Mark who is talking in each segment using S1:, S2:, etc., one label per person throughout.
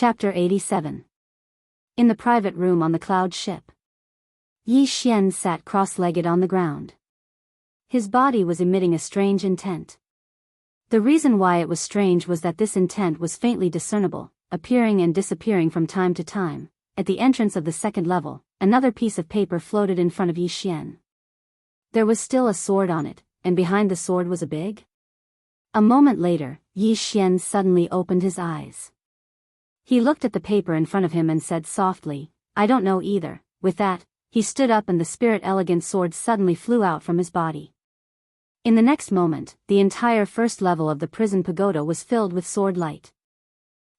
S1: Chapter 87. In the private room on the cloud ship. Yi Xian sat cross-legged on the ground. His body was emitting a strange intent. The reason why it was strange was that this intent was faintly discernible, appearing and disappearing from time to time. At the entrance of the second level, another piece of paper floated in front of Yi Xian. There was still a sword on it, and behind the sword was a big. A moment later, Yi Xian suddenly opened his eyes. He looked at the paper in front of him and said softly, "I don't know either." With that, he stood up and the spirit elegant sword suddenly flew out from his body. In the next moment, the entire first level of the prison pagoda was filled with sword light.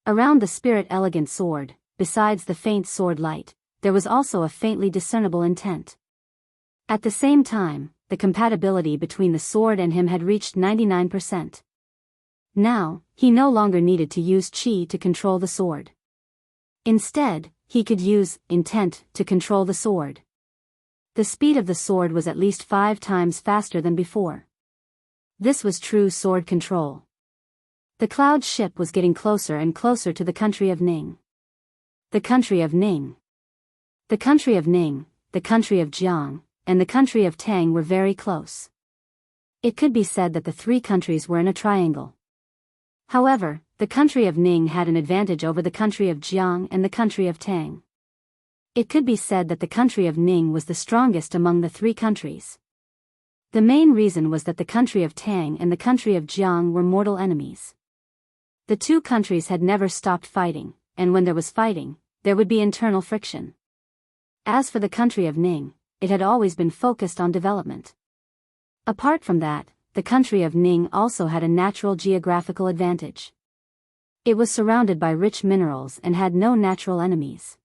S1: Around the spirit elegant sword, besides the faint sword light, there was also a faintly discernible intent. At the same time, the compatibility between the sword and him had reached 99%. Now, he no longer needed to use qi to control the sword. Instead, he could use intent to control the sword. The speed of the sword was at least 5 times faster than before. This was true sword control. The cloud ship was getting closer and closer to the country of Ning. The country of Ning. The country of Ning, the country of Jianghu, and the country of Tang were very close. It could be said that the 3 countries were in a triangle. However, the country of Ning had an advantage over the country of Jianghu and the country of Tang. It could be said that the country of Ning was the strongest among the 3 countries. The main reason was that the country of Tang and the country of Jianghu were mortal enemies. The 2 countries had never stopped fighting, and when there was fighting, there would be internal friction. As for the country of Ning, it had always been focused on development. Apart from that, the country of Ning also had a natural geographical advantage. It was surrounded by rich minerals and had no natural enemies.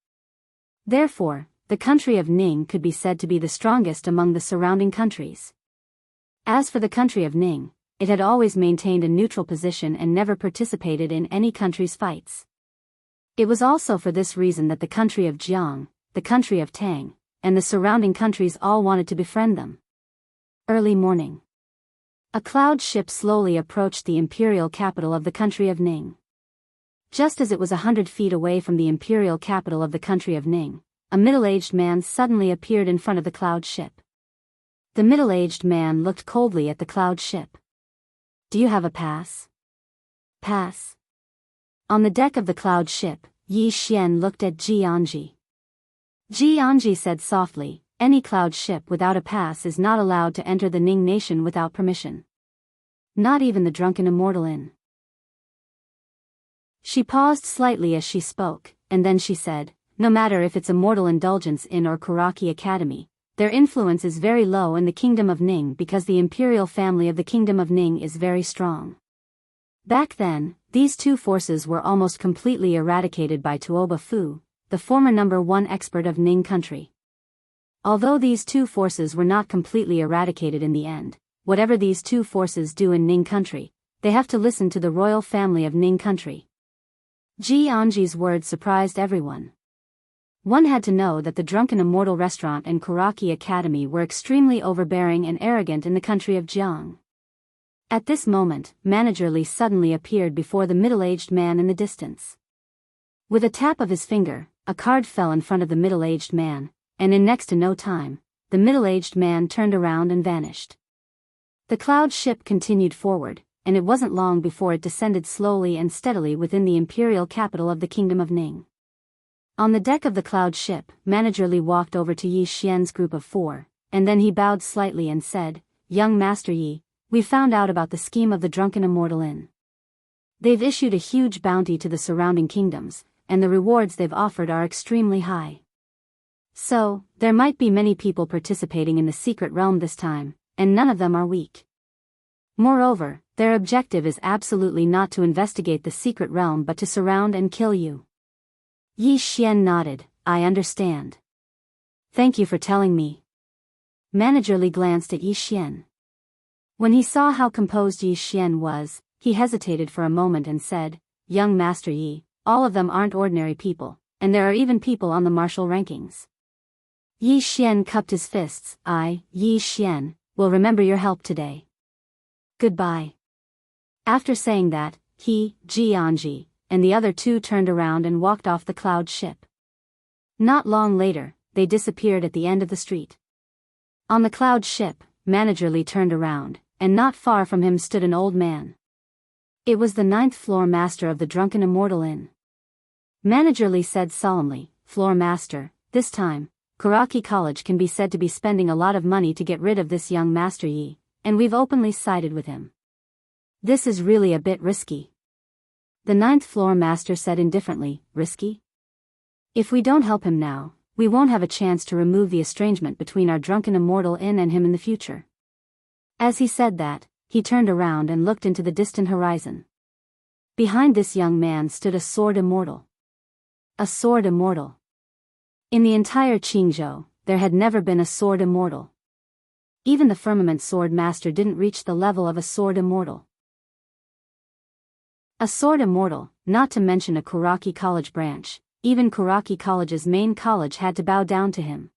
S1: Therefore, the country of Ning could be said to be the strongest among the surrounding countries. As for the country of Ning, it had always maintained a neutral position and never participated in any country's fights. It was also for this reason that the country of Jianghu, the country of Tang, and the surrounding countries all wanted to befriend them. Early morning. A cloud ship slowly approached the imperial capital of the country of Ning. Just as it was 100 feet away from the imperial capital of the country of Ning, a middle-aged man suddenly appeared in front of the cloud ship. The middle-aged man looked coldly at the cloud ship. "Do you have a pass?" "Pass?" On the deck of the cloud ship, Yi Xian looked at Jianghu. Jianghu said softly, "Any cloud ship without a pass is not allowed to enter the Ning nation without permission. Not even the drunken Immortal Inn." She paused slightly as she spoke, and then she said, "No matter if it's Immortal Indulgence Inn or Kuraki Academy, their influence is very low in the Kingdom of Ning because the imperial family of the Kingdom of Ning is very strong." Back then, these 2 forces were almost completely eradicated by Tuoba Fu, the former #1 expert of Ning country. Although these 2 forces were not completely eradicated in the end, whatever these 2 forces do in Ning country, they have to listen to the royal family of Ning country. Jianghu's words surprised everyone. One had to know that the Drunken Immortal Restaurant and Kuraki Academy were extremely overbearing and arrogant in the country of Jianghu. At this moment, Manager Li suddenly appeared before the middle-aged man in the distance. With a tap of his finger, a card fell in front of the middle-aged man, and in next to no time, the middle-aged man turned around and vanished. The cloud ship continued forward, and it wasn't long before it descended slowly and steadily within the imperial capital of the Kingdom of Ning. On the deck of the cloud ship, Manager Li walked over to Yi Xian's group of 4, and then he bowed slightly and said, "Young Master Yi, we found out about the scheme of the Drunken Immortal Inn. They've issued a huge bounty to the surrounding kingdoms, and the rewards they've offered are extremely high. So, there might be many people participating in the secret realm this time, and none of them are weak. Moreover, their objective is absolutely not to investigate the secret realm but to surround and kill you." Yi Xian nodded, "I understand. Thank you for telling me." Manager Li glanced at Yi Xian. When he saw how composed Yi Xian was, he hesitated for a moment and said, "Young Master Yi, all of them aren't ordinary people, and there are even people on the martial rankings." Yi Xian cupped his fists. "I, Yi Xian, will remember your help today. Goodbye." After saying that, he, Jianghu, and the other two turned around and walked off the cloud ship. Not long later, they disappeared at the end of the street. On the cloud ship, Manager Li turned around, and not far from him stood an old man. It was the 9th floor master of the Drunken Immortal Inn. Manager Li said solemnly, "Floor master, this time, Kuraki College can be said to be spending a lot of money to get rid of this young Master Yi, and we've openly sided with him. This is really a bit risky." The 9th floor master said indifferently, "Risky? If we don't help him now, we won't have a chance to remove the estrangement between our Drunken Immortal Inn and him in the future." As he said that, he turned around and looked into the distant horizon. Behind this young man stood a sword immortal. A sword immortal. In the entire Qingzhou, there had never been a sword immortal. Even the firmament sword master didn't reach the level of a sword immortal. A sword immortal, not to mention a Kuraki College branch, even Kuraki College's main college had to bow down to him.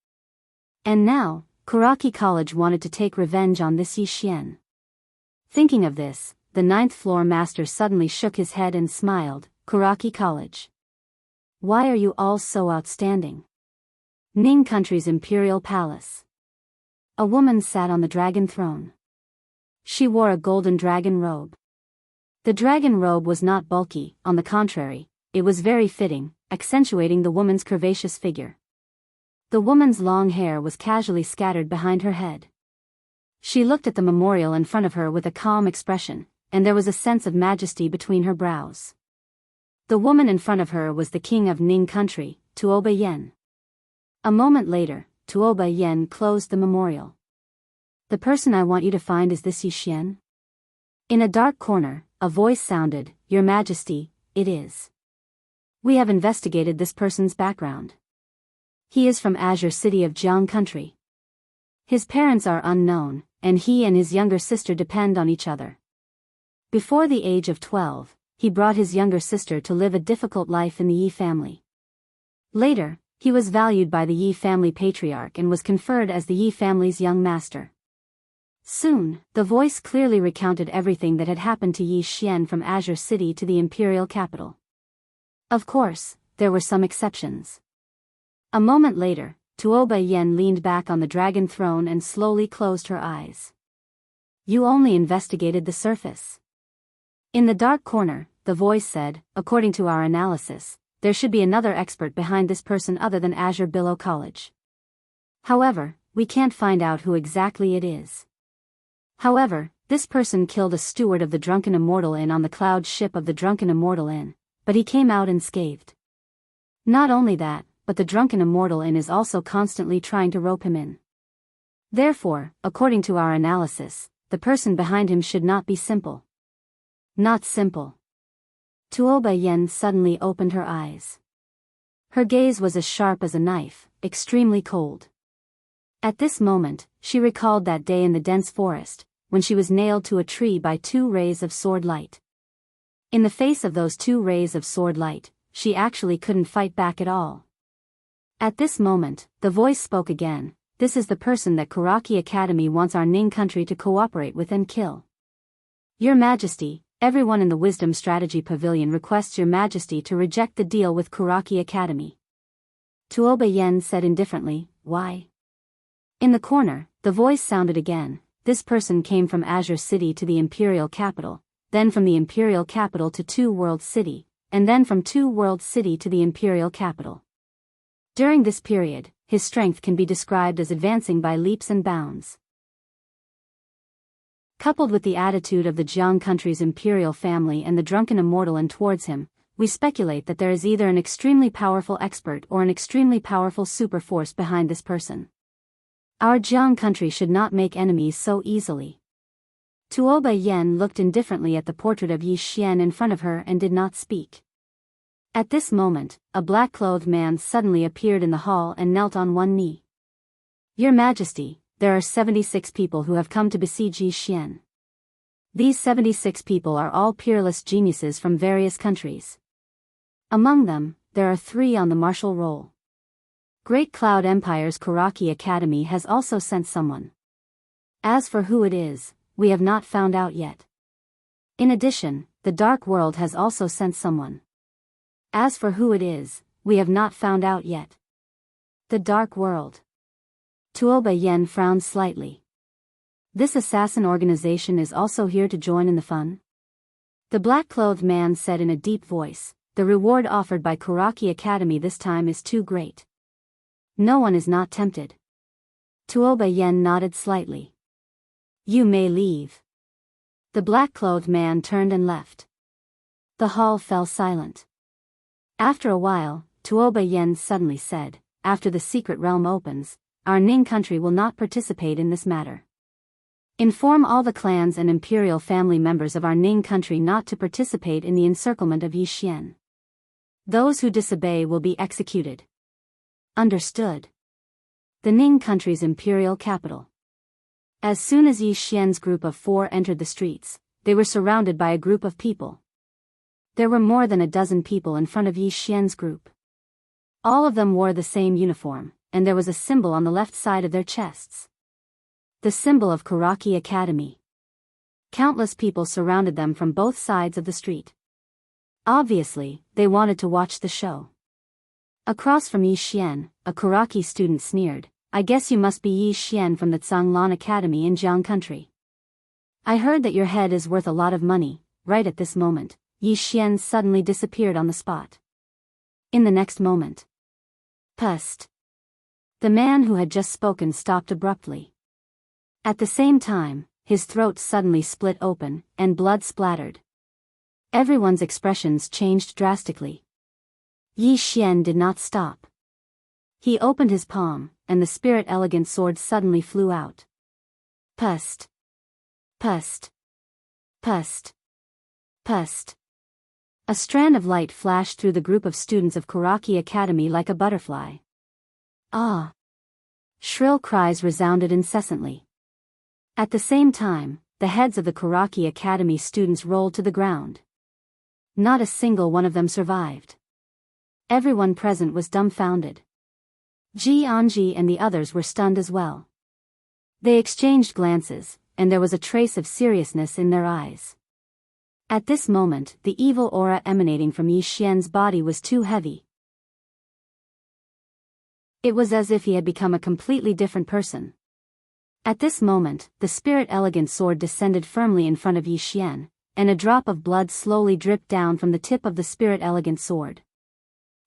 S1: And now, Kuraki College wanted to take revenge on this Yi Xian. Thinking of this, the 9th floor master suddenly shook his head and smiled. "Kuraki College. Why are you all so outstanding?" Ning Country's imperial palace. A woman sat on the dragon throne. She wore a golden dragon robe. The dragon robe was not bulky, on the contrary, it was very fitting, accentuating the woman's curvaceous figure. The woman's long hair was casually scattered behind her head. She looked at the memorial in front of her with a calm expression, and there was a sense of majesty between her brows. The woman in front of her was the king of Ning Country, Tuoba Yen. A moment later, Tuoba Yen closed the memorial. "The person I want you to find is this Yi Xian?" In a dark corner, a voice sounded, "Your Majesty, it is. We have investigated this person's background. He is from Azure City of Jianghu Country. His parents are unknown, and he and his younger sister depend on each other. Before the age of 12, he brought his younger sister to live a difficult life in the Yi family. Later, he was valued by the Yi family patriarch and was conferred as the Yi family's young master." Soon, the voice clearly recounted everything that had happened to Yi Xian from Azure City to the imperial capital. Of course, there were some exceptions. A moment later, Tuoba Yen leaned back on the dragon throne and slowly closed her eyes. "You only investigated the surface." In the dark corner, the voice said, "According to our analysis, there should be another expert behind this person other than Azure Billow College. However, we can't find out who exactly it is. However, this person killed a steward of the Drunken Immortal Inn on the cloud ship of the Drunken Immortal Inn, but he came out unscathed. Not only that, but the Drunken Immortal Inn is also constantly trying to rope him in. Therefore, according to our analysis, the person behind him should not be simple." "Not simple." Tuoba Yen suddenly opened her eyes. Her gaze was as sharp as a knife, extremely cold. At this moment, she recalled that day in the dense forest, when she was nailed to a tree by 2 rays of sword light. In the face of those 2 rays of sword light, she actually couldn't fight back at all. At this moment, the voice spoke again, "This is the person that Kuraki Academy wants our Ning country to cooperate with and kill. Your Majesty, everyone in the Wisdom Strategy Pavilion requests Your Majesty to reject the deal with Kuraki Academy." Tuoba Yen said indifferently, "Why?" In the corner, the voice sounded again, "This person came from Azure City to the Imperial Capital, then from the Imperial Capital to Two World City, and then from Two World City to the Imperial Capital. During this period, his strength can be described as advancing by leaps and bounds." Coupled with the attitude of the Jiang country's imperial family and the Drunken Immortal and towards him, we speculate that there is either an extremely powerful expert or an extremely powerful super force behind this person. Our Jiang country should not make enemies so easily. Tuoba Yen looked indifferently at the portrait of Yi Xian in front of her and did not speak. At this moment, a black-clothed man suddenly appeared in the hall and knelt on one knee. "Your Majesty, there are 76 people who have come to besiege Yi Xian. These 76 people are all peerless geniuses from various countries. Among them, there are 3 on the martial roll. Great Cloud Empire's Kuraki Academy has also sent someone. As for who it is, we have not found out yet. In addition, the Dark World has also sent someone. As for who it is, we have not found out yet. The Dark World. Tuoba Yen frowned slightly. This assassin organization is also here to join in the fun? The black-clothed man said in a deep voice, the reward offered by Kuraki Academy this time is too great. No one is not tempted. Tuoba Yen nodded slightly. You may leave. The black-clothed man turned and left. The hall fell silent. After a while, Tuoba Yen suddenly said, after the secret realm opens, our Ning country will not participate in this matter. Inform all the clans and imperial family members of our Ning country not to participate in the encirclement of Yixian. Those who disobey will be executed. Understood. The Ning country's imperial capital. As soon as Yixian's group of 4 entered the streets, they were surrounded by a group of people. There were more than a dozen people in front of Yixian's group. All of them wore the same uniform, and there was a symbol on the left side of their chests. The symbol of Kuraki Academy. Countless people surrounded them from both sides of the street. Obviously, they wanted to watch the show. Across from Yixian, a Kuraki student sneered, I guess you must be Yixian from the Zhanglan Academy in Jianghu country. I heard that your head is worth a lot of money. Right at this moment, Yixian suddenly disappeared on the spot. In the next moment. Pust. The man who had just spoken stopped abruptly. At the same time, his throat suddenly split open, and blood splattered. Everyone's expressions changed drastically. Yixian did not stop. He opened his palm, and the spirit elegant sword suddenly flew out. Pust. Pust. Pust. Pust. A strand of light flashed through the group of students of Kuraki Academy like a butterfly. Ah! Shrill cries resounded incessantly. At the same time, the heads of the Kuraki Academy students rolled to the ground. Not a single one of them survived. Everyone present was dumbfounded. Jianghu and the others were stunned as well. They exchanged glances, and there was a trace of seriousness in their eyes. At this moment, the evil aura emanating from Yixian's body was too heavy. It was as if he had become a completely different person. At this moment, the spirit elegant sword descended firmly in front of Yixian, and a drop of blood slowly dripped down from the tip of the spirit elegant sword.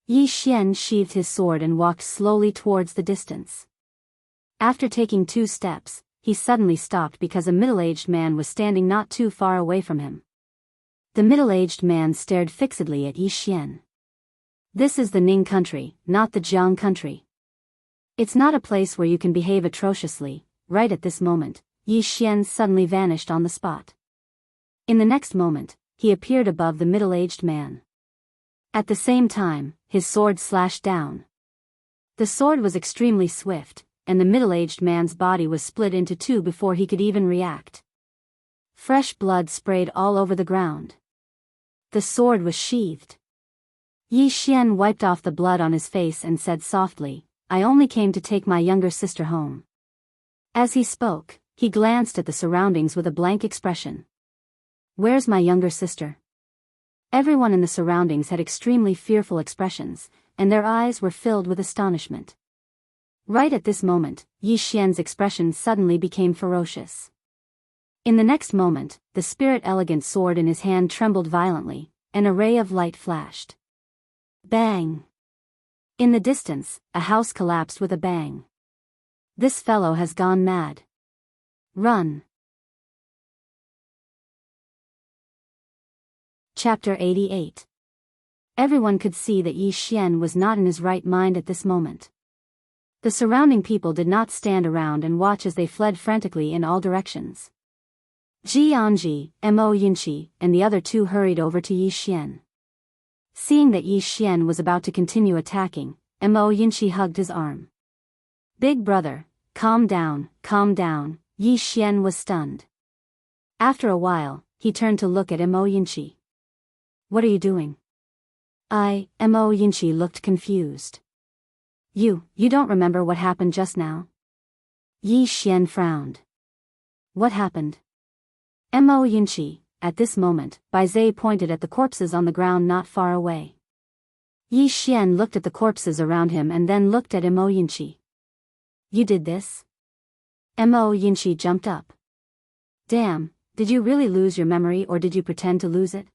S1: Yixian sheathed his sword and walked slowly towards the distance. After taking 2 steps, he suddenly stopped because a middle-aged man was standing not too far away from him. The middle-aged man stared fixedly at Yixian. This is the Ning country, not the Jianghu country. It's not a place where you can behave atrociously. Right at this moment, Yixian suddenly vanished on the spot. In the next moment, he appeared above the middle-aged man. At the same time, his sword slashed down. The sword was extremely swift, and the middle-aged man's body was split into 2 before he could even react. Fresh blood sprayed all over the ground. The sword was sheathed. Yixian wiped off the blood on his face and said softly, I only came to take my younger sister home. As he spoke, he glanced at the surroundings with a blank expression. Where's my younger sister? Everyone in the surroundings had extremely fearful expressions, and their eyes were filled with astonishment. Right at this moment, Yixian's expression suddenly became ferocious. In the next moment, the spirit elegant sword in his hand trembled violently, and a ray of light flashed. Bang! In the distance, a house collapsed with a bang. This fellow has gone mad. Run! Chapter 88. Everyone could see that Yixian was not in his right mind at this moment. The surrounding people did not stand around and watch as they fled frantically in all directions. Jianghu, Mo Yinchi, and the other 2 hurried over to Yixian. Seeing that Yixian was about to continue attacking, Mo Yinchi hugged his arm. Big brother, calm down, Yixian was stunned. After a while, he turned to look at Mo Yinchi. What are you doing? Mo Yinchi looked confused. You don't remember what happened just now? Yixian frowned. What happened? Mo Yinchi, at this moment, Bai Zhe pointed at the corpses on the ground not far away. Yi Xian looked at the corpses around him and then looked at Mo Yinchi. You did this? Mo Yinchi jumped up. Damn, did you really lose your memory or did you pretend to lose it?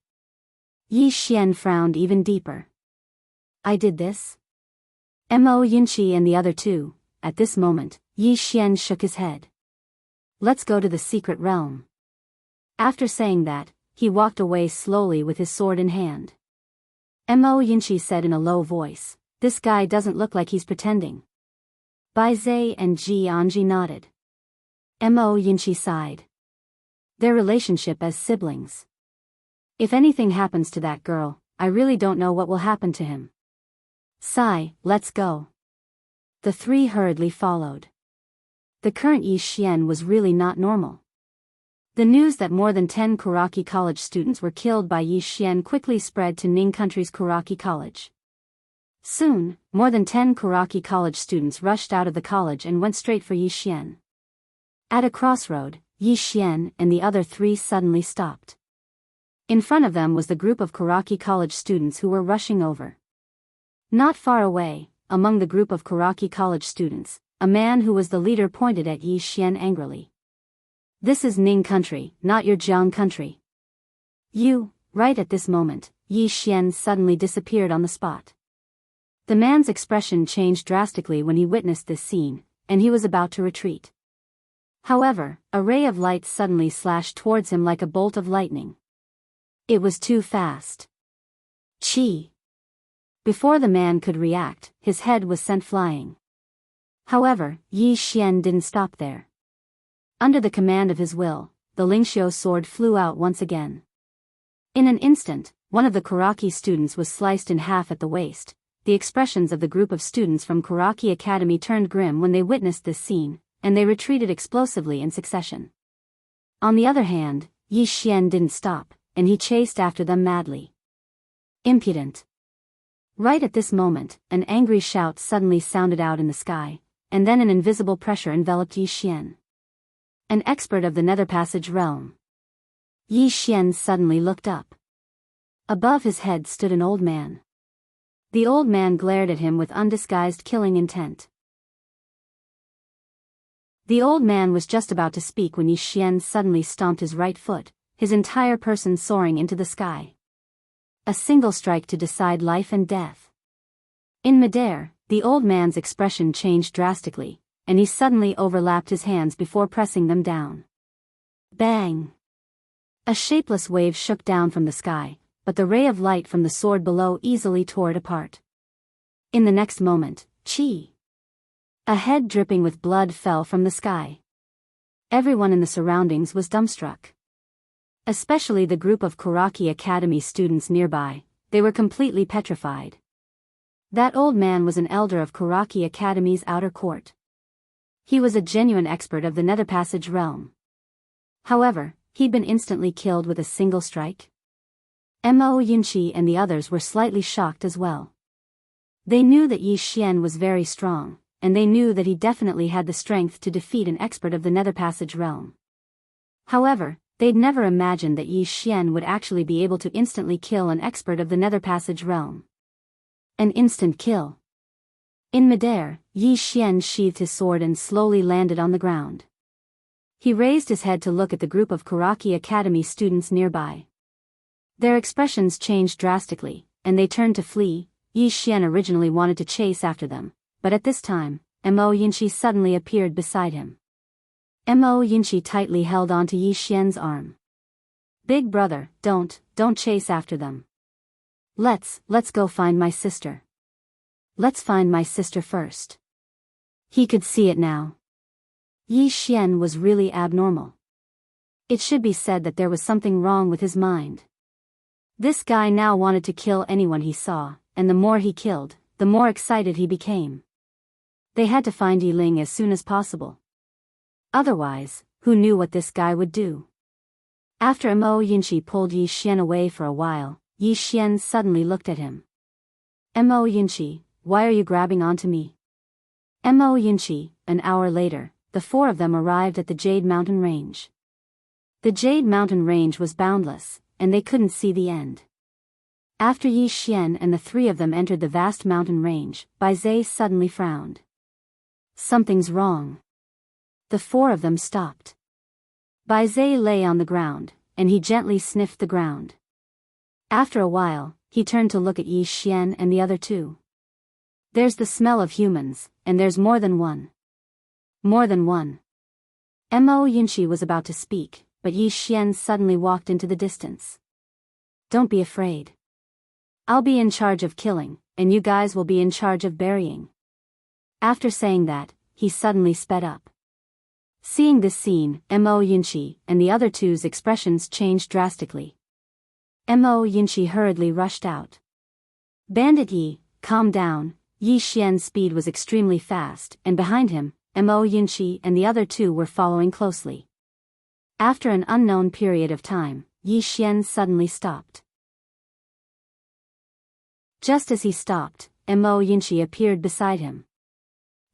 S1: Yi Xian frowned even deeper. I did this? Mo Yinchi and the other two. At this moment, Yi Xian shook his head. Let's go to the secret realm. After saying that, he walked away slowly with his sword in hand. Mo Yinchi said in a low voice, this guy doesn't look like he's pretending. Bai Zai and Ji Anji nodded. Mo Yinchi sighed. Their relationship as siblings. If anything happens to that girl, I really don't know what will happen to him. Sigh, let's go. The three hurriedly followed. The current Yi Xian was really not normal. The news that more than 10 Kuraki College students were killed by Yi Xian quickly spread to Ning Country's Kuraki College. Soon, more than 10 Kuraki College students rushed out of the college and went straight for Yi Xian. At a crossroad, Yi Xian and the other three suddenly stopped. In front of them was the group of Kuraki College students who were rushing over. Not far away, among the group of Kuraki College students, a man who was the leader pointed at Yi Xian angrily. This is Ning Country, not your Jianghu country. You, right at this moment, Yi Xian suddenly disappeared on the spot. The man's expression changed drastically when he witnessed this scene, and he was about to retreat. However, a ray of light suddenly slashed towards him like a bolt of lightning. It was too fast. Chi! Before the man could react, his head was sent flying. However, Yi Xian didn't stop there. Under the command of his will, the Lingxiu sword flew out once again. In an instant, one of the Kuraki students was sliced in half at the waist. The expressions of the group of students from Kuraki Academy turned grim when they witnessed this scene, and they retreated explosively in succession. On the other hand, Yi Xian didn't stop, and he chased after them madly. Impudent! Right at this moment, an angry shout suddenly sounded out in the sky, and then an invisible pressure enveloped Yi Xian. An expert of the Nether Passage realm. Yi Xian suddenly looked up. Above his head stood an old man. The old man glared at him with undisguised killing intent. The old man was just about to speak when Yi Xian suddenly stomped his right foot, his entire person soaring into the sky. A single strike to decide life and death. In midair, the old man's expression changed drastically, and he suddenly overlapped his hands before pressing them down. Bang! A shapeless wave shook down from the sky, but the ray of light from the sword below easily tore it apart. In the next moment, Chi! A head dripping with blood fell from the sky. Everyone in the surroundings was dumbstruck. Especially the group of Kuraki Academy students nearby, they were completely petrified. That old man was an elder of Kuraki Academy's outer court. He was a genuine expert of the Nether Passage realm. However, he'd been instantly killed with a single strike. Mo Yinchi and the others were slightly shocked as well. They knew that Yi Xian was very strong, and they knew that he definitely had the strength to defeat an expert of the Nether Passage realm. However, they'd never imagined that Yi Xian would actually be able to instantly kill an expert of the Nether Passage realm. An instant kill. In midair, Yi Xian sheathed his sword and slowly landed on the ground. He raised his head to look at the group of Kuraki Academy students nearby. Their expressions changed drastically, and they turned to flee. Yi Xian originally wanted to chase after them, but at this time, Mo Yinchi suddenly appeared beside him. Mo Yinchi tightly held onto Yi Xian's arm. Big brother, don't chase after them. Let's go find my sister. Let's find my sister first. He could see it now. Yi Xian was really abnormal. It should be said that there was something wrong with his mind. This guy now wanted to kill anyone he saw, and the more he killed, the more excited he became. They had to find Yi Ling as soon as possible. Otherwise, who knew what this guy would do? After Mo Yinchi pulled Yi Xian away for a while, Yi Xian suddenly looked at him. Mo Yinchi, why are you grabbing onto me? Mo Yinchi. An hour later, the four of them arrived at the Jade Mountain Range. The Jade Mountain Range was boundless, and they couldn't see the end. After Yi Xian and the three of them entered the vast mountain range, Bai Zai suddenly frowned. Something's wrong. The four of them stopped. Bai Zai lay on the ground, and he gently sniffed the ground. After a while, he turned to look at Yi Xian and the other two. There's the smell of humans, and there's more than one. More than one. Mo Yunqi was about to speak, but Yi Xian suddenly walked into the distance. Don't be afraid. I'll be in charge of killing, and you guys will be in charge of burying. After saying that, he suddenly sped up. Seeing this scene, Mo Yunqi and the other two's expressions changed drastically. Mo Yunqi hurriedly rushed out. Bandit Yi, calm down. Yi Xian's speed was extremely fast, and behind him, Mo Yunqi and the other two were following closely. After an unknown period of time, Yi Xian suddenly stopped. Just as he stopped, Mo Yunqi appeared beside him.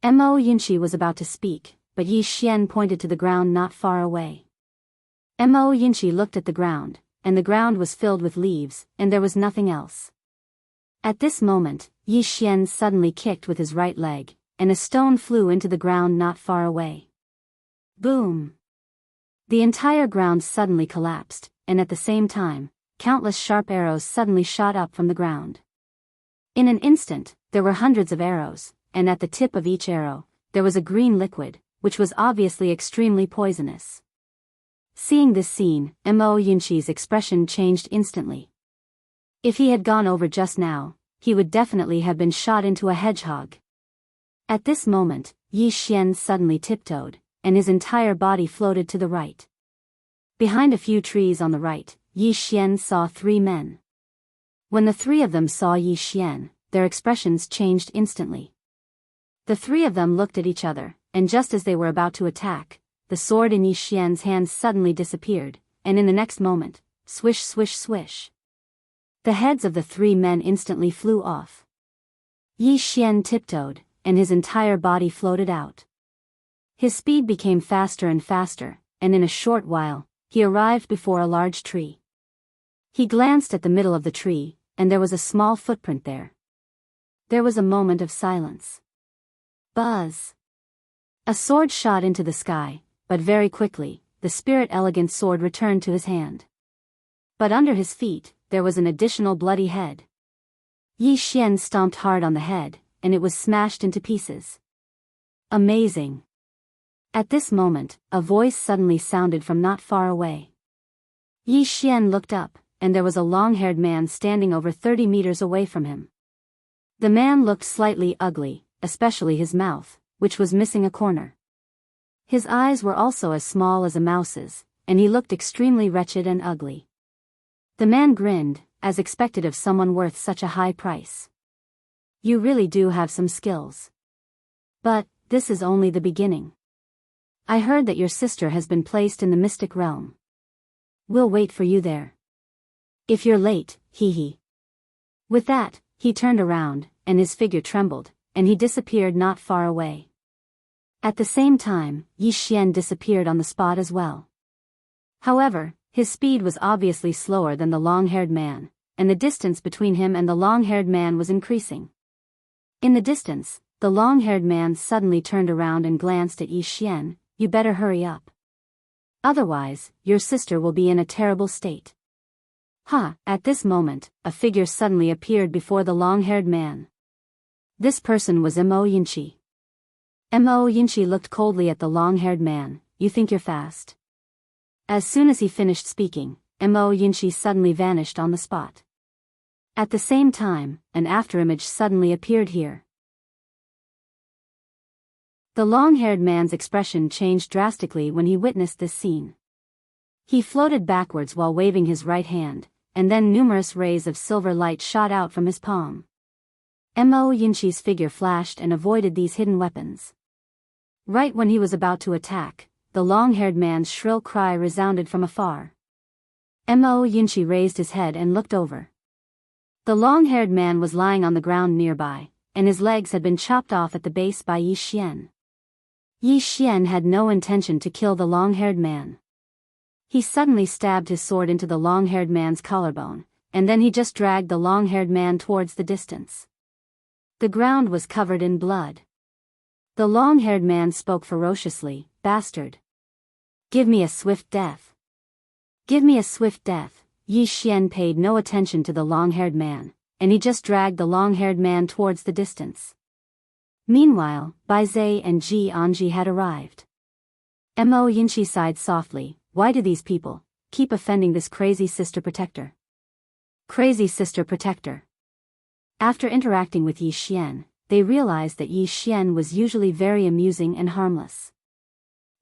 S1: Mo Yunqi was about to speak, but Yi Xian pointed to the ground not far away. Mo Yunqi looked at the ground, and the ground was filled with leaves, and there was nothing else. At this moment, Yi Xian suddenly kicked with his right leg, and a stone flew into the ground not far away. Boom! The entire ground suddenly collapsed, and at the same time, countless sharp arrows suddenly shot up from the ground. In an instant, there were hundreds of arrows, and at the tip of each arrow, there was a green liquid, which was obviously extremely poisonous. Seeing this scene, Mo Yunqi's expression changed instantly. If he had gone over just now, he would definitely have been shot into a hedgehog. At this moment, Yi Xian suddenly tiptoed, and his entire body floated to the right. Behind a few trees on the right, Yi Xian saw three men. When the three of them saw Yi Xian, their expressions changed instantly. The three of them looked at each other, and just as they were about to attack, the sword in Yi Xian's hand suddenly disappeared, and in the next moment, swish swish swish. The heads of the three men instantly flew off. Yi Xian tiptoed, and his entire body floated out. His speed became faster and faster, and in a short while, he arrived before a large tree. He glanced at the middle of the tree, and there was a small footprint there. There was a moment of silence. Buzz! A sword shot into the sky, but very quickly, the spirit-elegant sword returned to his hand. But under his feet, there was an additional bloody head. Yi Xian stomped hard on the head, and it was smashed into pieces. Amazing! At this moment, a voice suddenly sounded from not far away. Yi Xian looked up, and there was a long-haired man standing over 30 meters away from him. The man looked slightly ugly, especially his mouth, which was missing a corner. His eyes were also as small as a mouse's, and he looked extremely wretched and ugly. The man grinned, as expected of someone worth such a high price. You really do have some skills. But, this is only the beginning. I heard that your sister has been placed in the mystic realm. We'll wait for you there. If you're late, hee hee. With that, he turned around, and his figure trembled, and he disappeared not far away. At the same time, Yi Xian disappeared on the spot as well. However, his speed was obviously slower than the long-haired man, and the distance between him and the long-haired man was increasing. In the distance, the long-haired man suddenly turned around and glanced at Yi Xian. You better hurry up. Otherwise, your sister will be in a terrible state. At this moment, a figure suddenly appeared before the long-haired man. This person was Mo Yunqi. Mo Yunqi looked coldly at the long-haired man. You think you're fast? As soon as he finished speaking, Mo Yunqi suddenly vanished on the spot. At the same time, an afterimage suddenly appeared here. The long-haired man's expression changed drastically when he witnessed this scene. He floated backwards while waving his right hand, and then numerous rays of silver light shot out from his palm. Mo Yunqi's figure flashed and avoided these hidden weapons. Right when he was about to attack, the long-haired man's shrill cry resounded from afar. Mo Yunqi raised his head and looked over. The long-haired man was lying on the ground nearby, and his legs had been chopped off at the base by Yi Xian. Yi Xian had no intention to kill the long-haired man. He suddenly stabbed his sword into the long-haired man's collarbone, and then he just dragged the long-haired man towards the distance. The ground was covered in blood. The long-haired man spoke ferociously, "Bastard! Give me a swift death. Give me a swift death." Yi Xian paid no attention to the long-haired man, and he just dragged the long-haired man towards the distance. Meanwhile, Bai Zai and Ji Anji had arrived. Mo Yinchi sighed softly, "Why do these people keep offending this crazy sister protector?" Crazy sister protector. After interacting with Yi Xian, they realized that Yi Xian was usually very amusing and harmless.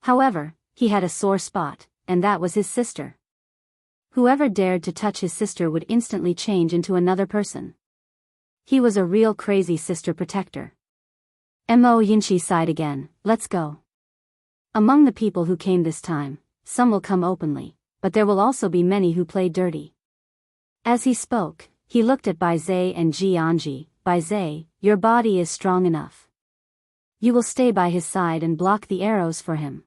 S1: However, he had a sore spot, and that was his sister. Whoever dared to touch his sister would instantly change into another person. He was a real crazy sister protector. Mo Yinchi sighed again, "Let's go. Among the people who came this time, some will come openly, but there will also be many who play dirty." As he spoke, he looked at Bai Zai and Ji Anji. "Bai Zai, your body is strong enough. You will stay by his side and block the arrows for him.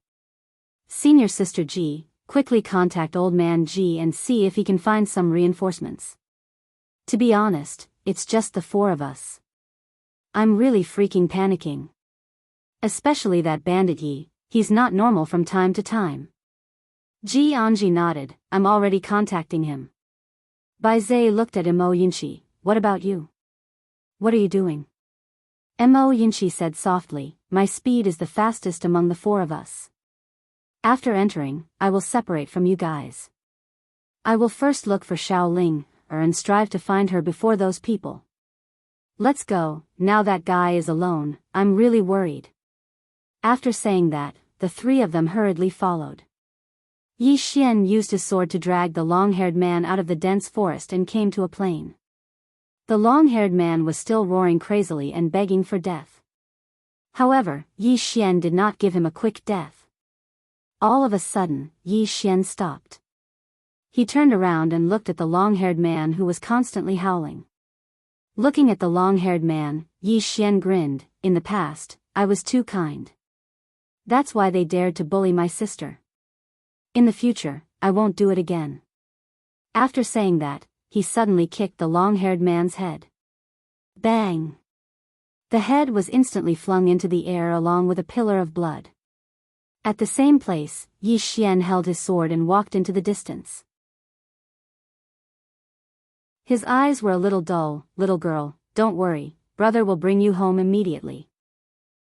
S1: Senior sister Ji, quickly contact old man Ji and see if he can find some reinforcements. To be honest, it's just the four of us. I'm really freaking panicking. Especially that bandit Yi, he's not normal from time to time." Ji Anji nodded, "I'm already contacting him." Bai Zai looked at Mo Yinchi, "What about you? What are you doing?" Mo Yinchi said softly, "My speed is the fastest among the four of us. After entering, I will separate from you guys. I will first look for Xiao Ling, and strive to find her before those people. Let's go." Now that guy is alone, I'm really worried. After saying that, the three of them hurriedly followed. Yi Xian used his sword to drag the long-haired man out of the dense forest and came to a plain. The long-haired man was still roaring crazily and begging for death. However, Yi Xian did not give him a quick death. All of a sudden, Yi Xian stopped. He turned around and looked at the long-haired man who was constantly howling. Looking at the long-haired man, Yi Xian grinned, "In the past, I was too kind. That's why they dared to bully my sister. In the future, I won't do it again." After saying that, he suddenly kicked the long-haired man's head. Bang! The head was instantly flung into the air along with a pillar of blood. At the same place, Yi Xian held his sword and walked into the distance. His eyes were a little dull. "Little girl, don't worry, brother will bring you home immediately.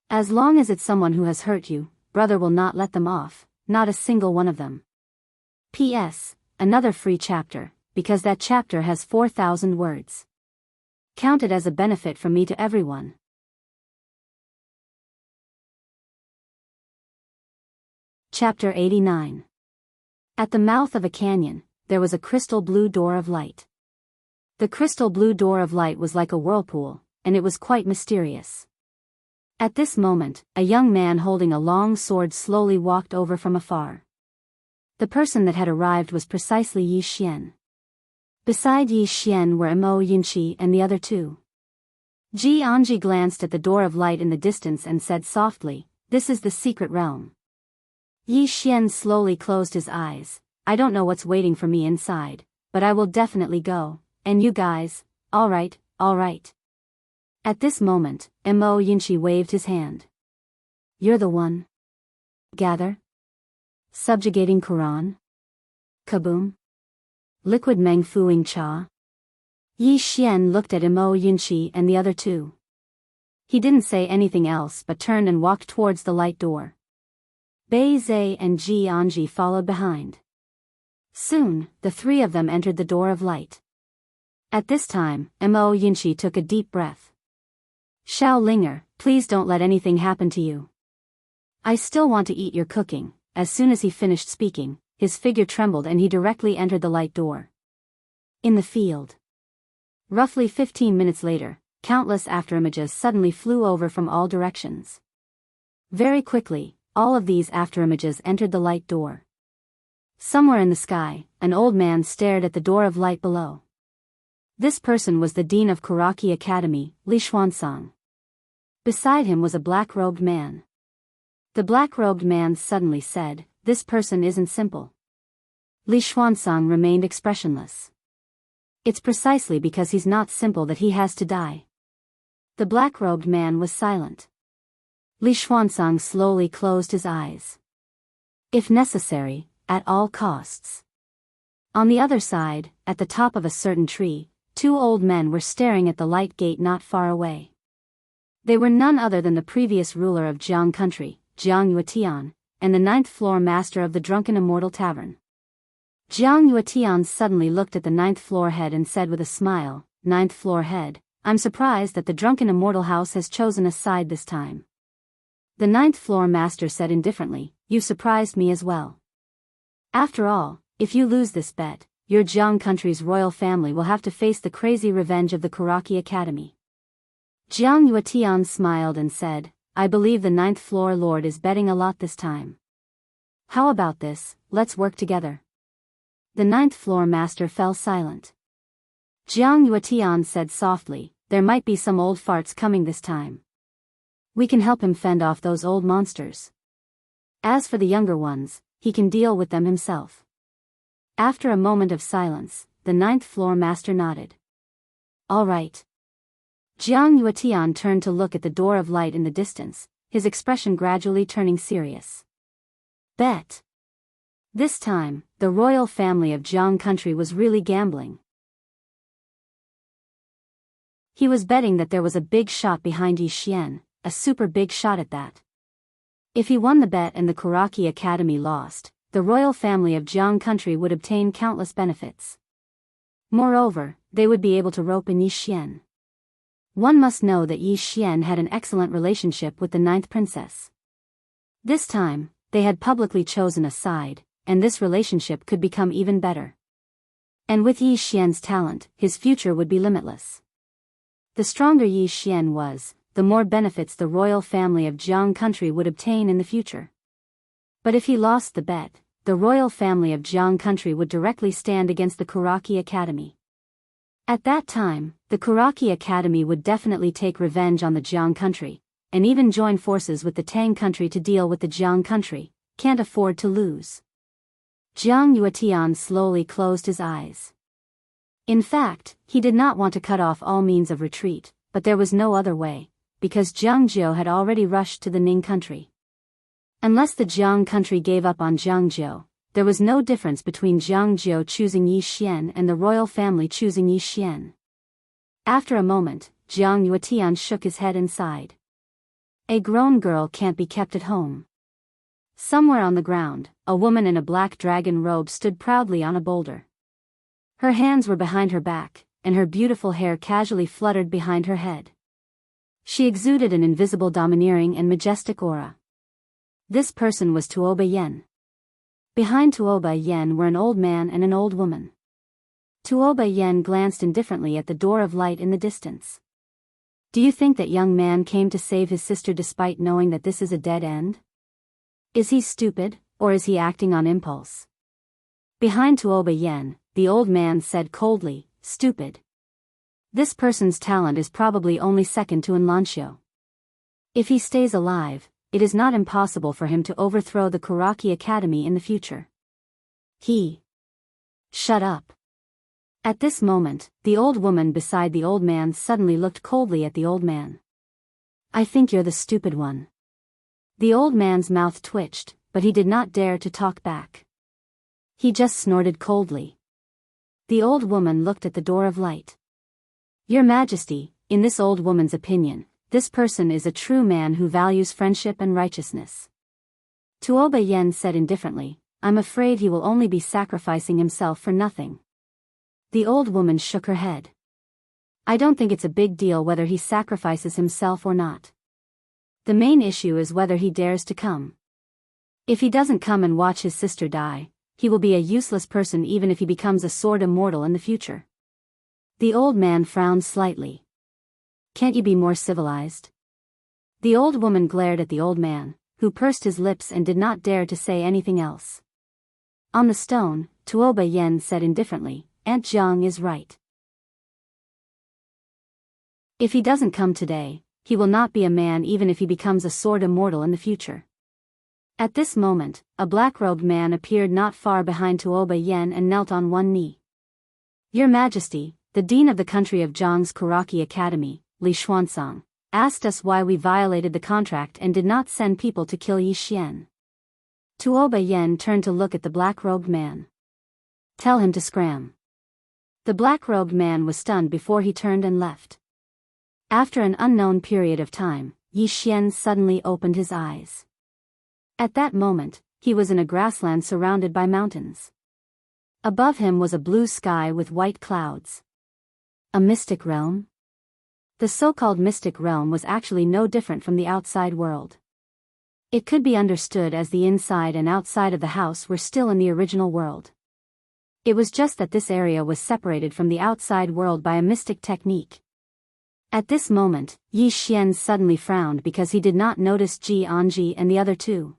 S1: As long as it's someone who has hurt you, brother will not let them off, not a single one of them. P.S. Another free chapter, because that chapter has 4,000 words. Count it as a benefit from me to everyone." Chapter 89. At the mouth of a canyon, there was a crystal blue door of light. The crystal blue door of light was like a whirlpool, and it was quite mysterious. At this moment, a young man holding a long sword slowly walked over from afar. The person that had arrived was precisely Yi Xian. Beside Yi Xian were Mo Yinchi and the other two. Ji Anji glanced at the door of light in the distance and said softly, "This is the secret realm." Yi Xian slowly closed his eyes. "I don't know what's waiting for me inside, but I will definitely go, and you guys, all right, all right." At this moment, Mo Yinchi waved his hand. "You're the one. Gather. Subjugating Quran. Kaboom. Liquid Meng Fuing Cha." Yi Xian looked at Mo Yinchi and the other two. He didn't say anything else but turned and walked towards the light door. Bai Zai and Ji Anji followed behind. Soon, the three of them entered the door of light. At this time, Mo Yinchi took a deep breath. "Xiao Linger, please don't let anything happen to you. I still want to eat your cooking." As soon as he finished speaking, his figure trembled and he directly entered the light door. In the field. Roughly 15 minutes later, countless afterimages suddenly flew over from all directions. Very quickly, all of these afterimages entered the light door. Somewhere in the sky, an old man stared at the door of light below. This person was the dean of Kuraki Academy, Li Xuansang. Beside him was a black-robed man. The black-robed man suddenly said, "This person isn't simple." Li Xuansang remained expressionless. It's precisely because he's not simple that he has to die. The black-robed man was silent. Li Xuanzang slowly closed his eyes. If necessary, at all costs. On the other side, at the top of a certain tree, two old men were staring at the light gate not far away. They were none other than the previous ruler of Jiang country, Jiang Yuetian, and the ninth-floor master of the drunken Immortal tavern. Jiang Yuetian suddenly looked at the ninth-floor head and said with a smile, "Ninth-floor head, I'm surprised that the drunken Immortal house has chosen a side this time." The ninth-floor master said indifferently, "You surprised me as well. After all, if you lose this bet, your Jiang country's royal family will have to face the crazy revenge of the Kuraki Academy." Jiang Yuetian smiled and said, "I believe the ninth-floor lord is betting a lot this time. How about this, let's work together." The ninth-floor master fell silent. Jiang Yuetian said softly, "There might be some old farts coming this time. We can help him fend off those old monsters. As for the younger ones, he can deal with them himself." After a moment of silence, the ninth-floor master nodded. "All right." Jiang Yuetian turned to look at the door of light in the distance, his expression gradually turning serious. Bet. This time, the royal family of Jiang country was really gambling. He was betting that there was a big shot behind Yi Xian, a super big shot at that. If he won the bet and the Kuraki Academy lost, the royal family of Jiang country would obtain countless benefits. Moreover, they would be able to rope in Yi Xian. One must know that Yi Xian had an excellent relationship with the ninth princess. This time, they had publicly chosen a side, and this relationship could become even better. And with Yi Xian's talent, his future would be limitless. The stronger Yi Xian was, the more benefits the royal family of Jiang country would obtain in the future. But if he lost the bet, the royal family of Jiang country would directly stand against the Kuraki Academy. At that time, the Kuraki Academy would definitely take revenge on the Jiang country, and even join forces with the Tang country to deal with the Jiang country. Can't afford to lose. Jiang Yuetian slowly closed his eyes. In fact, he did not want to cut off all means of retreat, but there was no other way, because Jiangzhou had already rushed to the Ning country. Unless the Jiang country gave up on Jiangzhou, there was no difference between Jiangzhou choosing Yi Xian and the royal family choosing Yi Xian. After a moment, Jiang Yuetian shook his head and sighed. A grown girl can't be kept at home. Somewhere on the ground, a woman in a black dragon robe stood proudly on a boulder. Her hands were behind her back, and her beautiful hair casually fluttered behind her head. She exuded an invisible domineering and majestic aura. This person was Tuoba Yen. Behind Tuoba Yen were an old man and an old woman. Tuoba Yen glanced indifferently at the door of light in the distance. "Do you think that young man came to save his sister despite knowing that this is a dead end? Is he stupid, or is he acting on impulse?" Behind Tuoba Yen, the old man said coldly, "Stupid. This person's talent is probably only second to Enlancio. If he stays alive, it is not impossible for him to overthrow the Kuraki Academy in the future. He. Shut up." At this moment, the old woman beside the old man suddenly looked coldly at the old man. "I think you're the stupid one." The old man's mouth twitched, but he did not dare to talk back. He just snorted coldly. The old woman looked at the door of light. "Your Majesty, in this old woman's opinion, this person is a true man who values friendship and righteousness." Tuoba Yen said indifferently, "I'm afraid he will only be sacrificing himself for nothing." The old woman shook her head. "I don't think it's a big deal whether he sacrifices himself or not. The main issue is whether he dares to come. If he doesn't come and watch his sister die, he will be a useless person even if he becomes a sword immortal in the future." The old man frowned slightly. "Can't you be more civilized?" The old woman glared at the old man, who pursed his lips and did not dare to say anything else. On the stone, Tuoba Yen said indifferently, "Aunt Jiang is right. If he doesn't come today, he will not be a man even if he becomes a sword immortal in the future." At this moment, a black-robed man appeared not far behind Tuoba Yen and knelt on one knee. Your Majesty, the Dean of the country of Zhang's Karaki Academy, Li Xuanzang, asked us why we violated the contract and did not send people to kill Yi Xian. Tuoba Yen turned to look at the black-robed man. Tell him to scram. The black-robed man was stunned before he turned and left. After an unknown period of time, Yi Xian suddenly opened his eyes. At that moment, he was in a grassland surrounded by mountains. Above him was a blue sky with white clouds. A mystic realm? The so-called mystic realm was actually no different from the outside world. It could be understood as the inside and outside of the house were still in the original world. It was just that this area was separated from the outside world by a mystic technique. At this moment, Yi Xian suddenly frowned because he did not notice Ji Anji and the other two.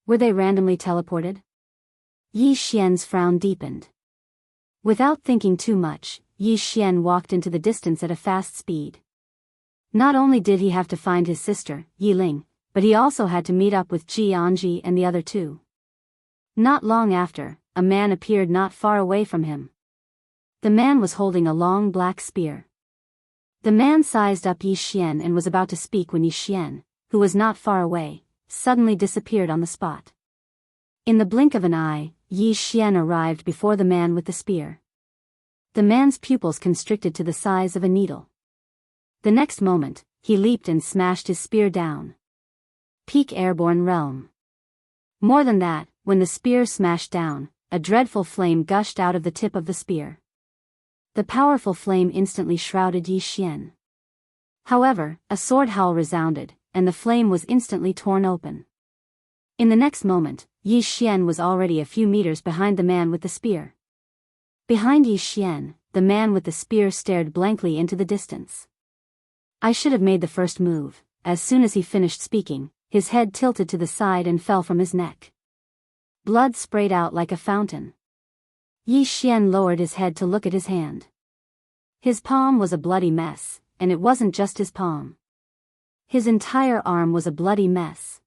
S1: Were they randomly teleported? Yi Xian's frown deepened. Without thinking too much, Yi Xian walked into the distance at a fast speed. Not only did he have to find his sister, Yi Ling, but he also had to meet up with Ji Anji and the other two. Not long after, a man appeared not far away from him. The man was holding a long black spear. The man sized up Yi Xian and was about to speak when Yi Xian, who was not far away, suddenly disappeared on the spot. In the blink of an eye, Yi Xian arrived before the man with the spear. The man's pupils constricted to the size of a needle. The next moment, he leaped and smashed his spear down. Peak airborne realm. More than that, when the spear smashed down, a dreadful flame gushed out of the tip of the spear. The powerful flame instantly shrouded Yi Xian. However, a sword howl resounded, and the flame was instantly torn open. In the next moment, Yi Xian was already a few meters behind the man with the spear. Behind Yi Xian, the man with the spear stared blankly into the distance. I should have made the first move. As soon as he finished speaking, his head tilted to the side and fell from his neck. Blood sprayed out like a fountain. Yi Xian lowered his head to look at his hand. His palm was a bloody mess, and it wasn't just his palm. His entire arm was a bloody mess.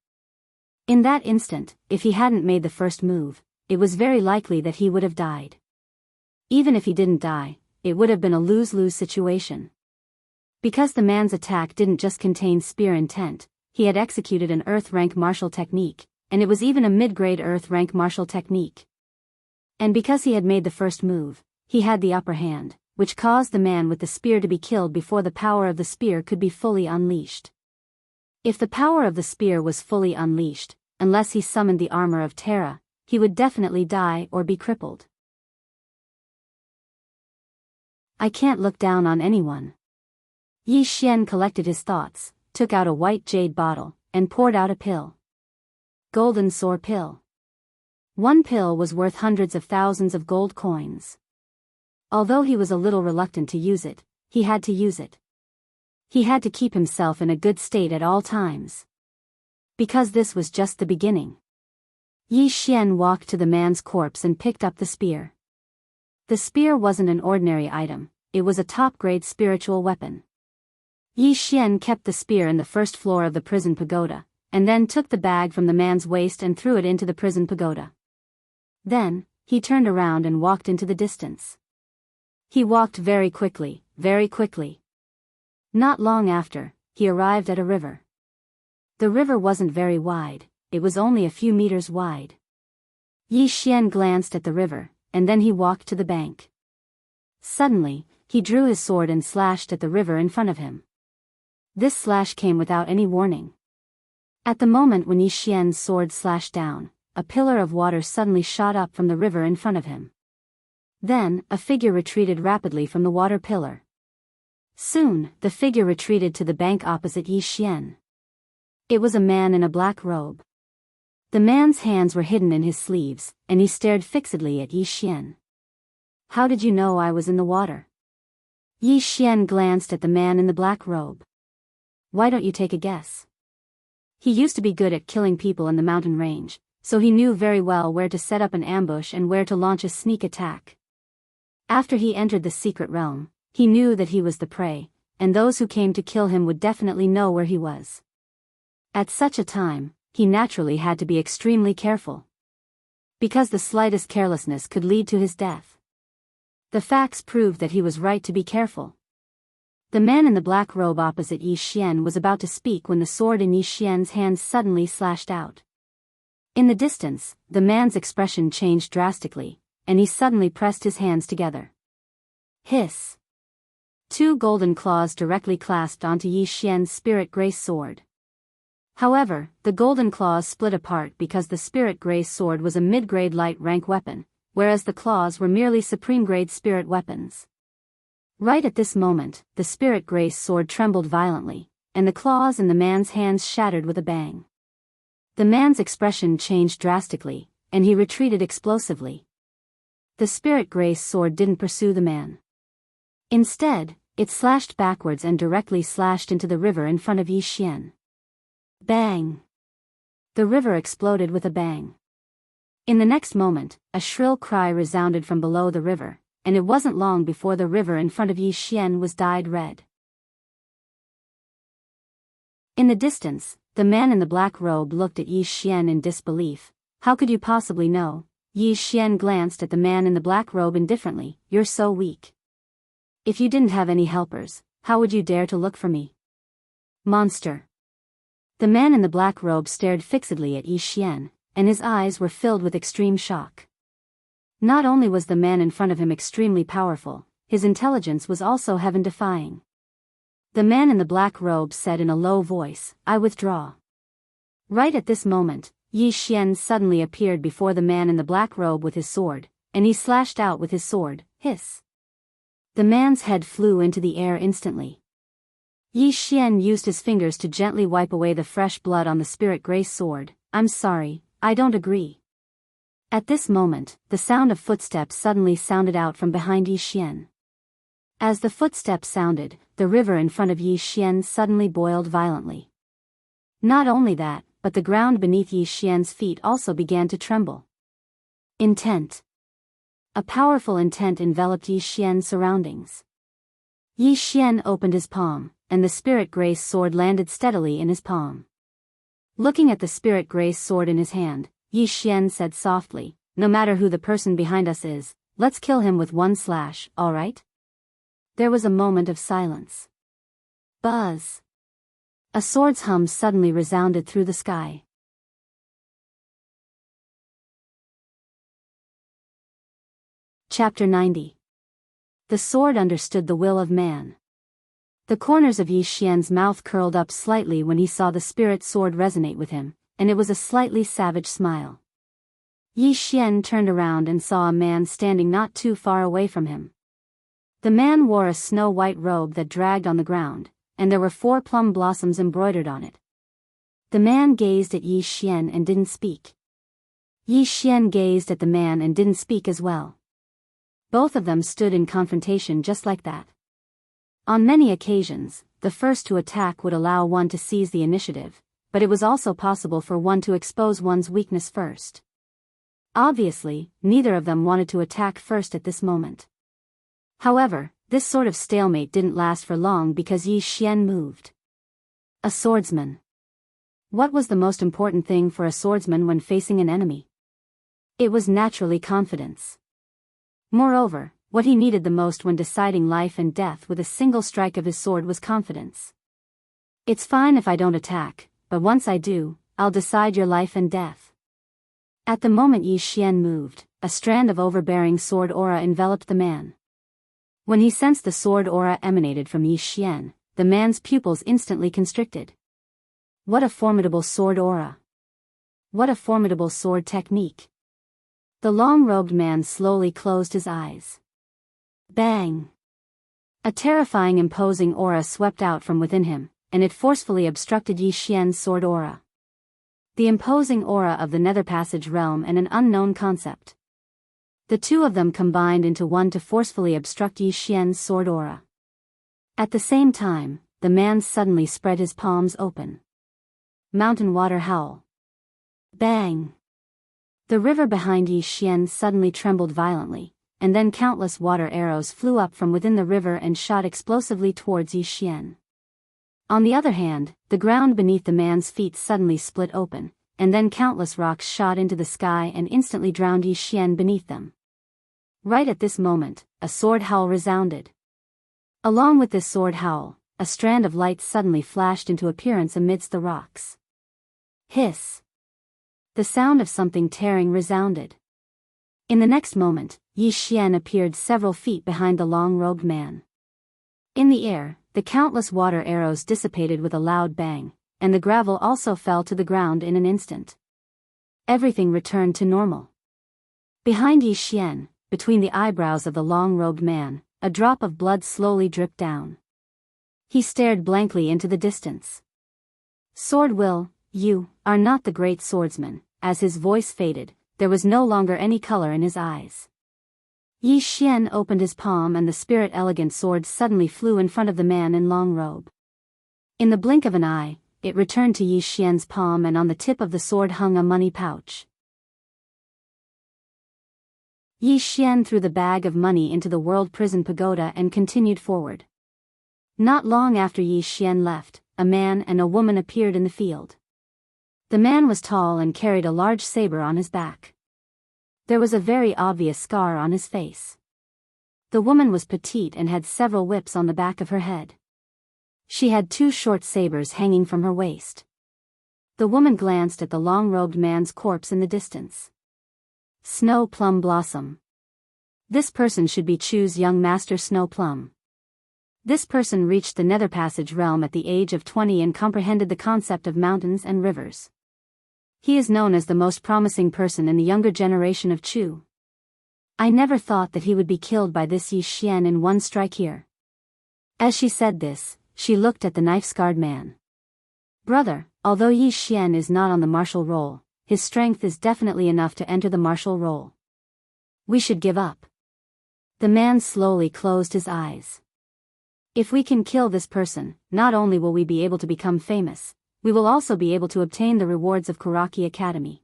S1: In that instant, if he hadn't made the first move, it was very likely that he would have died. Even if he didn't die, it would have been a lose-lose situation. Because the man's attack didn't just contain spear intent, he had executed an Earth-rank martial technique, and it was even a mid-grade Earth-rank martial technique. And because he had made the first move, he had the upper hand, which caused the man with the spear to be killed before the power of the spear could be fully unleashed. If the power of the spear was fully unleashed, unless he summoned the armor of Terra, he would definitely die or be crippled. I can't look down on anyone. Yi Xian collected his thoughts, took out a white jade bottle, and poured out a pill. Golden Soar Pill. One pill was worth hundreds of thousands of gold coins. Although he was a little reluctant to use it, he had to use it. He had to keep himself in a good state at all times. Because this was just the beginning. Yi Xian walked to the man's corpse and picked up the spear. The spear wasn't an ordinary item, it was a top-grade spiritual weapon. Yi Xian kept the spear in the first floor of the prison pagoda, and then took the bag from the man's waist and threw it into the prison pagoda. Then, he turned around and walked into the distance. He walked very quickly, very quickly. Not long after, he arrived at a river. The river wasn't very wide, it was only a few meters wide. Yi Xian glanced at the river, and then he walked to the bank. Suddenly, he drew his sword and slashed at the river in front of him. This slash came without any warning. At the moment when Yi Xian's sword slashed down, a pillar of water suddenly shot up from the river in front of him. Then, a figure retreated rapidly from the water pillar. Soon, the figure retreated to the bank opposite Yi Xian. It was a man in a black robe. The man's hands were hidden in his sleeves, and he stared fixedly at Yi Xian. How did you know I was in the water? Yi Xian glanced at the man in the black robe. Why don't you take a guess? He used to be good at killing people in the mountain range, so he knew very well where to set up an ambush and where to launch a sneak attack. After he entered the secret realm, he knew that he was the prey, and those who came to kill him would definitely know where he was. At such a time, he naturally had to be extremely careful. Because the slightest carelessness could lead to his death. The facts proved that he was right to be careful. The man in the black robe opposite Yi Xian was about to speak when the sword in Yi Xian's hand suddenly slashed out. In the distance, the man's expression changed drastically, and he suddenly pressed his hands together. Hiss! 2 golden claws directly clasped onto Yi Xian's spirit grace sword. However, the golden claws split apart because the spirit grace sword was a mid-grade light rank weapon, whereas the claws were merely supreme-grade spirit weapons. Right at this moment, the spirit grace sword trembled violently, and the claws in the man's hands shattered with a bang. The man's expression changed drastically, and he retreated explosively. The spirit grace sword didn't pursue the man. Instead, it slashed backwards and directly slashed into the river in front of Yi Xian. Bang! The river exploded with a bang. In the next moment, a shrill cry resounded from below the river, and it wasn't long before the river in front of Yi Xian was dyed red. In the distance, the man in the black robe looked at Yi Xian in disbelief. How could you possibly know? Yi Xian glanced at the man in the black robe indifferently. You're so weak. If you didn't have any helpers, how would you dare to look for me? Monster. The man in the black robe stared fixedly at Yi Xian, and his eyes were filled with extreme shock. Not only was the man in front of him extremely powerful, his intelligence was also heaven-defying. The man in the black robe said in a low voice, I withdraw. Right at this moment, Yi Xian suddenly appeared before the man in the black robe with his sword, and he slashed out with his sword. Hiss! The man's head flew into the air instantly. Yi Xian used his fingers to gently wipe away the fresh blood on the spirit grace sword. I'm sorry, I don't agree. At this moment, the sound of footsteps suddenly sounded out from behind Yi Xian. As the footsteps sounded, the river in front of Yi Xian suddenly boiled violently. Not only that, but the ground beneath Yi Xian's feet also began to tremble. Intent. A powerful intent enveloped Yi Xian's surroundings. Yi Xian opened his palm, and the spirit grace sword landed steadily in his palm. Looking at the spirit grace sword in his hand, Yi Xian said softly, no matter who the person behind us is, let's kill him with one slash, alright? There was a moment of silence. Buzz! A sword's hum suddenly resounded through the sky. Chapter 90. The sword understood the will of man. The corners of Yi Xian's mouth curled up slightly when he saw the spirit sword resonate with him, and it was a slightly savage smile. Yi Xian turned around and saw a man standing not too far away from him. The man wore a snow-white robe that dragged on the ground, and there were 4 plum blossoms embroidered on it. The man gazed at Yi Xian and didn't speak. Yi Xian gazed at the man and didn't speak as well. Both of them stood in confrontation just like that. On many occasions, the first to attack would allow one to seize the initiative, but it was also possible for one to expose one's weakness first. Obviously, neither of them wanted to attack first at this moment. However, this sort of stalemate didn't last for long because Yi Xian moved. A swordsman. What was the most important thing for a swordsman when facing an enemy? It was naturally confidence. Moreover, what he needed the most when deciding life and death with a single strike of his sword was confidence. It's fine if I don't attack, but once I do, I'll decide your life and death. At the moment Yi Xian moved, a strand of overbearing sword aura enveloped the man. When he sensed the sword aura emanated from Yi Xian, the man's pupils instantly constricted. What a formidable sword aura! What a formidable sword technique! The long-robed man slowly closed his eyes. Bang! A terrifying imposing aura swept out from within him, and it forcefully obstructed Yi Xian's sword aura. The imposing aura of the Nether Passage realm and an unknown concept. The two of them combined into one to forcefully obstruct Yi Xian's sword aura. At the same time, the man suddenly spread his palms open. Mountain water howl. Bang! The river behind Yi Xian suddenly trembled violently, and then countless water arrows flew up from within the river and shot explosively towards Yi Xian. On the other hand, the ground beneath the man's feet suddenly split open, and then countless rocks shot into the sky and instantly drowned Yi Xian beneath them. Right at this moment, a sword howl resounded. Along with this sword howl, a strand of light suddenly flashed into appearance amidst the rocks. Hiss! The sound of something tearing resounded. In the next moment, Yi Xian appeared several feet behind the long-robed man. In the air, the countless water arrows dissipated with a loud bang, and the gravel also fell to the ground in an instant. Everything returned to normal. Behind Yi Xian, between the eyebrows of the long-robed man, a drop of blood slowly dripped down. He stared blankly into the distance. Sword Will, you are not the great swordsman. As his voice faded, there was no longer any color in his eyes. Yi Xian opened his palm and the spirit elegant sword suddenly flew in front of the man in long robe. In the blink of an eye, it returned to Yi Xian's palm and on the tip of the sword hung a money pouch. Yi Xian threw the bag of money into the world prison pagoda and continued forward. Not long after Yi Xian left, a man and a woman appeared in the field. The man was tall and carried a large saber on his back. There was a very obvious scar on his face. The woman was petite and had several whips on the back of her head. She had 2 short sabers hanging from her waist. The woman glanced at the long-robed man's corpse in the distance. Snow Plum Blossom. This person should be Chu's young master Snow Plum. This person reached the Nether Passage realm at the age of 20 and comprehended the concept of mountains and rivers. He is known as the most promising person in the younger generation of Chu. I never thought that he would be killed by this Yi Xian in one strike here. As she said this, she looked at the knife-scarred man. Brother, although Yi Xian is not on the martial roll, his strength is definitely enough to enter the martial roll. We should give up. The man slowly closed his eyes. If we can kill this person, not only will we be able to become famous, we will also be able to obtain the rewards of Kuraki Academy.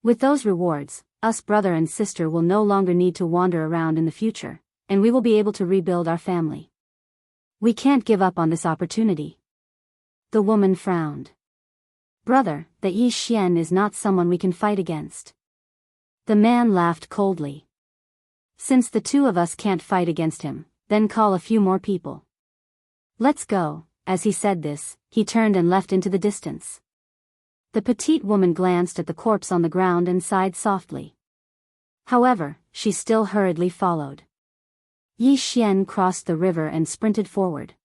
S1: With those rewards, us brother and sister will no longer need to wander around in the future, and we will be able to rebuild our family. We can't give up on this opportunity. The woman frowned. Brother, that Yi Xian is not someone we can fight against. The man laughed coldly. Since the 2 of us can't fight against him, then call a few more people. Let's go. As he said this, he turned and left into the distance. The petite woman glanced at the corpse on the ground and sighed softly. However, she still hurriedly followed. Yi Xian crossed the river and sprinted forward.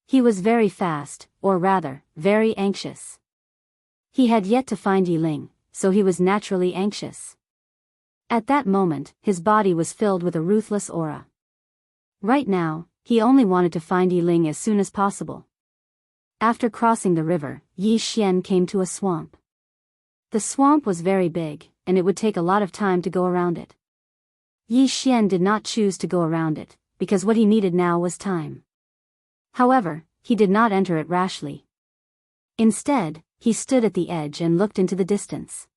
S1: He was very fast, or rather, very anxious. He had yet to find Yi Ling, so he was naturally anxious. At that moment, his body was filled with a ruthless aura. Right now, he only wanted to find Yi Ling as soon as possible. After crossing the river, Yi Xian came to a swamp. The swamp was very big, and it would take a lot of time to go around it. Yi Xian did not choose to go around it, because what he needed now was time. However, he did not enter it rashly. Instead, he stood at the edge and looked into the distance.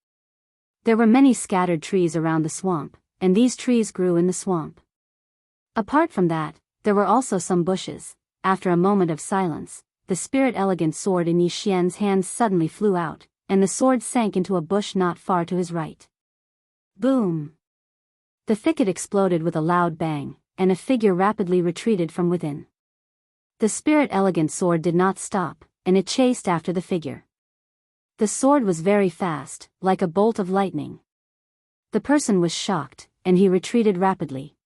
S1: There were many scattered trees around the swamp, and these trees grew in the swamp. Apart from that, there were also some bushes. After a moment of silence, the spirit elegant sword in Yi Xian's hands suddenly flew out, and the sword sank into a bush not far to his right. Boom! The thicket exploded with a loud bang, and a figure rapidly retreated from within. The spirit elegant sword did not stop, and it chased after the figure. The sword was very fast, like a bolt of lightning. The person was shocked, and he retreated rapidly.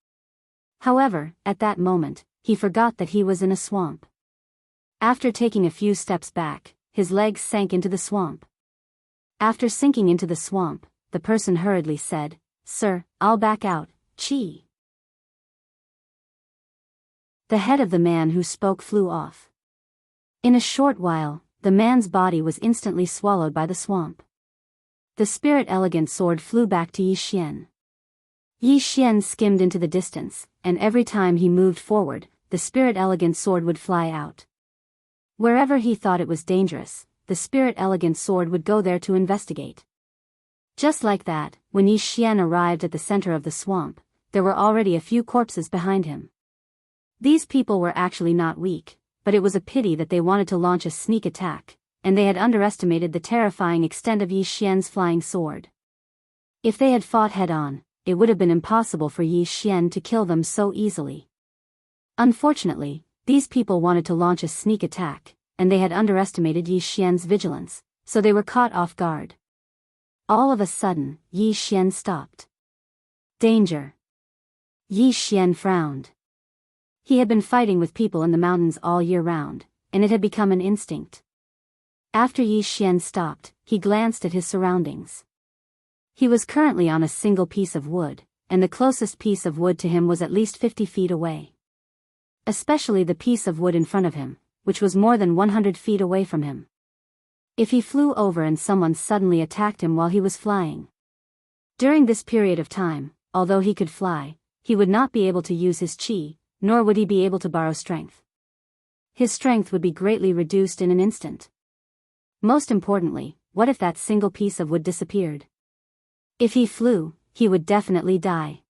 S1: However, at that moment, he forgot that he was in a swamp. After taking a few steps back, his legs sank into the swamp. After sinking into the swamp, the person hurriedly said, "Sir, I'll back out, Chi." The head of the man who spoke flew off. In a short while, the man's body was instantly swallowed by the swamp. The spirit elegant sword flew back to Yi Xian. Yi Xian skimmed into the distance, and every time he moved forward, the spirit elegant sword would fly out. Wherever he thought it was dangerous, the spirit elegant sword would go there to investigate. Just like that, when Yi Xian arrived at the center of the swamp, there were already a few corpses behind him. These people were actually not weak, but it was a pity that they wanted to launch a sneak attack, and they had underestimated the terrifying extent of Yi Xian's flying sword. If they had fought head-on, it would have been impossible for Yi Xian to kill them so easily. Unfortunately, these people wanted to launch a sneak attack, and they had underestimated Yi Xian's vigilance, so they were caught off guard. All of a sudden, Yi Xian stopped. Danger! Yi Xian frowned. He had been fighting with people in the mountains all year round, and it had become an instinct. After Yi Xian stopped, he glanced at his surroundings. He was currently on a single piece of wood, and the closest piece of wood to him was at least 50 feet away. Especially the piece of wood in front of him, which was more than 100 feet away from him. If he flew over and someone suddenly attacked him while he was flying. During this period of time, although he could fly, he would not be able to use his qi, nor would he be able to borrow strength. His strength would be greatly reduced in an instant. Most importantly, what if that single piece of wood disappeared? If he flew, he would definitely die.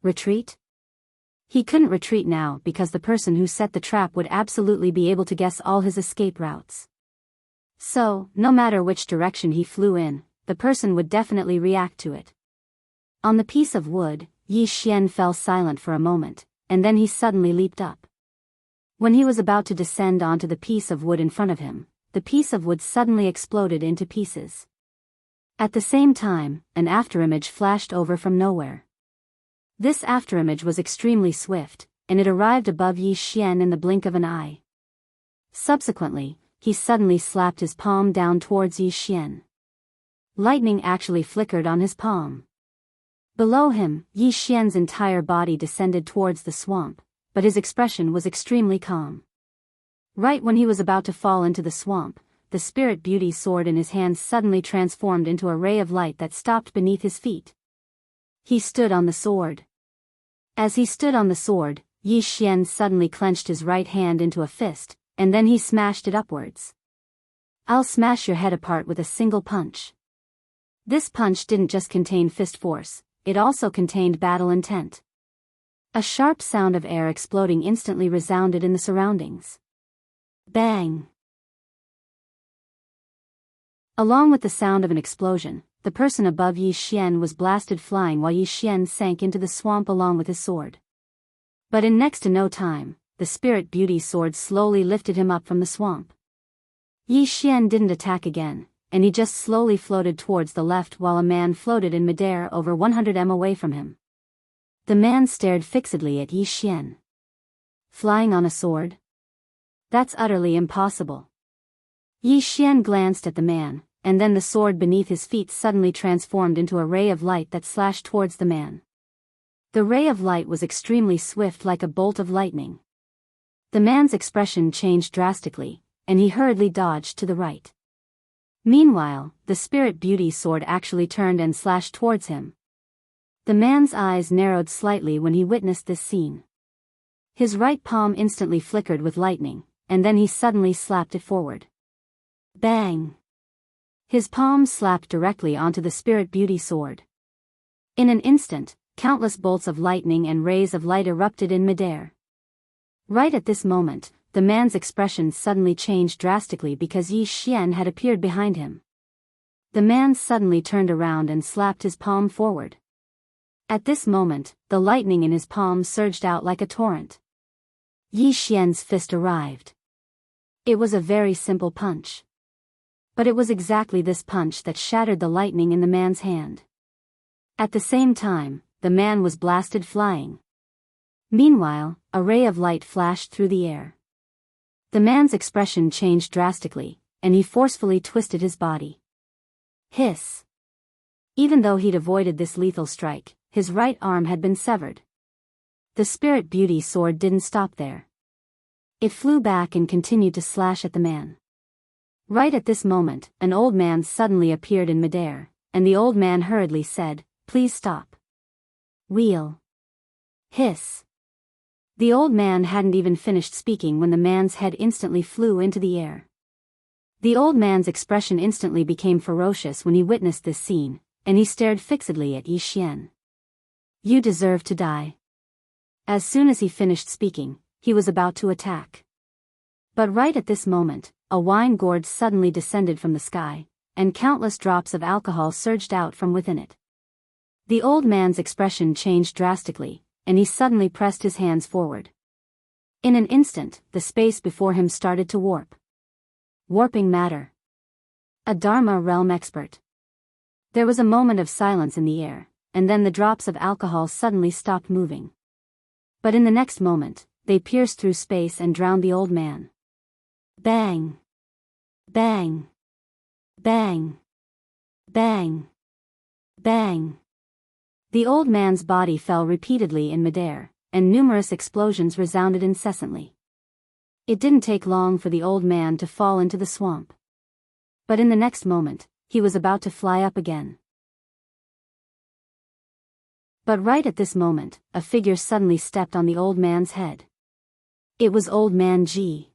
S1: Retreat? He couldn't retreat now because the person who set the trap would absolutely be able to guess all his escape routes. So, no matter which direction he flew in, the person would definitely react to it. On the piece of wood, Yi Xian fell silent for a moment, and then he suddenly leaped up. When he was about to descend onto the piece of wood in front of him, the piece of wood suddenly exploded into pieces. At the same time, an afterimage flashed over from nowhere. This afterimage was extremely swift, and it arrived above Yi Xian in the blink of an eye. Subsequently, he suddenly slapped his palm down towards Yi Xian. Lightning actually flickered on his palm. Below him, Yi Xian's entire body descended towards the swamp, but his expression was extremely calm. Right when he was about to fall into the swamp, the Spirit Beauty sword in his hand suddenly transformed into a ray of light that stopped beneath his feet. He stood on the sword. As he stood on the sword, Yi Xian suddenly clenched his right hand into a fist, and then he smashed it upwards. "I'll smash your head apart with a single punch." This punch didn't just contain fist force, it also contained battle intent. A sharp sound of air exploding instantly resounded in the surroundings. Bang! Along with the sound of an explosion, the person above Yi Xian was blasted flying while Yi Xian sank into the swamp along with his sword. But in next to no time, the Spirit Beauty sword slowly lifted him up from the swamp. Yi Xian didn't attack again, and he just slowly floated towards the left while a man floated in midair over 100 m away from him. The man stared fixedly at Yi Xian. Flying on a sword? That's utterly impossible. Yi Xian glanced at the man, and then the sword beneath his feet suddenly transformed into a ray of light that slashed towards the man. The ray of light was extremely swift like a bolt of lightning. The man's expression changed drastically, and he hurriedly dodged to the right. Meanwhile, the Spirit Beauty sword actually turned and slashed towards him. The man's eyes narrowed slightly when he witnessed this scene. His right palm instantly flickered with lightning, and then he suddenly slapped it forward. Bang! His palm slapped directly onto the Spirit Beauty sword. In an instant, countless bolts of lightning and rays of light erupted in midair. Right at this moment, the man's expression suddenly changed drastically because Yi Xian had appeared behind him. The man suddenly turned around and slapped his palm forward. At this moment, the lightning in his palm surged out like a torrent. Yi Xian's fist arrived. It was a very simple punch. But it was exactly this punch that shattered the lightning in the man's hand. At the same time, the man was blasted flying. Meanwhile, a ray of light flashed through the air. The man's expression changed drastically, and he forcefully twisted his body. Hiss! Even though he'd avoided this lethal strike, his right arm had been severed. The Spirit Beauty sword didn't stop there. It flew back and continued to slash at the man. Right at this moment, an old man suddenly appeared in midair, and the old man hurriedly said, "Please stop." Wheel! Hiss! The old man hadn't even finished speaking when the man's head instantly flew into the air. The old man's expression instantly became ferocious when he witnessed this scene, and he stared fixedly at Yi Xian. "You deserve to die." As soon as he finished speaking, he was about to attack. But right at this moment, a wine gourd suddenly descended from the sky, and countless drops of alcohol surged out from within it. The old man's expression changed drastically, and he suddenly pressed his hands forward. In an instant, the space before him started to warp. Warping matter. A Dharma realm expert. There was a moment of silence in the air, and then the drops of alcohol suddenly stopped moving. But in the next moment, they pierced through space and drowned the old man. Bang! Bang! Bang! Bang! Bang! The old man's body fell repeatedly in midair, and numerous explosions resounded incessantly. It didn't take long for the old man to fall into the swamp. But in the next moment, he was about to fly up again. But right at this moment, a figure suddenly stepped on the old man's head. It was Old Man Ji.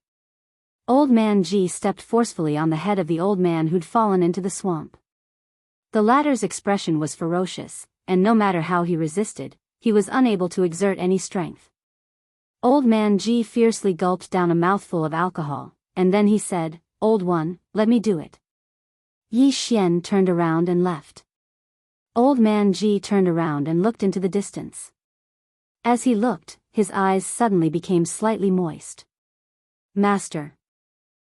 S1: Old Man Ji stepped forcefully on the head of the old man who'd fallen into the swamp. The latter's expression was ferocious, and no matter how he resisted, he was unable to exert any strength. Old Man Ji fiercely gulped down a mouthful of alcohol, and then he said, "Old one, let me do it." Yi Xian turned around and left. Old Man Ji turned around and looked into the distance. As he looked, his eyes suddenly became slightly moist. "Master.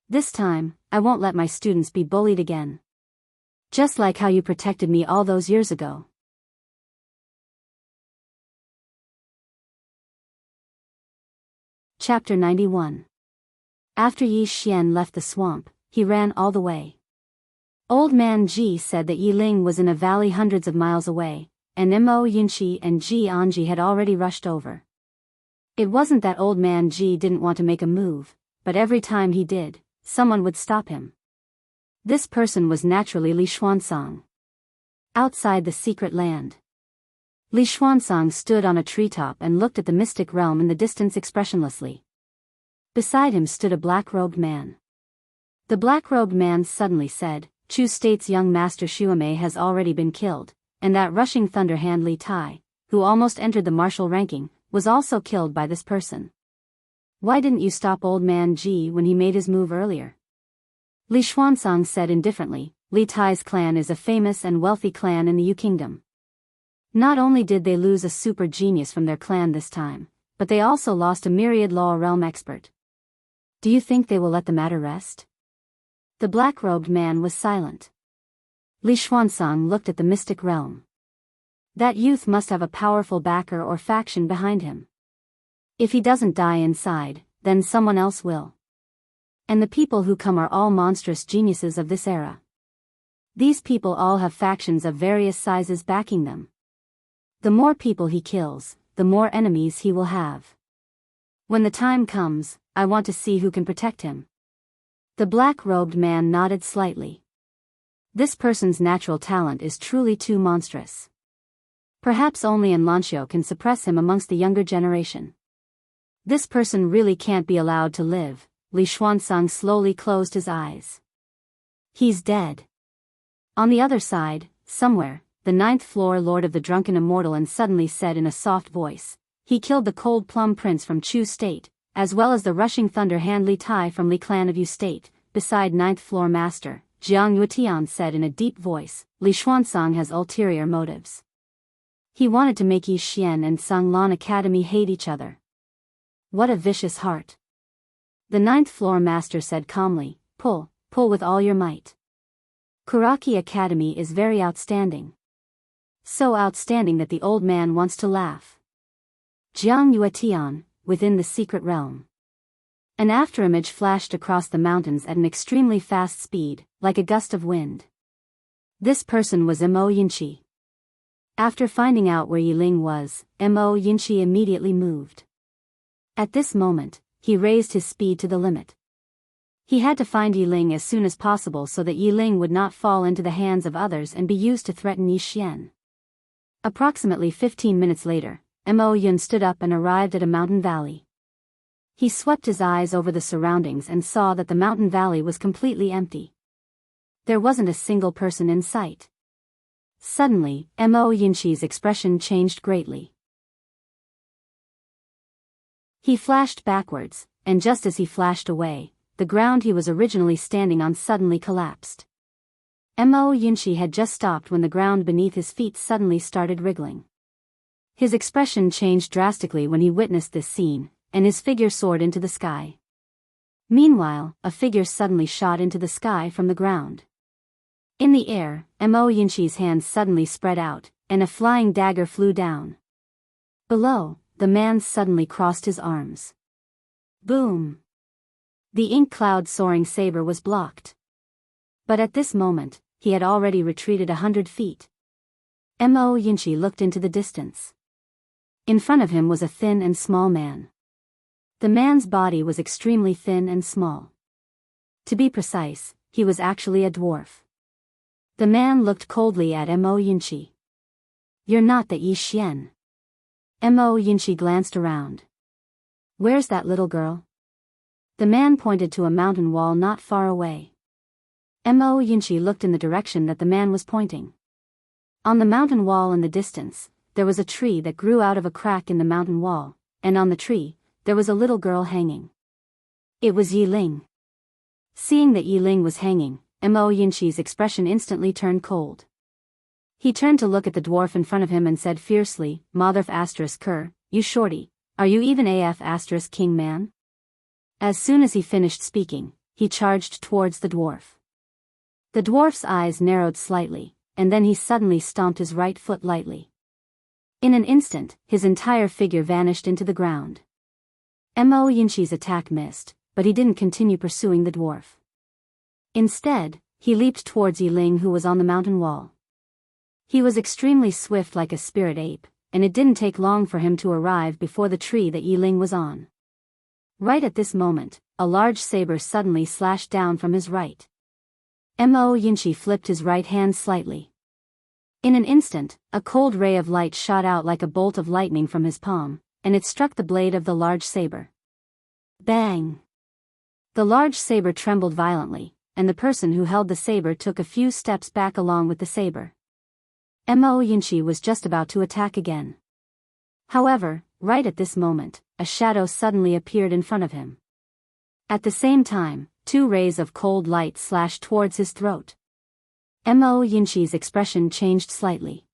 S1: This time, I won't let my students be bullied again. Just like how you protected me all those years ago." Chapter 91. After Yi Xian left the swamp, he ran all the way. Old Man Ji said that Yiling was in a valley hundreds of miles away, and Mo Yunqi and Ji Anji had already rushed over. It wasn't that Old Man Ji didn't want to make a move, but every time he did, someone would stop him. This person was naturally Li Xuansang. Outside the secret land, Li Xuansang stood on a treetop and looked at the mystic realm in the distance expressionlessly. Beside him stood a black-robed man. The black-robed man suddenly said, "Chu State's young master Xuemei has already been killed, and that rushing thunder hand Li Tai, who almost entered the martial ranking, was also killed by this person. Why didn't you stop Old Man Ji when he made his move earlier?" Li Xuansang said indifferently, "Li Tai's clan is a famous and wealthy clan in the Yu Kingdom. Not only did they lose a super genius from their clan this time, but they also lost a myriad law realm expert. Do you think they will let the matter rest?" The black-robed man was silent. Li Xuansang looked at the mystic realm. That youth must have a powerful backer or faction behind him. If he doesn't die inside, then someone else will. And the people who come are all monstrous geniuses of this era. These people all have factions of various sizes backing them. The more people he kills, the more enemies he will have. When the time comes, I want to see who can protect him. The black-robed man nodded slightly. This person's natural talent is truly too monstrous. Perhaps only Lanxiao can suppress him amongst the younger generation. This person really can't be allowed to live. Li Xuansang slowly closed his eyes. He's dead. On the other side, somewhere, the 9th floor lord of the drunken immortal and suddenly said in a soft voice, "He killed the cold plum prince from Chu State, as well as the rushing thunder hand Li Tai from Li clan of Yu State." Beside 9th floor master, Jianghu said in a deep voice, "Li Xuansang has ulterior motives. He wanted to make Yi Xian and Sanglan Academy hate each other. What a vicious heart." The 9th floor master said calmly, pull with all your might. Kuraki Academy is very outstanding. So outstanding that the old man wants to laugh. Jianghu within the secret realm. An afterimage flashed across the mountains at an extremely fast speed, like a gust of wind. This person was Mo Yunqi. After finding out where Yiling was, Mo Yunqi immediately moved. At this moment, he raised his speed to the limit. He had to find Yiling as soon as possible so that Yiling would not fall into the hands of others and be used to threaten Yi Xian. Approximately 15 minutes later, Mo Yun stood up and arrived at a mountain valley. He swept his eyes over the surroundings and saw that the mountain valley was completely empty. There wasn't a single person in sight. Suddenly, Mo Yunqi's expression changed greatly. He flashed backwards, and just as he flashed away, the ground he was originally standing on suddenly collapsed. Mo Yunqi had just stopped when the ground beneath his feet suddenly started wriggling. His expression changed drastically when he witnessed this scene, and his figure soared into the sky. Meanwhile, a figure suddenly shot into the sky from the ground. In the air, Mo Yunqi's hands suddenly spread out, and a flying dagger flew down. Below, the man suddenly crossed his arms. Boom! The ink cloud soaring saber was blocked. But at this moment, he had already retreated 100 feet. Mo Yunqi looked into the distance. In front of him was a thin and small man. The man's body was extremely thin and small. To be precise, he was actually a dwarf. The man looked coldly at Mo Yunqi. "You're not the Yi Xian." Mo Yunqi glanced around. "Where's that little girl?" The man pointed to a mountain wall not far away. Mo Yunqi looked in the direction that the man was pointing. On the mountain wall in the distance, there was a tree that grew out of a crack in the mountain wall, and on the tree, there was a little girl hanging. It was Yi Ling. Seeing that Yi Ling was hanging, Mo Yunqi's expression instantly turned cold. He turned to look at the dwarf in front of him and said fiercely, "Motherf asterisk Ker, you shorty, are you even AF asterisk king man?" As soon as he finished speaking, he charged towards the dwarf. The dwarf's eyes narrowed slightly, and then he suddenly stomped his right foot lightly. In an instant, his entire figure vanished into the ground. Mo Yunqi's attack missed, but he didn't continue pursuing the dwarf. Instead, he leaped towards Yi Ling, who was on the mountain wall. He was extremely swift like a spirit ape, and it didn't take long for him to arrive before the tree that Yi Ling was on. Right at this moment, a large saber suddenly slashed down from his right. Mo Yunqi flipped his right hand slightly. In an instant, a cold ray of light shot out like a bolt of lightning from his palm, and it struck the blade of the large saber. Bang! The large saber trembled violently, and the person who held the saber took a few steps back along with the saber. Mo Yunqi was just about to attack again. However, right at this moment, a shadow suddenly appeared in front of him. At the same time, two rays of cold light slashed towards his throat. Mo Yunqi's expression changed slightly.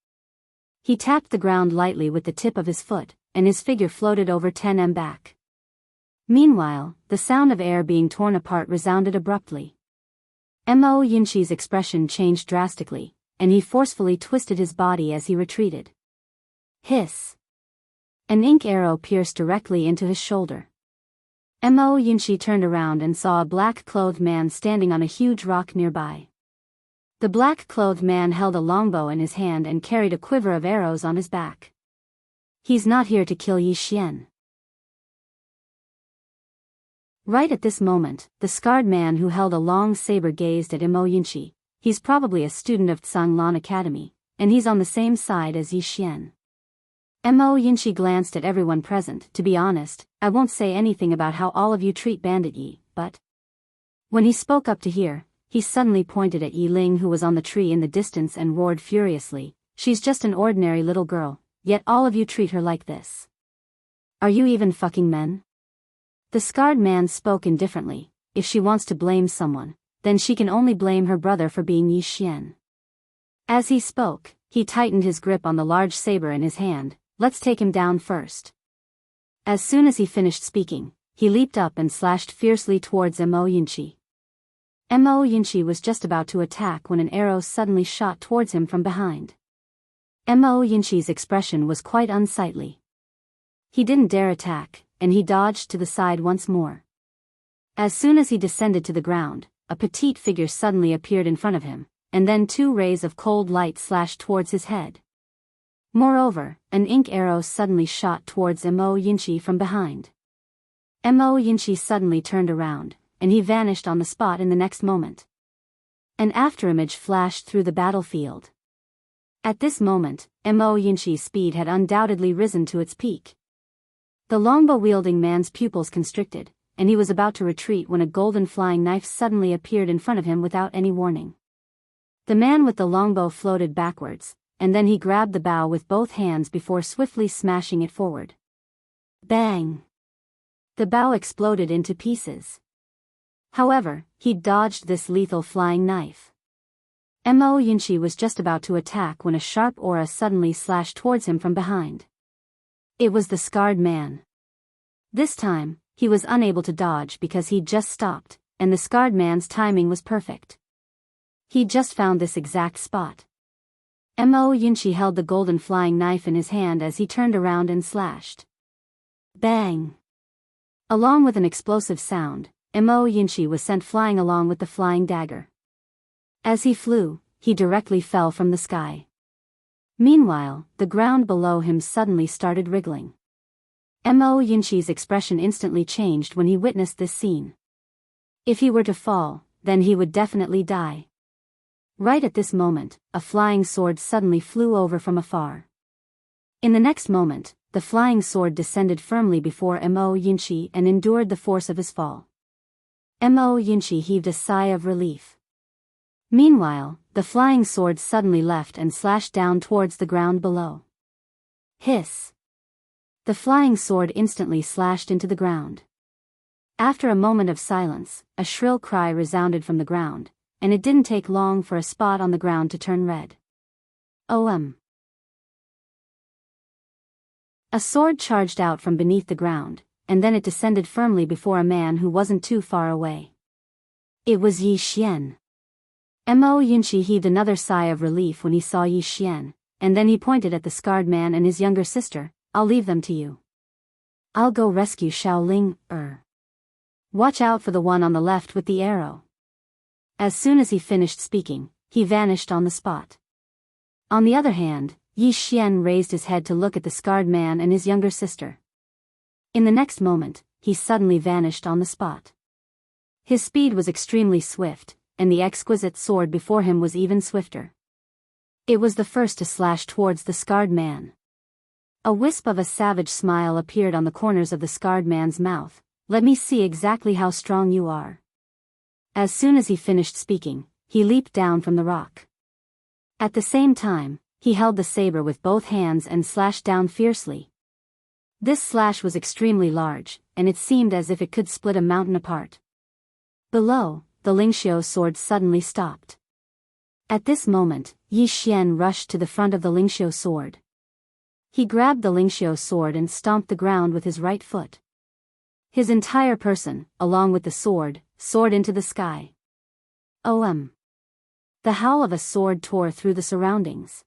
S1: He tapped the ground lightly with the tip of his foot, and his figure floated over 10 m back. Meanwhile, the sound of air being torn apart resounded abruptly. Mo Yunqi's expression changed drastically, and he forcefully twisted his body as he retreated. Hiss! An ink arrow pierced directly into his shoulder. Mo Yunqi turned around and saw a black-clothed man standing on a huge rock nearby. The black-clothed man held a longbow in his hand and carried a quiver of arrows on his back. "He's not here to kill Yi Xian." Right at this moment, the scarred man who held a long saber gazed at Mo Yunqi. He's probably a student of Tsanglan Academy, and he's on the same side as Yi Xian. Mo Yunqi glanced at everyone present. "To be honest, I won't say anything about how all of you treat Bandit Yi, but..." When he spoke up to here, he suddenly pointed at Yi Ling, who was on the tree in the distance, and roared furiously, "She's just an ordinary little girl, yet all of you treat her like this. Are you even fucking men?" The scarred man spoke indifferently. "If she wants to blame someone, then she can only blame her brother for being Yi Xian." As he spoke, he tightened his grip on the large saber in his hand. "Let's take him down first." As soon as he finished speaking, he leaped up and slashed fiercely towards Mo Yunqi. Mo Yunqi was just about to attack when an arrow suddenly shot towards him from behind. Mo Yunqi's expression was quite unsightly. He didn't dare attack, and he dodged to the side once more. As soon as he descended to the ground, a petite figure suddenly appeared in front of him, and then two rays of cold light slashed towards his head. Moreover, an ink arrow suddenly shot towards Mo Yunqi from behind. Mo Yunqi suddenly turned around, and he vanished on the spot in the next moment. An afterimage flashed through the battlefield. At this moment, Mo Yunqi's speed had undoubtedly risen to its peak. The longbow-wielding man's pupils constricted, and he was about to retreat when a golden flying knife suddenly appeared in front of him without any warning. The man with the longbow floated backwards, and then he grabbed the bow with both hands before swiftly smashing it forward. Bang! The bow exploded into pieces. However, he dodged this lethal flying knife. Mo Yunqi was just about to attack when a sharp aura suddenly slashed towards him from behind. It was the scarred man. This time, he was unable to dodge because he'd just stopped, and the scarred man's timing was perfect. He just found this exact spot. Mo Yunqi held the golden flying knife in his hand as he turned around and slashed. Bang! Along with an explosive sound, Mo Yunqi was sent flying along with the flying dagger. As he flew, he directly fell from the sky. Meanwhile, the ground below him suddenly started wriggling. Mo Yunqi's expression instantly changed when he witnessed this scene. If he were to fall, then he would definitely die. Right at this moment, a flying sword suddenly flew over from afar. In the next moment, the flying sword descended firmly before Mo Yunqi and endured the force of his fall. Mo Yunqi heaved a sigh of relief. Meanwhile, the flying sword suddenly left and slashed down towards the ground below. Hiss! The flying sword instantly slashed into the ground. After a moment of silence, a shrill cry resounded from the ground, and it didn't take long for a spot on the ground to turn red. A sword charged out from beneath the ground, and then it descended firmly before a man who wasn't too far away. It was Yi Xian. Mo Yunqi heaved another sigh of relief when he saw Yi Xian, and then he pointed at the scarred man and his younger sister. I'll leave them to you. I'll go rescue Xiaoling. Watch out for the one on the left with the arrow. As soon as he finished speaking, he vanished on the spot. On the other hand, Yi Xian raised his head to look at the scarred man and his younger sister. In the next moment, he suddenly vanished on the spot. His speed was extremely swift, and the exquisite sword before him was even swifter. It was the first to slash towards the scarred man. A wisp of a savage smile appeared on the corners of the scarred man's mouth. Let me see exactly how strong you are. As soon as he finished speaking, he leaped down from the rock. At the same time, he held the saber with both hands and slashed down fiercely. This slash was extremely large, and it seemed as if it could split a mountain apart. Below, the Lingxiu sword suddenly stopped. At this moment, Yi Xian rushed to the front of the Lingxiu sword. He grabbed the Lingxiu sword and stomped the ground with his right foot. His entire person, along with the sword, soared into the sky. The howl of a sword tore through the surroundings.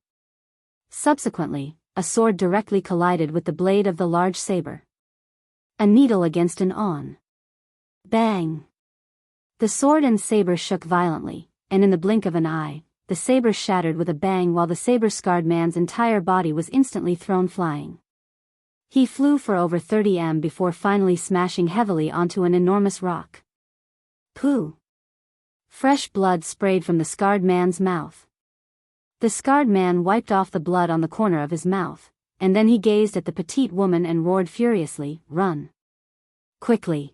S1: Subsequently, a sword directly collided with the blade of the large saber. A needle against an awn. Bang! The sword and saber shook violently, and in the blink of an eye, the saber shattered with a bang while the saber-scarred man's entire body was instantly thrown flying. He flew for over 30 m before finally smashing heavily onto an enormous rock. Pooh! Fresh blood sprayed from the scarred man's mouth. The scarred man wiped off the blood on the corner of his mouth, and then he gazed at the petite woman and roared furiously, "Run! Quickly!"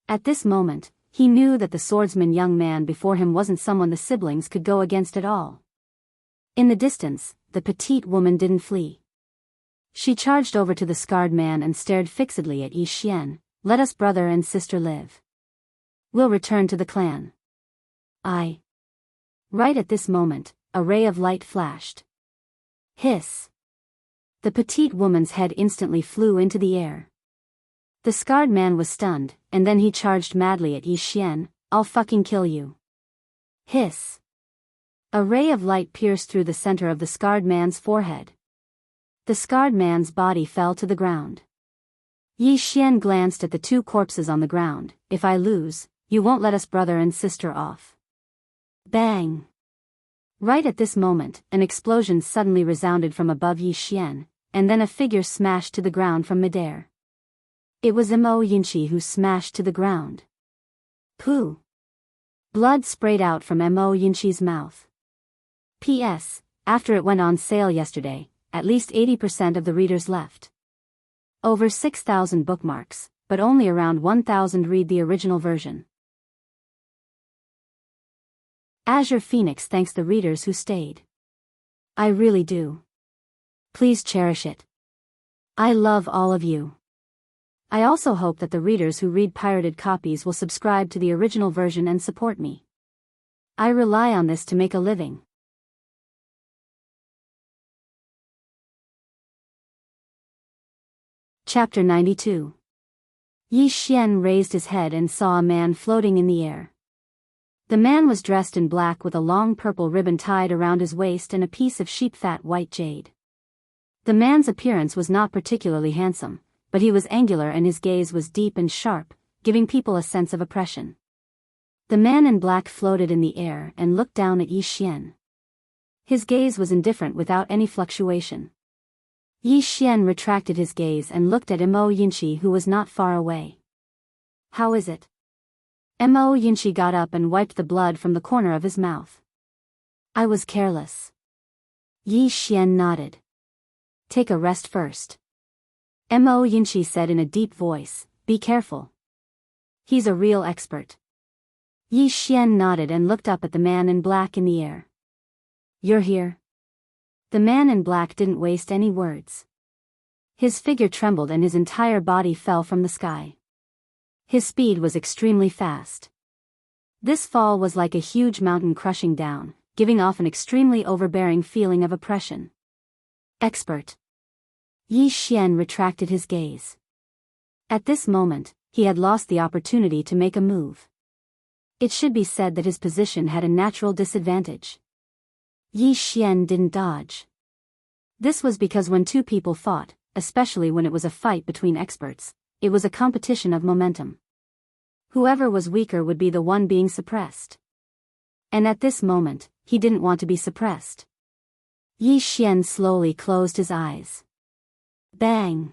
S1: At this moment, he knew that the swordsman young man before him wasn't someone the siblings could go against at all. In the distance, the petite woman didn't flee. She charged over to the scarred man and stared fixedly at Yi Xian. "Let us brother and sister live. We'll return to the clan." Right at this moment, a ray of light flashed. Hiss! The petite woman's head instantly flew into the air. The scarred man was stunned, and then he charged madly at Yi Xian. "I'll fucking kill you." Hiss! A ray of light pierced through the center of the scarred man's forehead. The scarred man's body fell to the ground. Yi Xian glanced at the two corpses on the ground. "If I lose, you won't let us brother and sister off." Bang! Right at this moment, an explosion suddenly resounded from above Yi Xian, and then a figure smashed to the ground from midair. It was Mo Yunqi who smashed to the ground. Pooh! Blood sprayed out from Mo Yunqi's mouth. P.S. After it went on sale yesterday, at least 80% of the readers left. Over 6,000 bookmarks, but only around 1,000 read the original version. Azure Phoenix thanks the readers who stayed. I really do. Please cherish it. I love all of you. I also hope that the readers who read pirated copies will subscribe to the original version and support me. I rely on this to make a living. Chapter 92. Yi Xian raised his head and saw a man floating in the air. The man was dressed in black with a long purple ribbon tied around his waist and a piece of sheep-fat white jade. The man's appearance was not particularly handsome, but he was angular and his gaze was deep and sharp, giving people a sense of oppression. The man in black floated in the air and looked down at Yi Xian. His gaze was indifferent without any fluctuation. Yi Xian retracted his gaze and looked at Mo Yinchi, who was not far away. How is it? Mo Yinchi got up and wiped the blood from the corner of his mouth. I was careless. Yi Xian nodded. Take a rest first. Mo Yinchi said in a deep voice, be careful. He's a real expert. Yi Xian nodded and looked up at the man in black in the air. You're here? The man in black didn't waste any words. His figure trembled and his entire body fell from the sky. His speed was extremely fast. This fall was like a huge mountain crushing down, giving off an extremely overbearing feeling of oppression. Expert. Yi Xian retracted his gaze. At this moment, he had lost the opportunity to make a move. It should be said that his position had a natural disadvantage. Yi Xian didn't dodge. This was because when two people fought, especially when it was a fight between experts, it was a competition of momentum. Whoever was weaker would be the one being suppressed. And at this moment, he didn't want to be suppressed. Yi Xian slowly closed his eyes. Bang!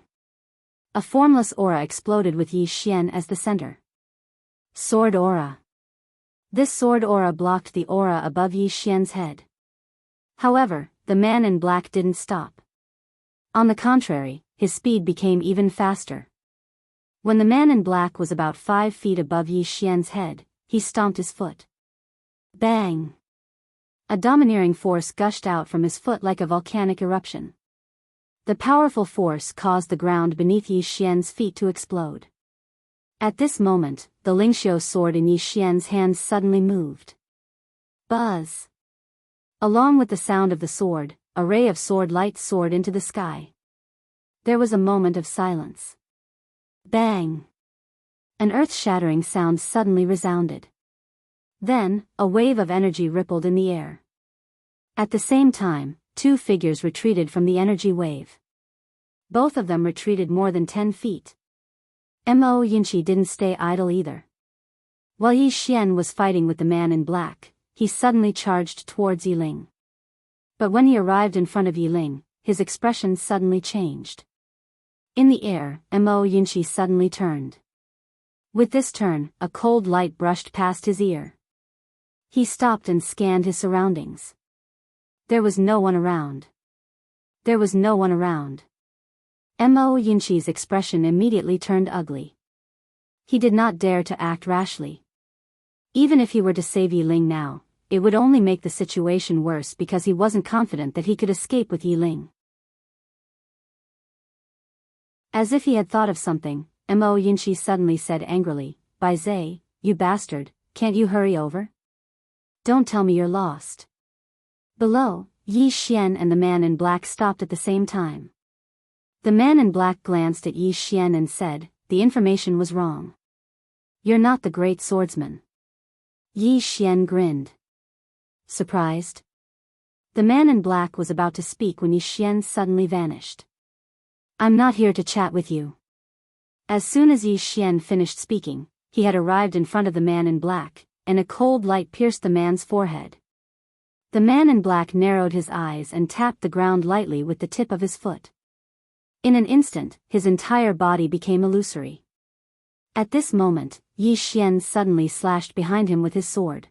S1: A formless aura exploded with Yi Xian as the center. Sword aura. This sword aura blocked the aura above Yi Xian's head. However, the man in black didn't stop. On the contrary, his speed became even faster. When the man in black was about 5 feet above Yi Xian's head, he stomped his foot. Bang! A domineering force gushed out from his foot like a volcanic eruption. The powerful force caused the ground beneath Yi Xian's feet to explode. At this moment, the Lingxiu sword in Yi Xian's hands suddenly moved. Buzz! Along with the sound of the sword, a ray of sword light soared into the sky. There was a moment of silence. Bang! An earth-shattering sound suddenly resounded. Then, a wave of energy rippled in the air. At the same time, 2 figures retreated from the energy wave. Both of them retreated more than 10 feet. Mo Yinchi didn't stay idle either. While Yi Xian was fighting with the man in black, he suddenly charged towards Yi Ling. But when he arrived in front of Yi Ling, his expression suddenly changed. In the air, Mo Yinchi suddenly turned. With this turn, a cold light brushed past his ear. He stopped and scanned his surroundings. There was no one around. There was no one around. Mo Yinchi's expression immediately turned ugly. He did not dare to act rashly. Even if he were to save Yi Ling now, it would only make the situation worse because he wasn't confident that he could escape with Yi Ling. As if he had thought of something, Mo Yinchi suddenly said angrily, "Bai Zai, you bastard, can't you hurry over? Don't tell me you're lost." Below, Yi Xian and the man in black stopped at the same time. The man in black glanced at Yi Xian and said, "The information was wrong. You're not the great swordsman." Yi Xian grinned. Surprised? The man in black was about to speak when Yi Xian suddenly vanished. "I'm not here to chat with you." As soon as Yi Xian finished speaking, he had arrived in front of the man in black, and a cold light pierced the man's forehead. The man in black narrowed his eyes and tapped the ground lightly with the tip of his foot. In an instant, his entire body became illusory. At this moment, Yi Xian suddenly slashed behind him with his sword.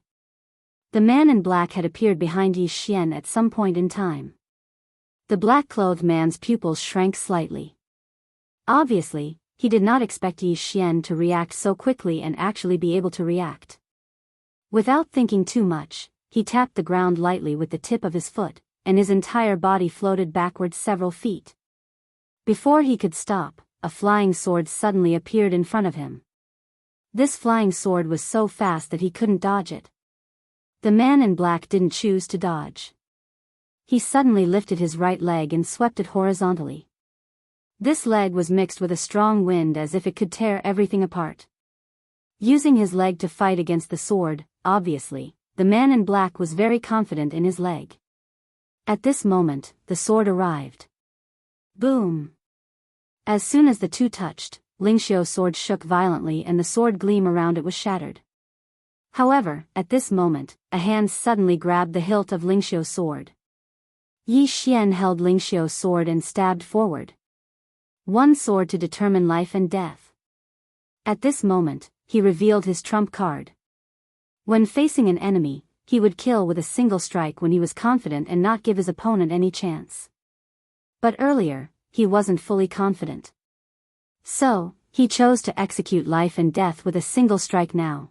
S1: The man in black had appeared behind Yi Xian at some point in time. The black-clothed man's pupils shrank slightly. Obviously, he did not expect Yi Xian to react so quickly and actually be able to react. Without thinking too much, he tapped the ground lightly with the tip of his foot, and his entire body floated backwards several feet. Before he could stop, a flying sword suddenly appeared in front of him. This flying sword was so fast that he couldn't dodge it. The man in black didn't choose to dodge. He suddenly lifted his right leg and swept it horizontally. This leg was mixed with a strong wind as if it could tear everything apart. Using his leg to fight against the sword, obviously, the man in black was very confident in his leg. At this moment, the sword arrived. Boom! As soon as the two touched, Lingxiu's sword shook violently and the sword gleam around it was shattered. However, at this moment, a hand suddenly grabbed the hilt of Lingxiu's sword. Yi Xian held Lingxiu's sword and stabbed forward. One sword to determine life and death. At this moment, he revealed his trump card. When facing an enemy, he would kill with a single strike when he was confident and not give his opponent any chance. But earlier, he wasn't fully confident. So, he chose to execute life and death with a single strike now.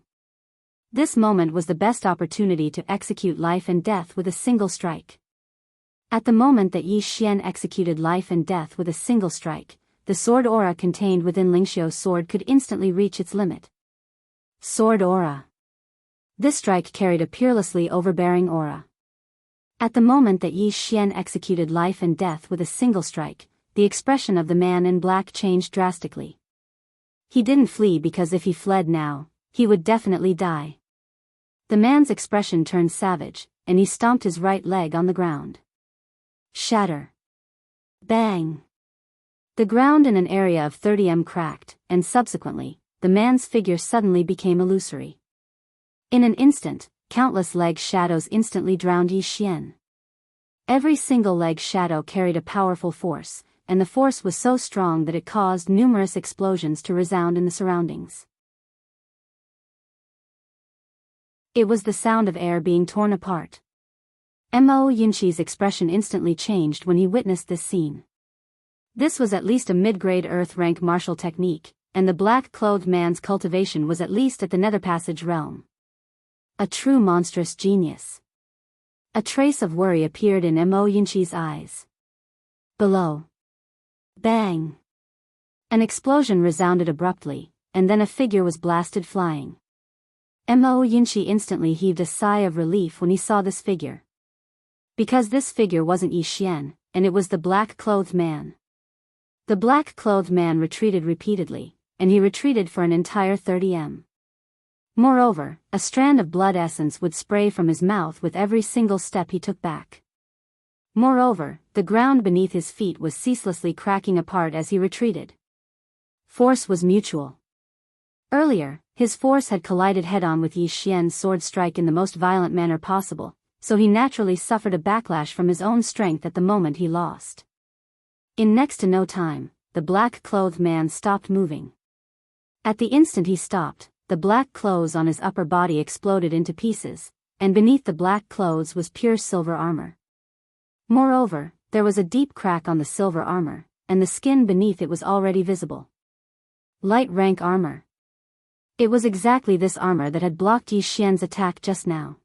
S1: This moment was the best opportunity to execute life and death with a single strike. At the moment that Yi Xian executed life and death with a single strike, the sword aura contained within Lingxiu's sword could instantly reach its limit. Sword aura. This strike carried a peerlessly overbearing aura. At the moment that Yi Xian executed life and death with a single strike, the expression of the man in black changed drastically. He didn't flee because if he fled now, he would definitely die. The man's expression turned savage, and he stomped his right leg on the ground. Shatter. Bang. The ground in an area of 30 m cracked, and subsequently, the man's figure suddenly became illusory. In an instant, countless leg shadows instantly drowned Yi Xian. Every single leg shadow carried a powerful force, and the force was so strong that it caused numerous explosions to resound in the surroundings. It was the sound of air being torn apart. Mo Yunqi's expression instantly changed when he witnessed this scene. This was at least a mid-grade Earth-rank martial technique, and the black-clothed man's cultivation was at least at the Nether Passage realm. A true monstrous genius. A trace of worry appeared in Mo Yunqi's eyes. Below. Bang! An explosion resounded abruptly, and then a figure was blasted flying. Mo Yunqi instantly heaved a sigh of relief when he saw this figure. Because this figure wasn't Yi Xian, and it was the black-clothed man. The black-clothed man retreated repeatedly, and he retreated for an entire 30 m. Moreover, a strand of blood essence would spray from his mouth with every single step he took back. Moreover, the ground beneath his feet was ceaselessly cracking apart as he retreated. Force was mutual. Earlier, his force had collided head-on with Yi Xian's sword strike in the most violent manner possible, so he naturally suffered a backlash from his own strength at the moment he lost. In next to no time, the black-clothed man stopped moving. At the instant he stopped, the black clothes on his upper body exploded into pieces, and beneath the black clothes was pure silver armor. Moreover, there was a deep crack on the silver armor, and the skin beneath it was already visible. Light rank armor. It was exactly this armor that had blocked Yi Xian's attack just now.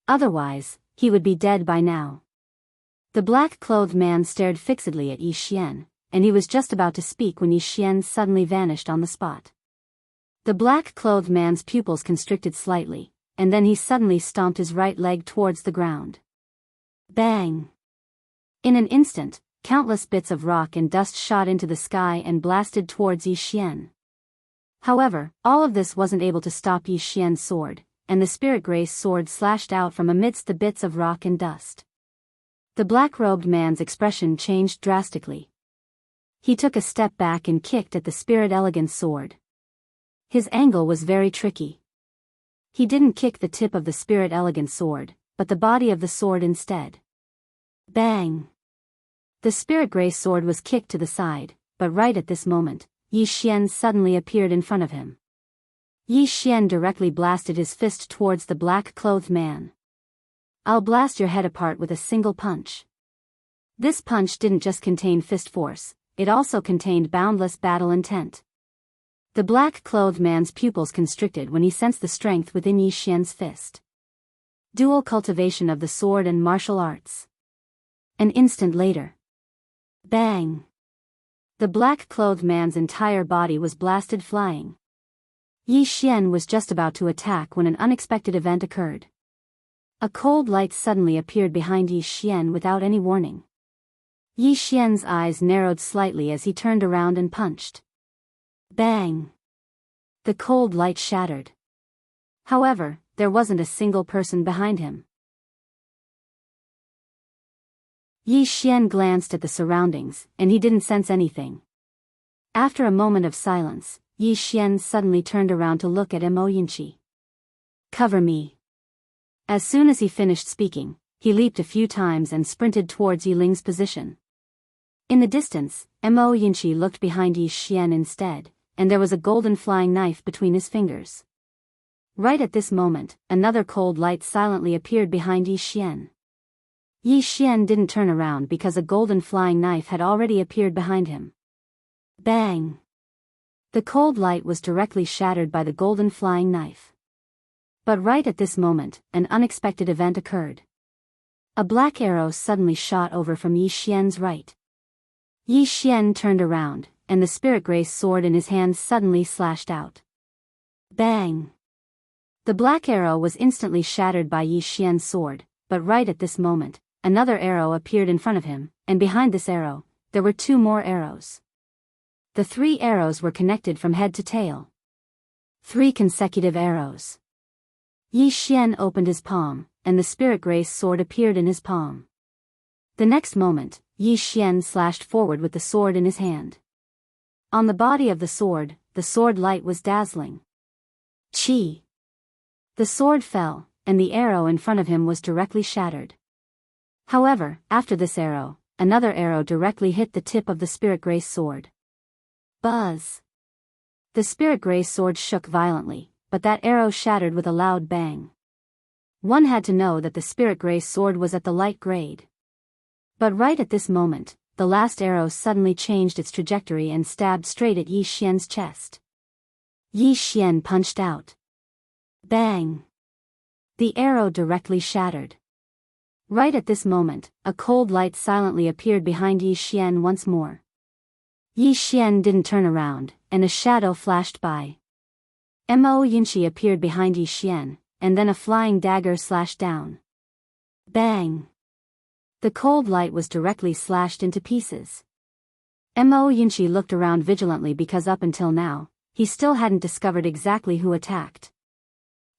S1: Otherwise, he would be dead by now. The black-clothed man stared fixedly at Yi Xian, and he was just about to speak when Yi Xian suddenly vanished on the spot. The black-clothed man's pupils constricted slightly, and then he suddenly stomped his right leg towards the ground. Bang! In an instant, countless bits of rock and dust shot into the sky and blasted towards Yi Xian. However, all of this wasn't able to stop Yi Xian's sword, and the spirit grace sword slashed out from amidst the bits of rock and dust. The black-robed man's expression changed drastically. He took a step back and kicked at the spirit elegance sword. His angle was very tricky. He didn't kick the tip of the spirit elegance sword, but the body of the sword instead. Bang! The spirit grace sword was kicked to the side, but right at this moment, Yi Xian suddenly appeared in front of him. Yi Xian directly blasted his fist towards the black-clothed man. I'll blast your head apart with a single punch. This punch didn't just contain fist force, it also contained boundless battle intent. The black-clothed man's pupils constricted when he sensed the strength within Yi Xian's fist. Dual cultivation of the sword and martial arts. An instant later. Bang! The black-clothed man's entire body was blasted flying. Yi Xian was just about to attack when an unexpected event occurred. A cold light suddenly appeared behind Yi Xian without any warning. Yi Xian's eyes narrowed slightly as he turned around and punched. Bang! The cold light shattered. However, there wasn't a single person behind him. Yi Xian glanced at the surroundings, and he didn't sense anything. After a moment of silence, Yi Xian suddenly turned around to look at Mo Yinchi. Cover me. As soon as he finished speaking, he leaped a few times and sprinted towards Yi Ling's position. In the distance, Mo Yinchi looked behind Yi Xian instead, and there was a golden flying knife between his fingers. Right at this moment, another cold light silently appeared behind Yi Xian. Yi Xian didn't turn around because a golden flying knife had already appeared behind him. Bang! The cold light was directly shattered by the golden flying knife. But right at this moment, an unexpected event occurred. A black arrow suddenly shot over from Yi Xian's right. Yi Xian turned around, and the spirit grace sword in his hand suddenly slashed out. Bang! The black arrow was instantly shattered by Yi Xian's sword, but right at this moment, another arrow appeared in front of him, and behind this arrow, there were 2 more arrows. The 3 arrows were connected from head to tail. 3 consecutive arrows. Yi Xian opened his palm, and the spirit grace sword appeared in his palm. The next moment, Yi Xian slashed forward with the sword in his hand. On the body of the sword light was dazzling. Chi! The sword fell, and the arrow in front of him was directly shattered. However, after this arrow, another arrow directly hit the tip of the spirit grace sword. Buzz! The spirit grace sword shook violently, but that arrow shattered with a loud bang. One had to know that the spirit grace sword was at the light grade. But right at this moment, the last arrow suddenly changed its trajectory and stabbed straight at Yi Xian's chest. Yi Xian punched out. Bang! The arrow directly shattered. Right at this moment, a cold light silently appeared behind Yi Xian once more. Yi Xian didn't turn around, and a shadow flashed by. Mo Yinchi appeared behind Yi Xian, and then a flying dagger slashed down. Bang! The cold light was directly slashed into pieces. Mo Yinchi looked around vigilantly because up until now, he still hadn't discovered exactly who attacked.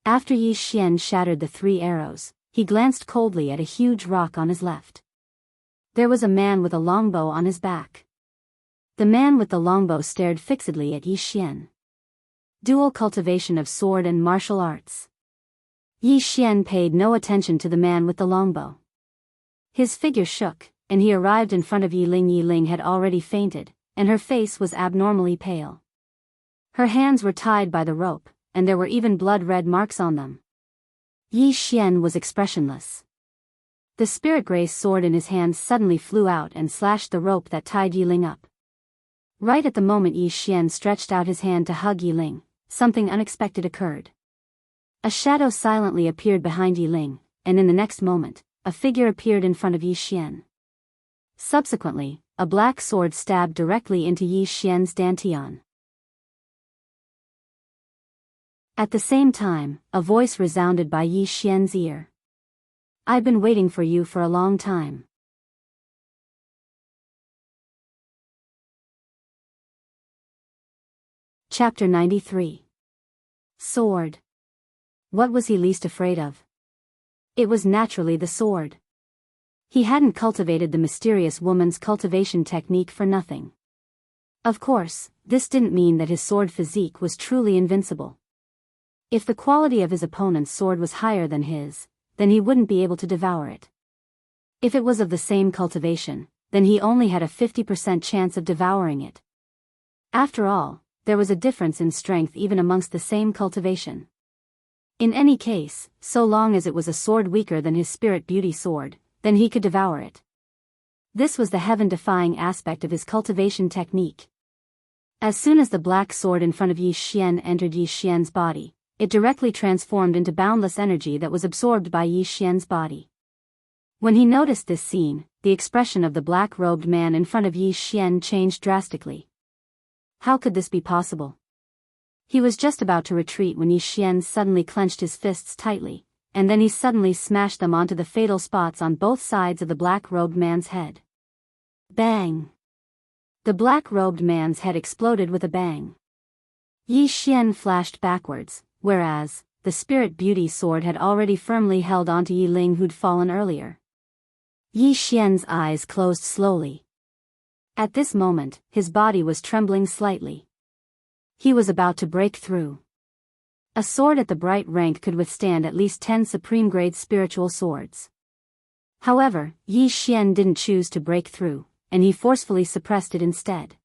S1: After Yi Xian shattered the 3 arrows, he glanced coldly at a huge rock on his left. There was a man with a longbow on his back. The man with the longbow stared fixedly at Yi Xian. Dual cultivation of sword and martial arts. Yi Xian paid no attention to the man with the longbow. His figure shook, and he arrived in front of Yi Ling. Yi Ling had already fainted, and her face was abnormally pale. Her hands were tied by the rope, and there were even blood-red marks on them. Yi Xian was expressionless. The spirit grace sword in his hand suddenly flew out and slashed the rope that tied Yi Ling up. Right at the moment Yi Xian stretched out his hand to hug Yi Ling, something unexpected occurred. A shadow silently appeared behind Yi Ling, and in the next moment, a figure appeared in front of Yi Xian. Subsequently, a black sword stabbed directly into Yi Xian's dantian. At the same time, a voice resounded by Yi Xian's ear. I've been waiting for you for a long time. Chapter 93. Sword. What was he least afraid of? It was naturally the sword. He hadn't cultivated the mysterious woman's cultivation technique for nothing. Of course, this didn't mean that his sword physique was truly invincible. If the quality of his opponent's sword was higher than his, then he wouldn't be able to devour it. If it was of the same cultivation, then he only had a 50% chance of devouring it. After all, there was a difference in strength even amongst the same cultivation. In any case, so long as it was a sword weaker than his spirit beauty sword, then he could devour it. This was the heaven-defying aspect of his cultivation technique. As soon as the black sword in front of Yi Xian entered Yi Xian's body, it directly transformed into boundless energy that was absorbed by Yi Xian's body. When he noticed this scene, the expression of the black-robed man in front of Yi Xian changed drastically. How could this be possible? He was just about to retreat when Yi Xian suddenly clenched his fists tightly, and then he suddenly smashed them onto the fatal spots on both sides of the black-robed man's head. Bang! The black-robed man's head exploded with a bang. Yi Xian flashed backwards, whereas the Spirit Beauty sword had already firmly held onto Yi Ling, who'd fallen earlier. Yi Xian's eyes closed slowly. At this moment, his body was trembling slightly. He was about to break through. A sword at the bright rank could withstand at least 10 supreme-grade spiritual swords. However, Yi Xian didn't choose to break through, and he forcefully suppressed it instead.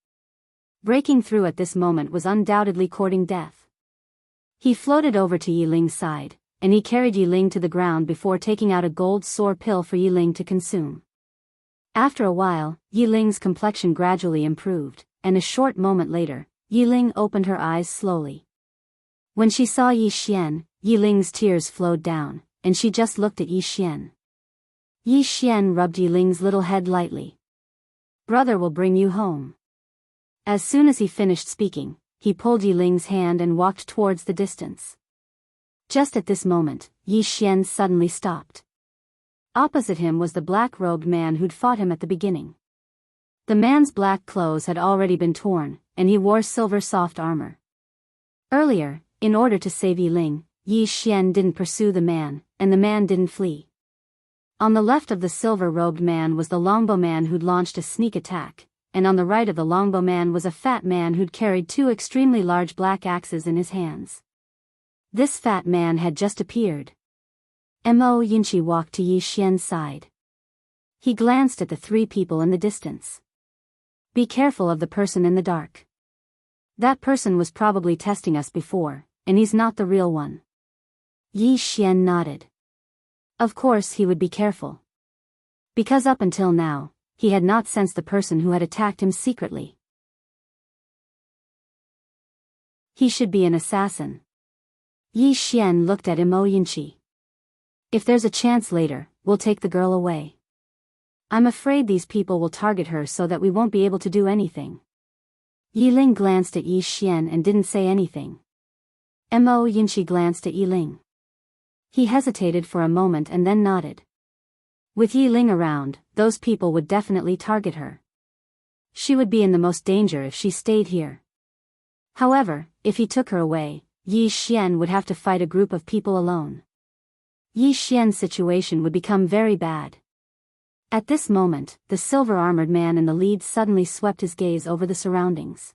S1: Breaking through at this moment was undoubtedly courting death. He floated over to Yi Ling's side, and he carried Yi Ling to the ground before taking out a gold sore pill for Yi Ling to consume. After a while, Yi Ling's complexion gradually improved, and a short moment later, Yi Ling opened her eyes slowly. When she saw Yi Xian, Yi Ling's tears flowed down, and she just looked at Yi Xian. Yi Xian rubbed Yi Ling's little head lightly. "Brother will bring you home." As soon as he finished speaking, he pulled Yi Ling's hand and walked towards the distance. Just at this moment, Yi Xian suddenly stopped. Opposite him was the black-robed man who'd fought him at the beginning. The man's black clothes had already been torn, and he wore silver soft armor. Earlier, in order to save Yi Ling, Yi Xian didn't pursue the man, and the man didn't flee. On the left of the silver-robed man was the longbow man who'd launched a sneak attack, and on the right of the longbow man was a fat man who'd carried 2 extremely large black axes in his hands. This fat man had just appeared. Mo Yinchi walked to Yi Xian's side. He glanced at the 3 people in the distance. "Be careful of the person in the dark. That person was probably testing us before, and he's not the real one." Yi Xian nodded. Of course he would be careful. Because up until now, he had not sensed the person who had attacked him secretly. He should be an assassin. Yi Xian looked at Mo Yinchi. "If there's a chance later, we'll take the girl away. I'm afraid these people will target her so that we won't be able to do anything." Yi Ling glanced at Yi Xian and didn't say anything. Mo Yinchi glanced at Yi Ling. He hesitated for a moment and then nodded. With Yi Ling around, those people would definitely target her. She would be in the most danger if she stayed here. However, if he took her away, Yi Xian would have to fight a group of people alone. Yi Xian's situation would become very bad. At this moment, the silver-armored man in the lead suddenly swept his gaze over the surroundings.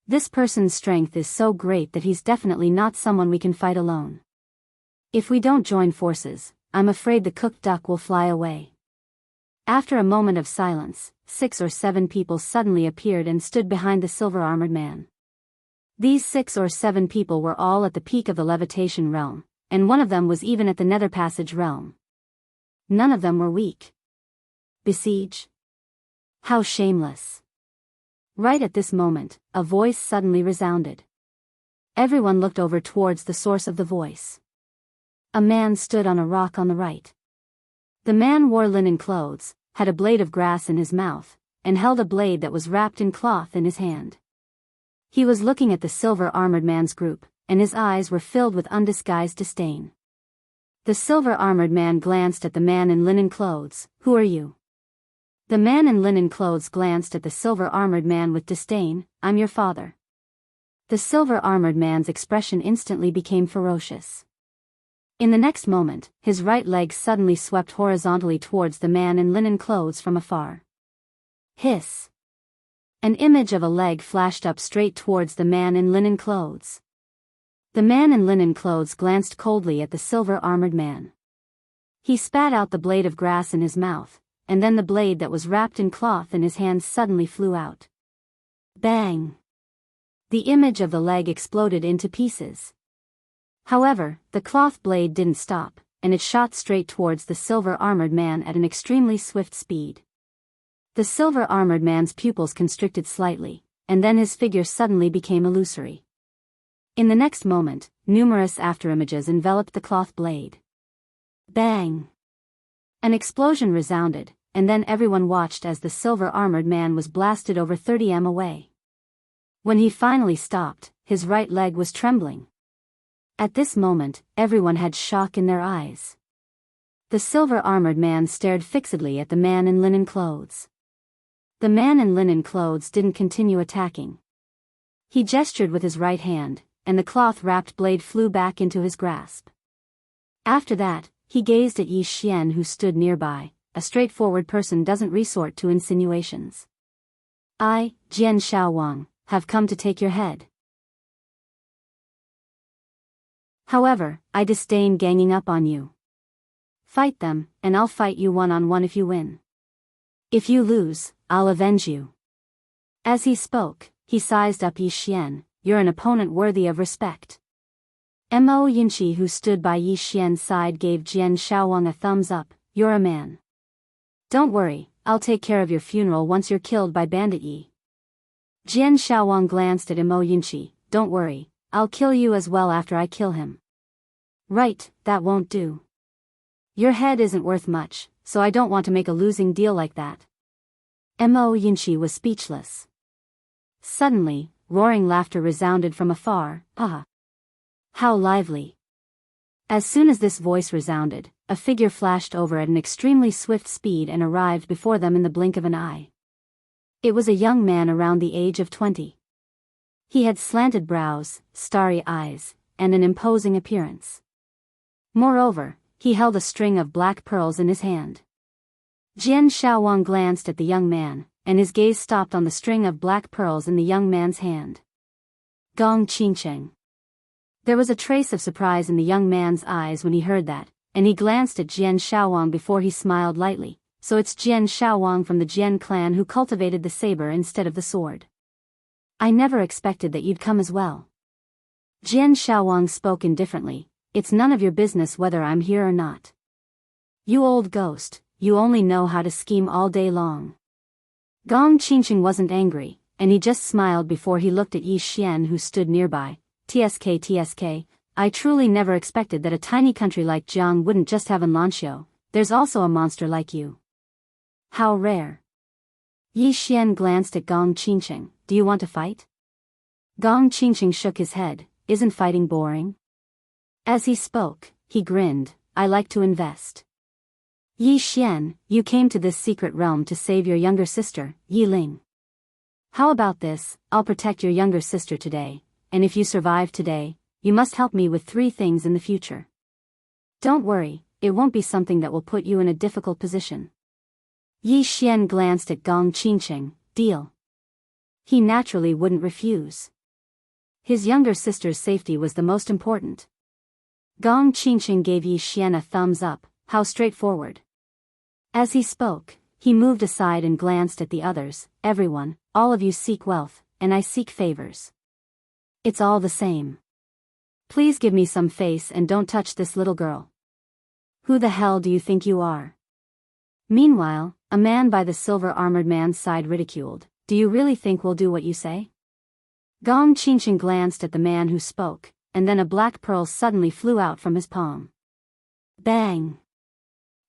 S1: This person's strength is so great that he's definitely not someone we can fight alone. If we don't join forces, I'm afraid the cooked duck will fly away. After a moment of silence, 6 or 7 people suddenly appeared and stood behind the silver-armored man. These 6 or 7 people were all at the peak of the levitation realm, and one of them was even at the nether passage realm. None of them were weak. Besiege? How shameless. Right at this moment, a voice suddenly resounded. Everyone looked over towards the source of the voice. A man stood on a rock on the right. The man wore linen clothes, had a blade of grass in his mouth, and held a blade that was wrapped in cloth in his hand. He was looking at the silver-armored man's group, and his eyes were filled with undisguised disdain. The silver-armored man glanced at the man in linen clothes. "Who are you?" The man in linen clothes glanced at the silver-armored man with disdain. "I'm your father." The silver-armored man's expression instantly became ferocious. In the next moment, his right leg suddenly swept horizontally towards the man in linen clothes from afar. Hiss! An image of a leg flashed up straight towards the man in linen clothes. The man in linen clothes glanced coldly at the silver-armored man. He spat out the blade of grass in his mouth, and then the blade that was wrapped in cloth in his hands suddenly flew out. Bang! The image of the leg exploded into pieces. However, the cloth blade didn't stop, and it shot straight towards the silver-armored man at an extremely swift speed. The silver-armored man's pupils constricted slightly, and then his figure suddenly became illusory. In the next moment, numerous afterimages enveloped the cloth blade. Bang! An explosion resounded, and then everyone watched as the silver-armored man was blasted over 30 m away. When he finally stopped, his right leg was trembling. At this moment, everyone had shock in their eyes. The silver-armored man stared fixedly at the man in linen clothes. The man in linen clothes didn't continue attacking. He gestured with his right hand, and the cloth-wrapped blade flew back into his grasp. After that, he gazed at Yi Xian who stood nearby. A straightforward person doesn't resort to insinuations. I, Jian Shaowang, have come to take your head. However, I disdain ganging up on you. Fight them, and I'll fight you one-on-one if you win. If you lose, I'll avenge you. As he spoke, he sized up Yi Xian. You're an opponent worthy of respect. Mo Yinchi who stood by Yi Xian's side gave Jian Shaowang a thumbs up. You're a man. Don't worry, I'll take care of your funeral once you're killed by Bandit Yi. Jian Shaowang glanced at Mo Yinchi. Don't worry, I'll kill you as well after I kill him. Right, that won't do. Your head isn't worth much, so I don't want to make a losing deal like that. Mo Yinchi was speechless. Suddenly, roaring laughter resounded from afar. Ah! How lively! As soon as this voice resounded, a figure flashed over at an extremely swift speed and arrived before them in the blink of an eye. It was a young man around the age of 20. He had slanted brows, starry eyes, and an imposing appearance. Moreover, he held a string of black pearls in his hand. Jian Shaowang glanced at the young man, and his gaze stopped on the string of black pearls in the young man's hand. Gong Qingcheng. There was a trace of surprise in the young man's eyes when he heard that, and he glanced at Jian Shaowang before he smiled lightly. So it's Jian Shaowang from the Jian clan who cultivated the saber instead of the sword. I never expected that you'd come as well. Jian Shaowang spoke indifferently. It's none of your business whether I'm here or not. You old ghost, you only know how to scheme all day long. Gong Qingcheng wasn't angry, and he just smiled before he looked at Yi Xian who stood nearby. TSK, I truly never expected that a tiny country like Jianghu wouldn't just have a Lanxiu. There's also a monster like you. How rare. Yi Xian glanced at Gong Qingcheng. Do you want to fight? Gong Qingcheng shook his head. Isn't fighting boring? As he spoke, he grinned. I like to invest. Yi Xian, you came to this secret realm to save your younger sister, Yi Ling. How about this? I'll protect your younger sister today, and if you survive today, you must help me with 3 things in the future. Don't worry, it won't be something that will put you in a difficult position. Yi Xian glanced at Gong Qingcheng. Deal. He naturally wouldn't refuse. His younger sister's safety was the most important. Gong Qingcheng gave Yi Xian a thumbs up. How straightforward. As he spoke, he moved aside and glanced at the others. Everyone, all of you seek wealth, and I seek favors. It's all the same. Please give me some face and don't touch this little girl. Who the hell do you think you are? Meanwhile, a man by the silver-armored man's side ridiculed. Do you really think we'll do what you say? Gong Qingcheng glanced at the man who spoke, and then a black pearl suddenly flew out from his palm. Bang!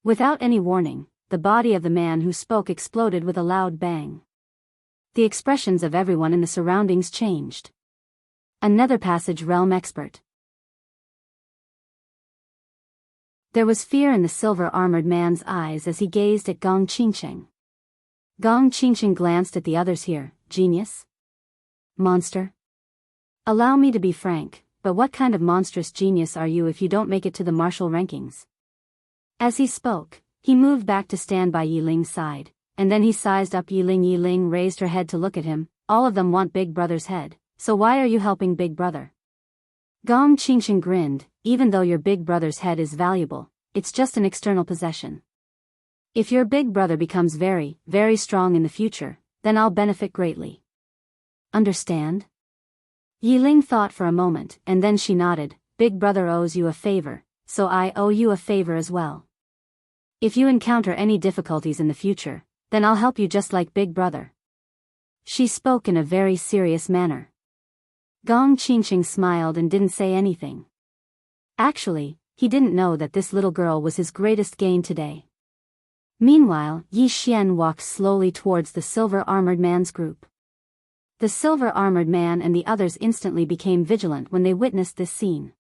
S1: Without any warning, the body of the man who spoke exploded with a loud bang. The expressions of everyone in the surroundings changed. Another passage realm expert. There was fear in the silver-armored man's eyes as he gazed at Gong Qingcheng. Gong Qingcheng glanced at the others here. Genius? Monster? Allow me to be frank, but what kind of monstrous genius are you if you don't make it to the martial rankings? As he spoke, he moved back to stand by Yi Ling's side, and then he sized up Yi Ling. Yi Ling raised her head to look at him. All of them want Big Brother's head, so why are you helping Big Brother? Gong Qingcheng grinned. Even though your Big Brother's head is valuable, it's just an external possession. If your Big Brother becomes very, very strong in the future, then I'll benefit greatly. Understand? Yi Ling thought for a moment, and then she nodded. Big Brother owes you a favor, so I owe you a favor as well. If you encounter any difficulties in the future, then I'll help you just like Big Brother. She spoke in a very serious manner. Gong Qingcheng smiled and didn't say anything. Actually, he didn't know that this little girl was his greatest gain today. Meanwhile, Yi Xian walked slowly towards the silver-armored man's group. The silver-armored man and the others instantly became vigilant when they witnessed this scene.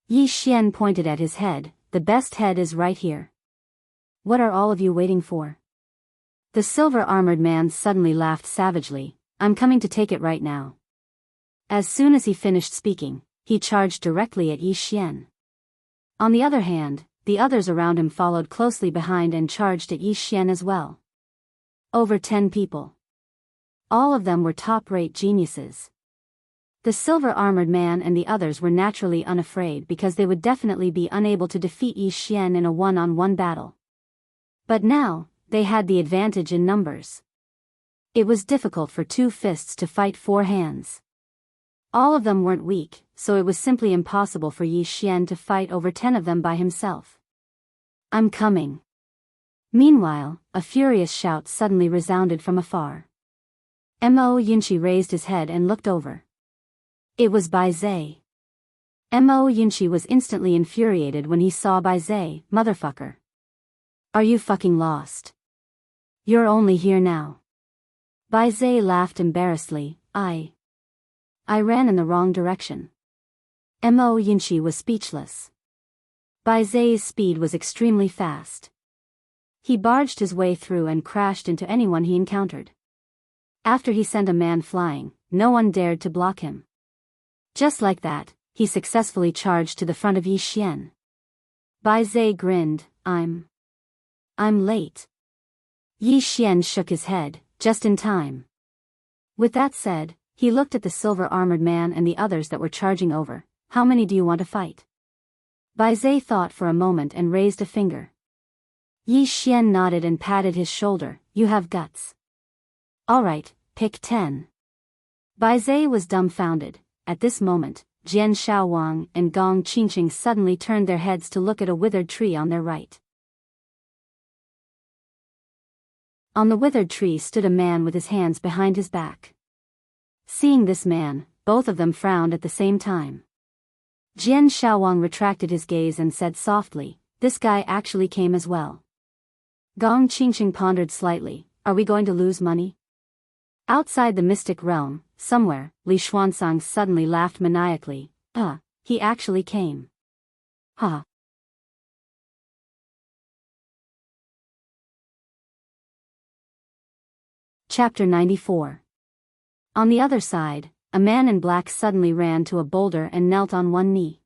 S1: Yi Xian pointed at his head. The best head is right here. What are all of you waiting for? The silver-armored man suddenly laughed savagely. I'm coming to take it right now. As soon as he finished speaking, he charged directly at Yi Xian. On the other hand, the others around him followed closely behind and charged at Yi Xian as well. Over 10 people. All of them were top-rate geniuses. The silver-armored man and the others were naturally unafraid because they would definitely be unable to defeat Yi Xian in a one-on-one battle. But now, they had the advantage in numbers. It was difficult for 2 fists to fight 4 hands. All of them weren't weak, so it was simply impossible for Yi Xian to fight over 10 of them by himself. I'm coming. Meanwhile, a furious shout suddenly resounded from afar. Mo Yunqi raised his head and looked over. It was Bai Zai. Mo Yunqi was instantly infuriated when he saw Bai Zai. Motherfucker. Are you fucking lost? You're only here now. Bai Zai laughed embarrassedly. I ran in the wrong direction. Mo Yunqi was speechless. Bai Zai's speed was extremely fast. He barged his way through and crashed into anyone he encountered. After he sent a man flying, no one dared to block him. Just like that, he successfully charged to the front of Yi Xian. Bai Zai grinned. I'm late. Yi Xian shook his head, just in time. With that said, he looked at the silver-armored man and the others that were charging over. How many do you want to fight? Bai Zai thought for a moment and raised a finger. Yi Xian nodded and patted his shoulder. You have guts. All right, pick 10. Bai Zai was dumbfounded. At this moment, Jian Shaowang and Gong Qingqing suddenly turned their heads to look at a withered tree on their right. On the withered tree stood a man with his hands behind his back. Seeing this man, both of them frowned at the same time. Jian Shaowang retracted his gaze and said softly, this guy actually came as well. Gong Qingqing pondered slightly, are we going to lose money? Outside the mystic realm, somewhere, Li Xuanzang suddenly laughed maniacally. He actually came. Ha. Chapter 94. On the other side, a man in black suddenly ran to a boulder and knelt on one knee.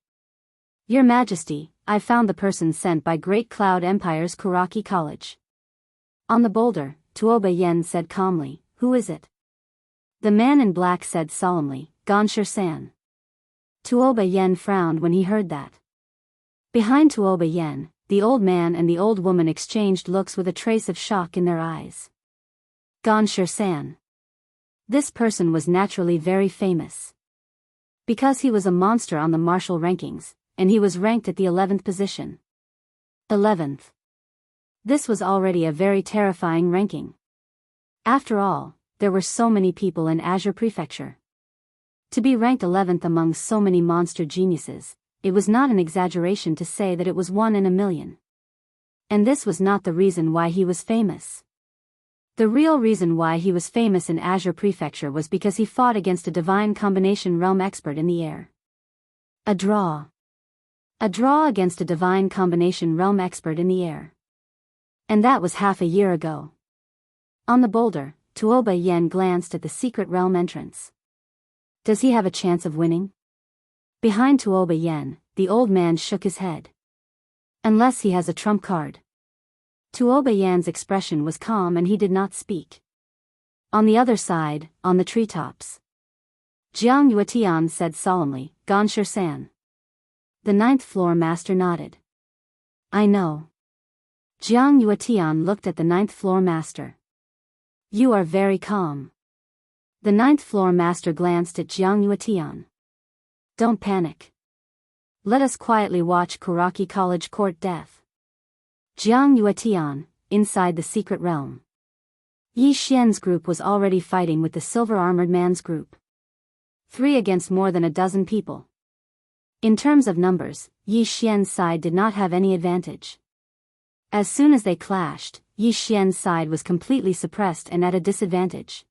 S1: Your Majesty, I found the person sent by Great Cloud Empire's Kuraki College. On the boulder, Tuoba Yen said calmly, who is it? The man in black said solemnly, Gonsher-san. Tuoba Yen frowned when he heard that. Behind Tuoba Yen, the old man and the old woman exchanged looks with a trace of shock in their eyes. Gonsher-san. This person was naturally very famous. Because he was a monster on the martial rankings, and he was ranked at the 11th position. 11th. This was already a very terrifying ranking. After all, there were so many people in Azure Prefecture. To be ranked 11th among so many monster geniuses, it was not an exaggeration to say that it was 1 in a million. And this was not the reason why he was famous. The real reason why he was famous in Azure Prefecture was because he fought against a divine combination realm expert in the air. A draw. A draw against a divine combination realm expert in the air. And that was half a year ago. On the boulder, Tuoba Yen glanced at the secret realm entrance. Does he have a chance of winning? Behind Tuoba Yen, the old man shook his head. Unless he has a trump card. Tuoba Yan's expression was calm and he did not speak. On the other side, on the treetops, Jiang Yuetian said solemnly, Gonsher-san. The 9th floor master nodded. I know. Jiang Yuetian looked at the 9th floor master. You are very calm. The 9th floor master glanced at Jiang Yuetian. Don't panic. Let us quietly watch Kuraki College court death. Jiang Yuetian, inside the secret realm. Yi Xian's group was already fighting with the silver-armored man's group. 3 against more than a dozen people. In terms of numbers, Yi Xian's side did not have any advantage. As soon as they clashed, Yi Xian's side was completely suppressed and at a disadvantage.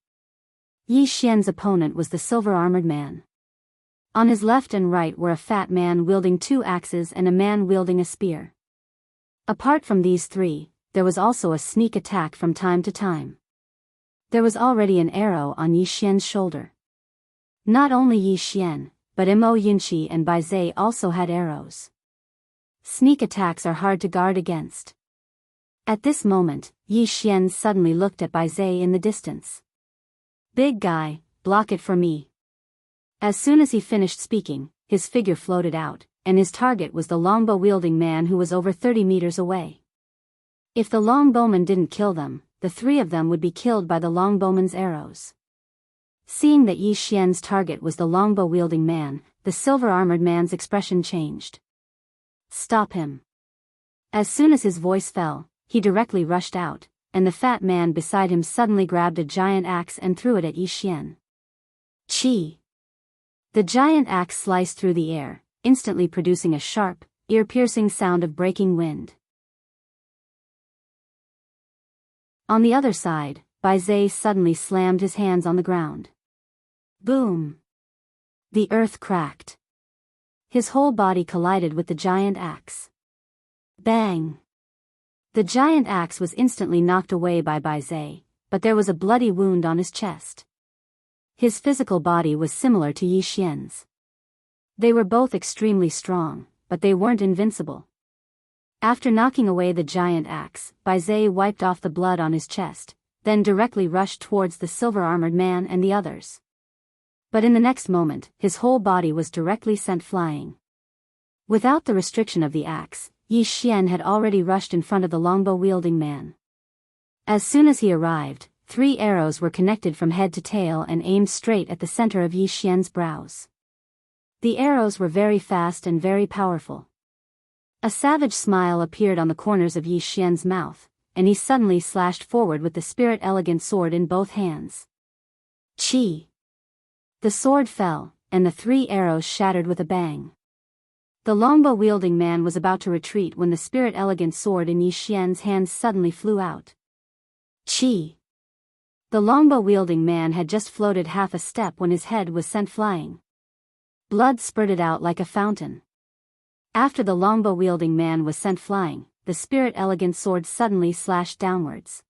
S1: Yi Xian's opponent was the silver-armored man. On his left and right were a fat man wielding 2 axes and a man wielding a spear. Apart from these 3, there was also a sneak attack from time to time. There was already an arrow on Yi Xian's shoulder. Not only Yi Xian, but Mo Yunqi and Bai Zai also had arrows. Sneak attacks are hard to guard against. At this moment, Yi Xian suddenly looked at Bai Zai in the distance. "Big guy, block it for me." As soon as he finished speaking, his figure floated out, and his target was the longbow-wielding man who was over 30 meters away. If the longbowman didn't kill them, the 3 of them would be killed by the longbowman's arrows. Seeing that Yi Xian's target was the longbow-wielding man, the silver-armored man's expression changed. "Stop him." As soon as his voice fell, he directly rushed out, and the fat man beside him suddenly grabbed a giant axe and threw it at Yi Xian. Chi! The giant axe sliced through the air, instantly producing a sharp, ear-piercing sound of breaking wind. On the other side, Bai Zai suddenly slammed his hands on the ground. Boom! The earth cracked. His whole body collided with the giant axe. Bang! The giant axe was instantly knocked away by Bai Zai, but there was a bloody wound on his chest. His physical body was similar to Yi Xian's. They were both extremely strong, but they weren't invincible. After knocking away the giant axe, Bai Zai wiped off the blood on his chest, then directly rushed towards the silver-armored man and the others. But in the next moment, his whole body was directly sent flying. Without the restriction of the axe, Yi Xian had already rushed in front of the longbow-wielding man. As soon as he arrived, 3 arrows were connected from head to tail and aimed straight at the center of Yi Xian's brows. The arrows were very fast and very powerful. A savage smile appeared on the corners of Yi Xian's mouth, and he suddenly slashed forward with the spirit elegant sword in both hands. Chi! The sword fell, and the 3 arrows shattered with a bang. The longbow-wielding man was about to retreat when the spirit elegant sword in Yi Xian's hands suddenly flew out. Chi! The longbow-wielding man had just floated half a step when his head was sent flying. Blood spurted out like a fountain. After the longbow-wielding man was sent flying, the spirit elegant sword suddenly slashed downwards.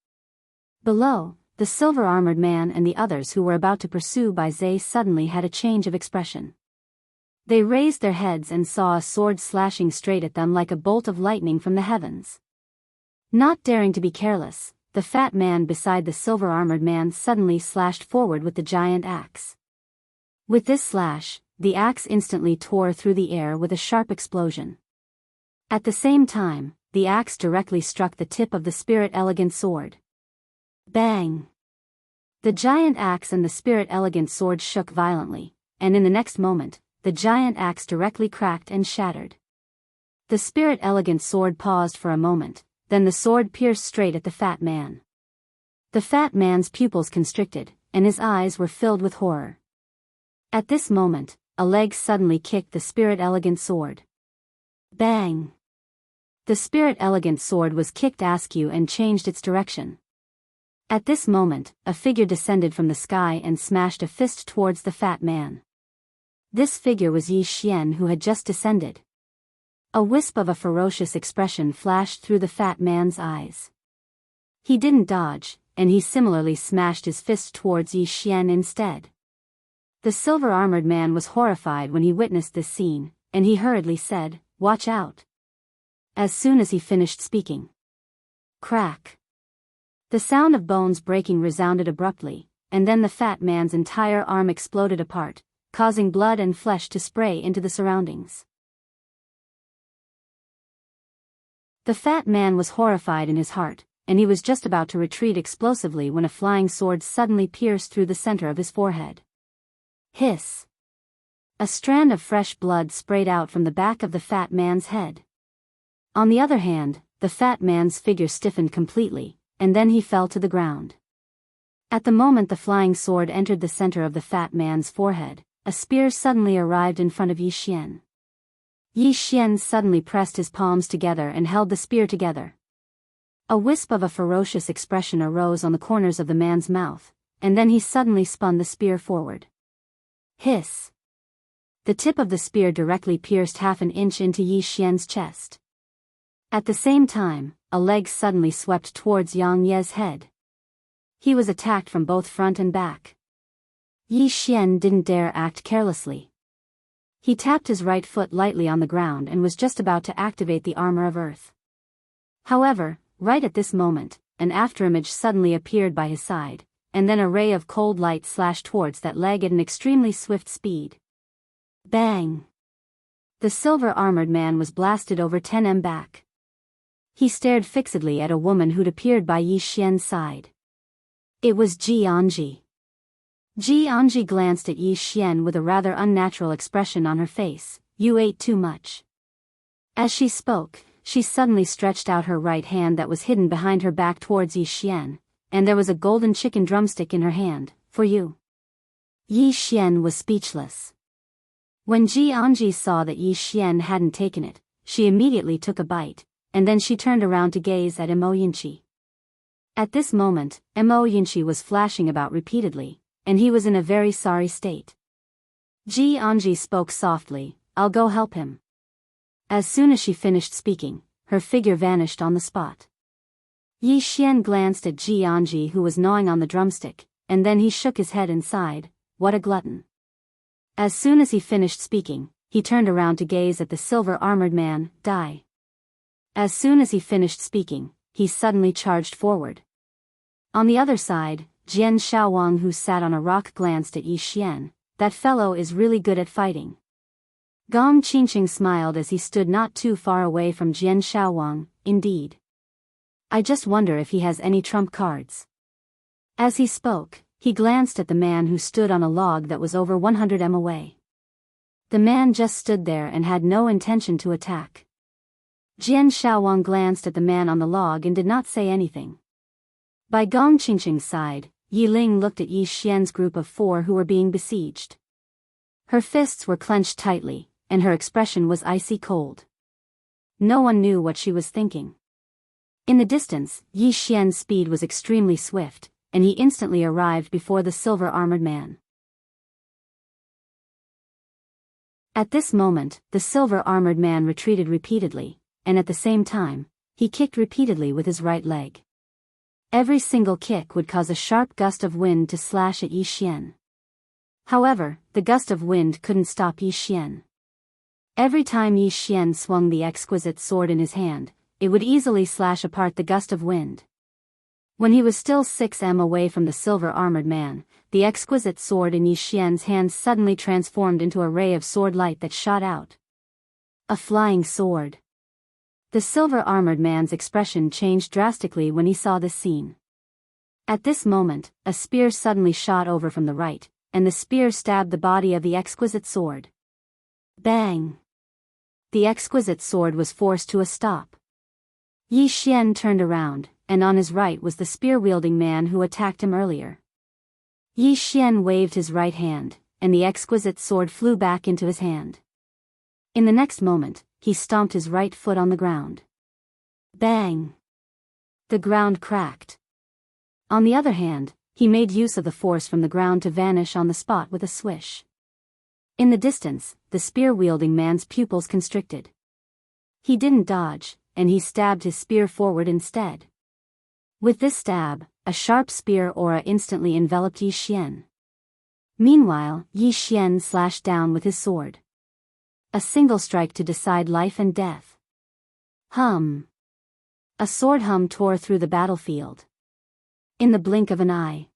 S1: Below, the silver-armored man and the others who were about to pursue Bai Zai suddenly had a change of expression. They raised their heads and saw a sword slashing straight at them like a bolt of lightning from the heavens. Not daring to be careless, the fat man beside the silver-armored man suddenly slashed forward with the giant axe. With this slash, the axe instantly tore through the air with a sharp explosion. At the same time, the axe directly struck the tip of the spirit elegant sword. Bang! The giant axe and the spirit elegant sword shook violently, and in the next moment, the giant axe directly cracked and shattered. The spirit elegant sword paused for a moment, then the sword pierced straight at the fat man. The fat man's pupils constricted, and his eyes were filled with horror. At this moment, a leg suddenly kicked the spirit elegant sword. Bang! The spirit elegant sword was kicked askew and changed its direction. At this moment, a figure descended from the sky and smashed a fist towards the fat man. This figure was Yi Xian, who had just descended. A wisp of a ferocious expression flashed through the fat man's eyes. He didn't dodge, and he similarly smashed his fist towards Yi Xian instead. The silver-armored man was horrified when he witnessed this scene, and he hurriedly said, "Watch out." As soon as he finished speaking. Crack! The sound of bones breaking resounded abruptly, and then the fat man's entire arm exploded apart, causing blood and flesh to spray into the surroundings. The fat man was horrified in his heart, and he was just about to retreat explosively when a flying sword suddenly pierced through the center of his forehead. Hiss! A strand of fresh blood sprayed out from the back of the fat man's head. On the other hand, the fat man's figure stiffened completely, and then he fell to the ground. At the moment the flying sword entered the center of the fat man's forehead, a spear suddenly arrived in front of Yi Xian. Yi Xian suddenly pressed his palms together and held the spear together. A wisp of a ferocious expression arose on the corners of the man's mouth, and then he suddenly spun the spear forward. Hiss! The tip of the spear directly pierced half an inch into Yi Xian's chest. At the same time, a leg suddenly swept towards Yang Ye's head. He was attacked from both front and back. Yi Xian didn't dare act carelessly. He tapped his right foot lightly on the ground and was just about to activate the armor of earth. However, right at this moment, an afterimage suddenly appeared by his side, and then a ray of cold light slashed towards that leg at an extremely swift speed. Bang! The silver-armored man was blasted over 10 m back. He stared fixedly at a woman who'd appeared by Yi Xian's side. It was Jianghu. Jianghu glanced at Yi Xian with a rather unnatural expression on her face. "You ate too much." As she spoke, she suddenly stretched out her right hand that was hidden behind her back towards Yi Xian, and there was a golden chicken drumstick in her hand. "For you." Yi Xian was speechless. When Jianghu saw that Yi Xian hadn't taken it, she immediately took a bite, and then she turned around to gaze at Imoyinchi. At this moment, Imoyinchi was flashing about repeatedly, and he was in a very sorry state. Jianghu spoke softly, "I'll go help him." As soon as she finished speaking, her figure vanished on the spot. Yi Xian glanced at Jianghu, who was gnawing on the drumstick, and then he shook his head and sighed, "What a glutton." As soon as he finished speaking, he turned around to gaze at the silver-armored man, Die. As soon as he finished speaking, he suddenly charged forward. On the other side, Jian Shaowang, who sat on a rock, glanced at Yi Xian. "That fellow is really good at fighting." Gong Qingqing smiled as he stood not too far away from Jian Shaowang. "Indeed. I just wonder if he has any trump cards." As he spoke, he glanced at the man who stood on a log that was over 100 m away. The man just stood there and had no intention to attack. Jian Shaowang glanced at the man on the log and did not say anything. By Gong Qingqing's side, Yi Ling looked at Yi Xian's group of 4 who were being besieged. Her fists were clenched tightly, and her expression was icy cold. No one knew what she was thinking. In the distance, Yi Xian's speed was extremely swift, and he instantly arrived before the silver-armored man. At this moment, the silver-armored man retreated repeatedly, and at the same time, he kicked repeatedly with his right leg. Every single kick would cause a sharp gust of wind to slash at Yi Xian. However, the gust of wind couldn't stop Yi Xian. Every time Yi Xian swung the exquisite sword in his hand, it would easily slash apart the gust of wind. When he was still 6 m away from the silver-armored man, the exquisite sword in Yi Xian's hand suddenly transformed into a ray of sword light that shot out. A flying sword. The silver-armored man's expression changed drastically when he saw this scene. At this moment, a spear suddenly shot over from the right, and the spear stabbed the body of the exquisite sword. Bang! The exquisite sword was forced to a stop. Yi Xian turned around, and on his right was the spear-wielding man who attacked him earlier. Yi Xian waved his right hand, and the exquisite sword flew back into his hand. In the next moment, he stomped his right foot on the ground. Bang! The ground cracked. On the other hand, he made use of the force from the ground to vanish on the spot with a swish. In the distance, the spear-wielding man's pupils constricted. He didn't dodge, and he stabbed his spear forward instead. With this stab, a sharp spear aura instantly enveloped Yi Xian. Meanwhile, Yi Xian slashed down with his sword. A single strike to decide life and death. Hum! A sword hum tore through the battlefield. In the blink of an eye.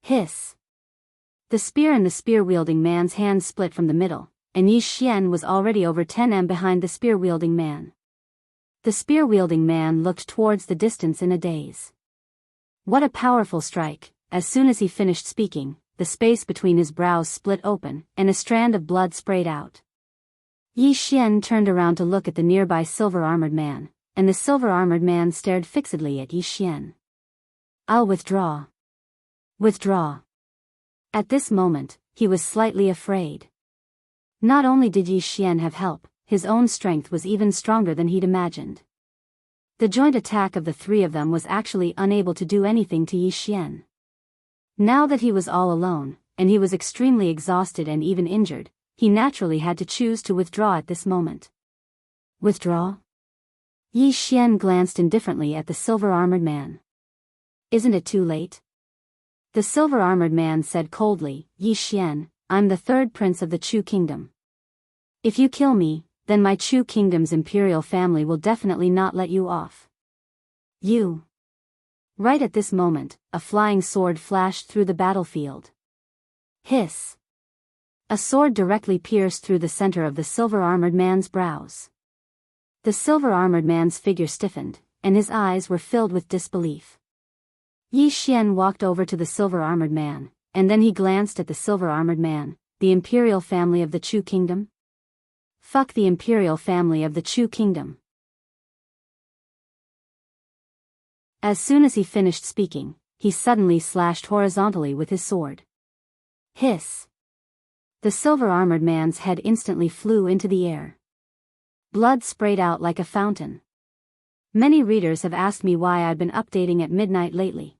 S1: Hiss! The spear in the spear-wielding man's hand split from the middle, and Yi Xian was already over 10 m behind the spear-wielding man. The spear-wielding man looked towards the distance in a daze. What a powerful strike! As soon as he finished speaking, the space between his brows split open, and a strand of blood sprayed out. Yi Xian turned around to look at the nearby silver-armored man, and the silver-armored man stared fixedly at Yi Xian. "I'll withdraw." Withdraw. At this moment, he was slightly afraid. Not only did Yi Xian have help, his own strength was even stronger than he'd imagined. The joint attack of the 3 of them was actually unable to do anything to Yi Xian. Now that he was all alone, and he was extremely exhausted and even injured, he naturally had to choose to withdraw at this moment. Withdraw? Yi Xian glanced indifferently at the silver-armored man. Isn't it too late? The silver-armored man said coldly, Yi Xian, I'm the third prince of the Chu kingdom. If you kill me, then my Chu kingdom's imperial family will definitely not let you off. You. Right at this moment, a flying sword flashed through the battlefield. Hiss. A sword directly pierced through the center of the silver-armored man's brows. The silver-armored man's figure stiffened, and his eyes were filled with disbelief. Yi Xian walked over to the silver-armored man, and then he glanced at the silver-armored man, the imperial family of the Chu kingdom? Fuck the imperial family of the Chu kingdom. As soon as he finished speaking, he suddenly slashed horizontally with his sword. Hiss. The silver-armored man's head instantly flew into the air. Blood sprayed out like a fountain. Many readers have asked me why I've been updating at midnight lately.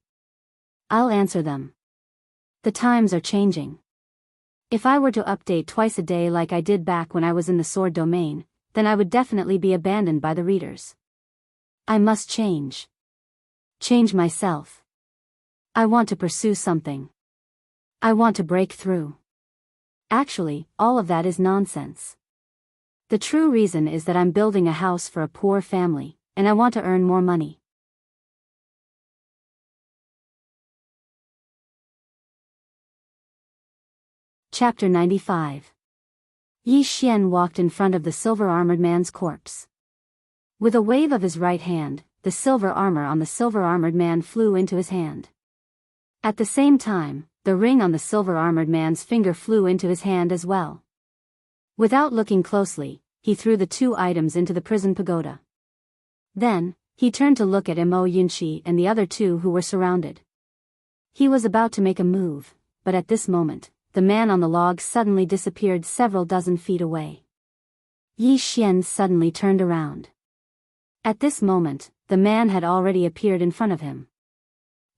S1: I'll answer them. The times are changing. If I were to update twice a day like I did back when I was in the sword domain, then I would definitely be abandoned by the readers. I must change. Change myself. I want to pursue something. I want to break through. Actually, all of that is nonsense. The true reason is that I'm building a house for a poor family, and I want to earn more money. Chapter 95. Yi Xian walked in front of the silver-armored man's corpse. With a wave of his right hand, the silver armor on the silver-armored man flew into his hand. At the same time, the ring on the silver-armored man's finger flew into his hand as well. Without looking closely, he threw the two items into the prison pagoda. Then, he turned to look at Mo Yunqi and the other two who were surrounded. He was about to make a move, but at this moment, the man on the log suddenly disappeared several dozen feet away. Yi Xian suddenly turned around. At this moment, the man had already appeared in front of him.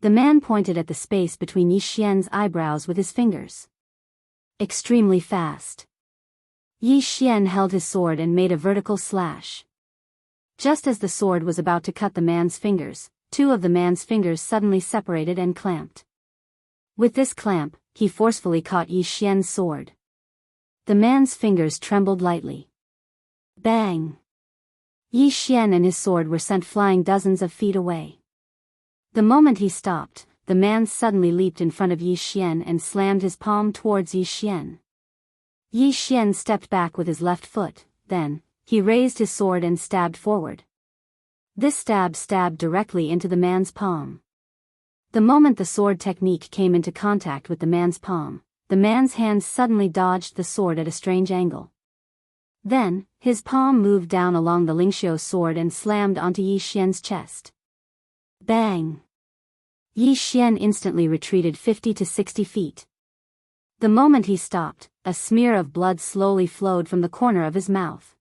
S1: The man pointed at the space between Yi Xian's eyebrows with his fingers. Extremely fast. Yi Xian held his sword and made a vertical slash. Just as the sword was about to cut the man's fingers, two of the man's fingers suddenly separated and clamped. With this clamp, he forcefully caught Yi Xian's sword. The man's fingers trembled lightly. Bang! Yi Xian and his sword were sent flying dozens of feet away. The moment he stopped, the man suddenly leaped in front of Yi Xian and slammed his palm towards Yi Xian. Yi Xian stepped back with his left foot, then, he raised his sword and stabbed forward. This stab stabbed directly into the man's palm. The moment the sword technique came into contact with the man's palm, the man's hand suddenly dodged the sword at a strange angle. Then, his palm moved down along the Lingxiu sword and slammed onto Yi Xian's chest. Bang! Yi Xian instantly retreated 50 to 60 feet. The moment he stopped, a smear of blood slowly flowed from the corner of his mouth.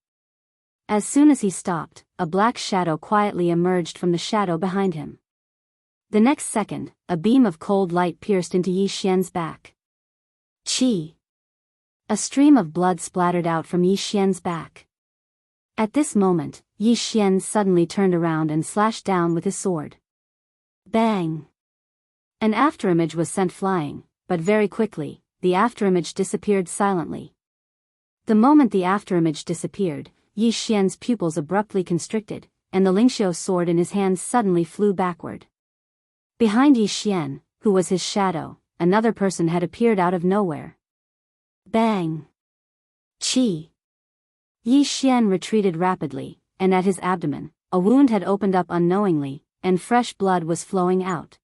S1: As soon as he stopped, a black shadow quietly emerged from the shadow behind him. The next second, a beam of cold light pierced into Yi Xian's back. Qi! A stream of blood splattered out from Yi Xian's back. At this moment, Yi Xian suddenly turned around and slashed down with his sword. Bang! An afterimage was sent flying, but very quickly, the afterimage disappeared silently. The moment the afterimage disappeared, Yi Xian's pupils abruptly constricted, and the Lingxiu sword in his hands suddenly flew backward. Behind Yi Xian, who was his shadow, another person had appeared out of nowhere. Bang! Qi! Yi Xian retreated rapidly, and at his abdomen, a wound had opened up unknowingly, and fresh blood was flowing out.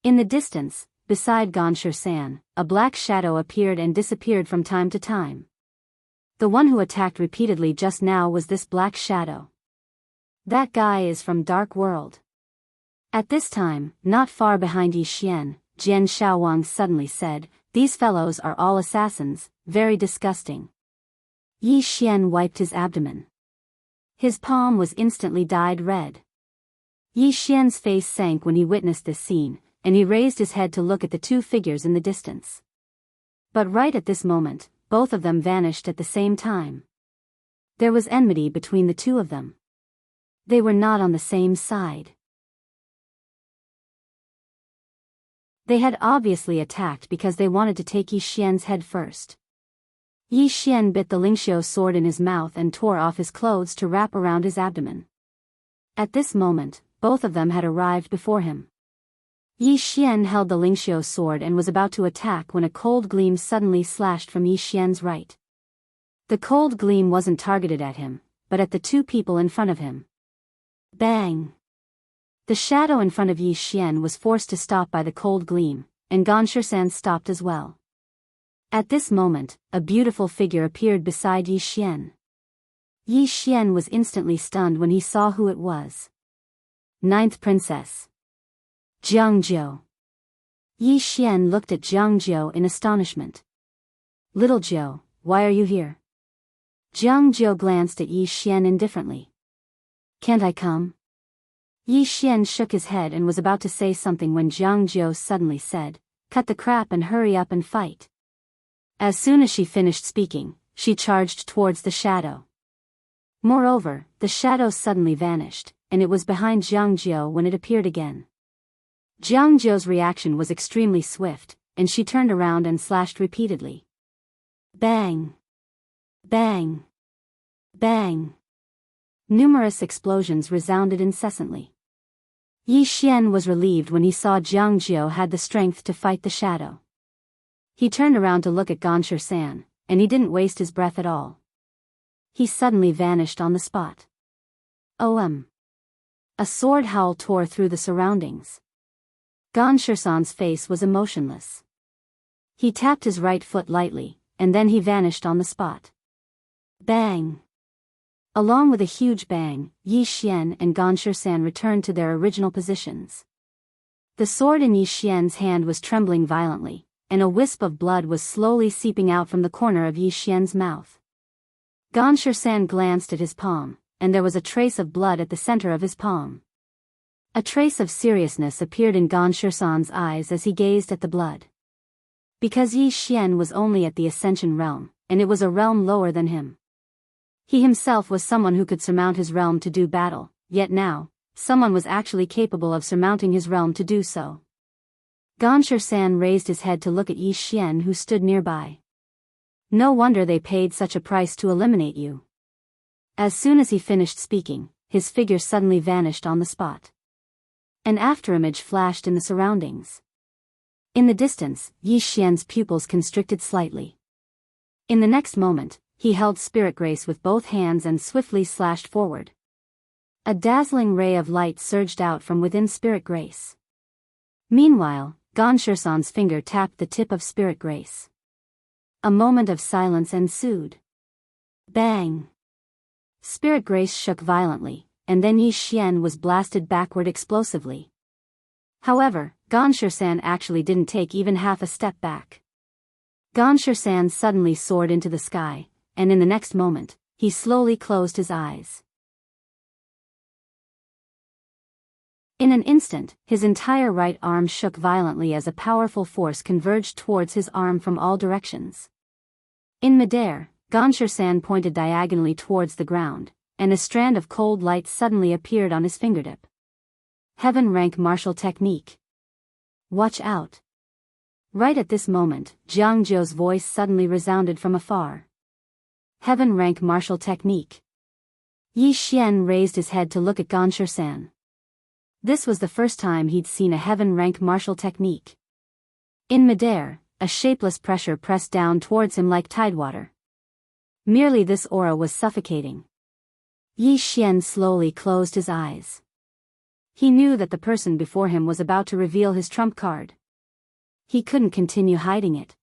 S1: In the distance, beside Gansher-san, a black shadow appeared and disappeared from time to time. The one who attacked repeatedly just now was this black shadow. That guy is from Dark World. At this time, not far behind Yi Xian, Jian Shaowang suddenly said, "These fellows are all assassins, very disgusting." Yi Xian wiped his abdomen. His palm was instantly dyed red. Yi Xian's face sank when he witnessed this scene, and he raised his head to look at the two figures in the distance. But right at this moment, both of them vanished at the same time. There was enmity between the two of them. They were not on the same side. They had obviously attacked because they wanted to take Yi Xian's head first. Yi Xian bit the Lingxiu sword in his mouth and tore off his clothes to wrap around his abdomen. At this moment, both of them had arrived before him. Yi Xian held the Lingxiu sword and was about to attack when a cold gleam suddenly slashed from Yi Xian's right. The cold gleam wasn't targeted at him, but at the two people in front of him. Bang! The shadow in front of Yi Xian was forced to stop by the cold gleam, and Ganshisan stopped as well. At this moment, a beautiful figure appeared beside Yi Xian. Yi Xian was instantly stunned when he saw who it was. Ninth Princess. Jianghu. Yi Xian looked at Jianghu in astonishment. Little Zhou, why are you here? Jianghu glanced at Yi Xian indifferently. Can't I come? Yi Xian shook his head and was about to say something when Jianghu suddenly said, cut the crap and hurry up and fight. As soon as she finished speaking, she charged towards the shadow. Moreover, the shadow suddenly vanished, and it was behind Jianghu when it appeared again. Jianghu's reaction was extremely swift, and she turned around and slashed repeatedly. Bang! Bang! Bang! Numerous explosions resounded incessantly. Yi Xian was relieved when he saw Jianghu had the strength to fight the shadow. He turned around to look at Ganshisan, and he didn't waste his breath at all. He suddenly vanished on the spot. A sword howl tore through the surroundings. Ganshisan's face was emotionless. He tapped his right foot lightly, and then he vanished on the spot. Bang! Along with a huge bang, Yi Xian and Ganshisan returned to their original positions. The sword in Yi Xian's hand was trembling violently, and a wisp of blood was slowly seeping out from the corner of Yi Xian's mouth. Ganshisan glanced at his palm, and there was a trace of blood at the center of his palm. A trace of seriousness appeared in Ganshisan's eyes as he gazed at the blood. Because Yi Xian was only at the Ascension realm, and it was a realm lower than him. He himself was someone who could surmount his realm to do battle, yet now, someone was actually capable of surmounting his realm to do so. Ganshisan raised his head to look at Yi Xian who stood nearby. No wonder they paid such a price to eliminate you. As soon as he finished speaking, his figure suddenly vanished on the spot. An afterimage flashed in the surroundings. In the distance, Yi Xian's pupils constricted slightly. In the next moment, he held Spirit Grace with both hands and swiftly slashed forward. A dazzling ray of light surged out from within Spirit Grace. Meanwhile, Ganshisan's finger tapped the tip of Spirit Grace. A moment of silence ensued. Bang! Spirit Grace shook violently, and then Yi Xian was blasted backward explosively. However, Ganshisan actually didn't take even half a step back. Ganshisan suddenly soared into the sky, and in the next moment, he slowly closed his eyes. In an instant, his entire right arm shook violently as a powerful force converged towards his arm from all directions. In midair, Ganshisan pointed diagonally towards the ground, and a strand of cold light suddenly appeared on his fingertip. Heaven rank martial technique. Watch out. Right at this moment, Jianghu's voice suddenly resounded from afar. Heaven rank martial technique. Yi Xian raised his head to look at Ganshisan. This was the first time he'd seen a heaven rank martial technique. In midair, a shapeless pressure pressed down towards him like tidewater. Merely this aura was suffocating. Yi Xian slowly closed his eyes. He knew that the person before him was about to reveal his trump card. He couldn't continue hiding it.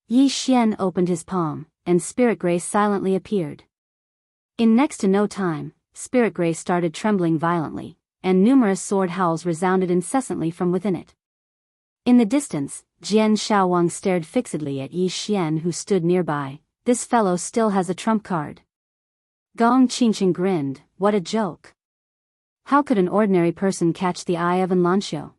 S1: Yi Xian opened his palm, and Spirit Grace silently appeared. In next to no time, Spirit Grace started trembling violently, and numerous sword howls resounded incessantly from within it. In the distance, Jian Shaowang stared fixedly at Yi Xian who stood nearby. This fellow still has a trump card. Gong Qingqing grinned, what a joke. How could an ordinary person catch the eye of an Lanxiu?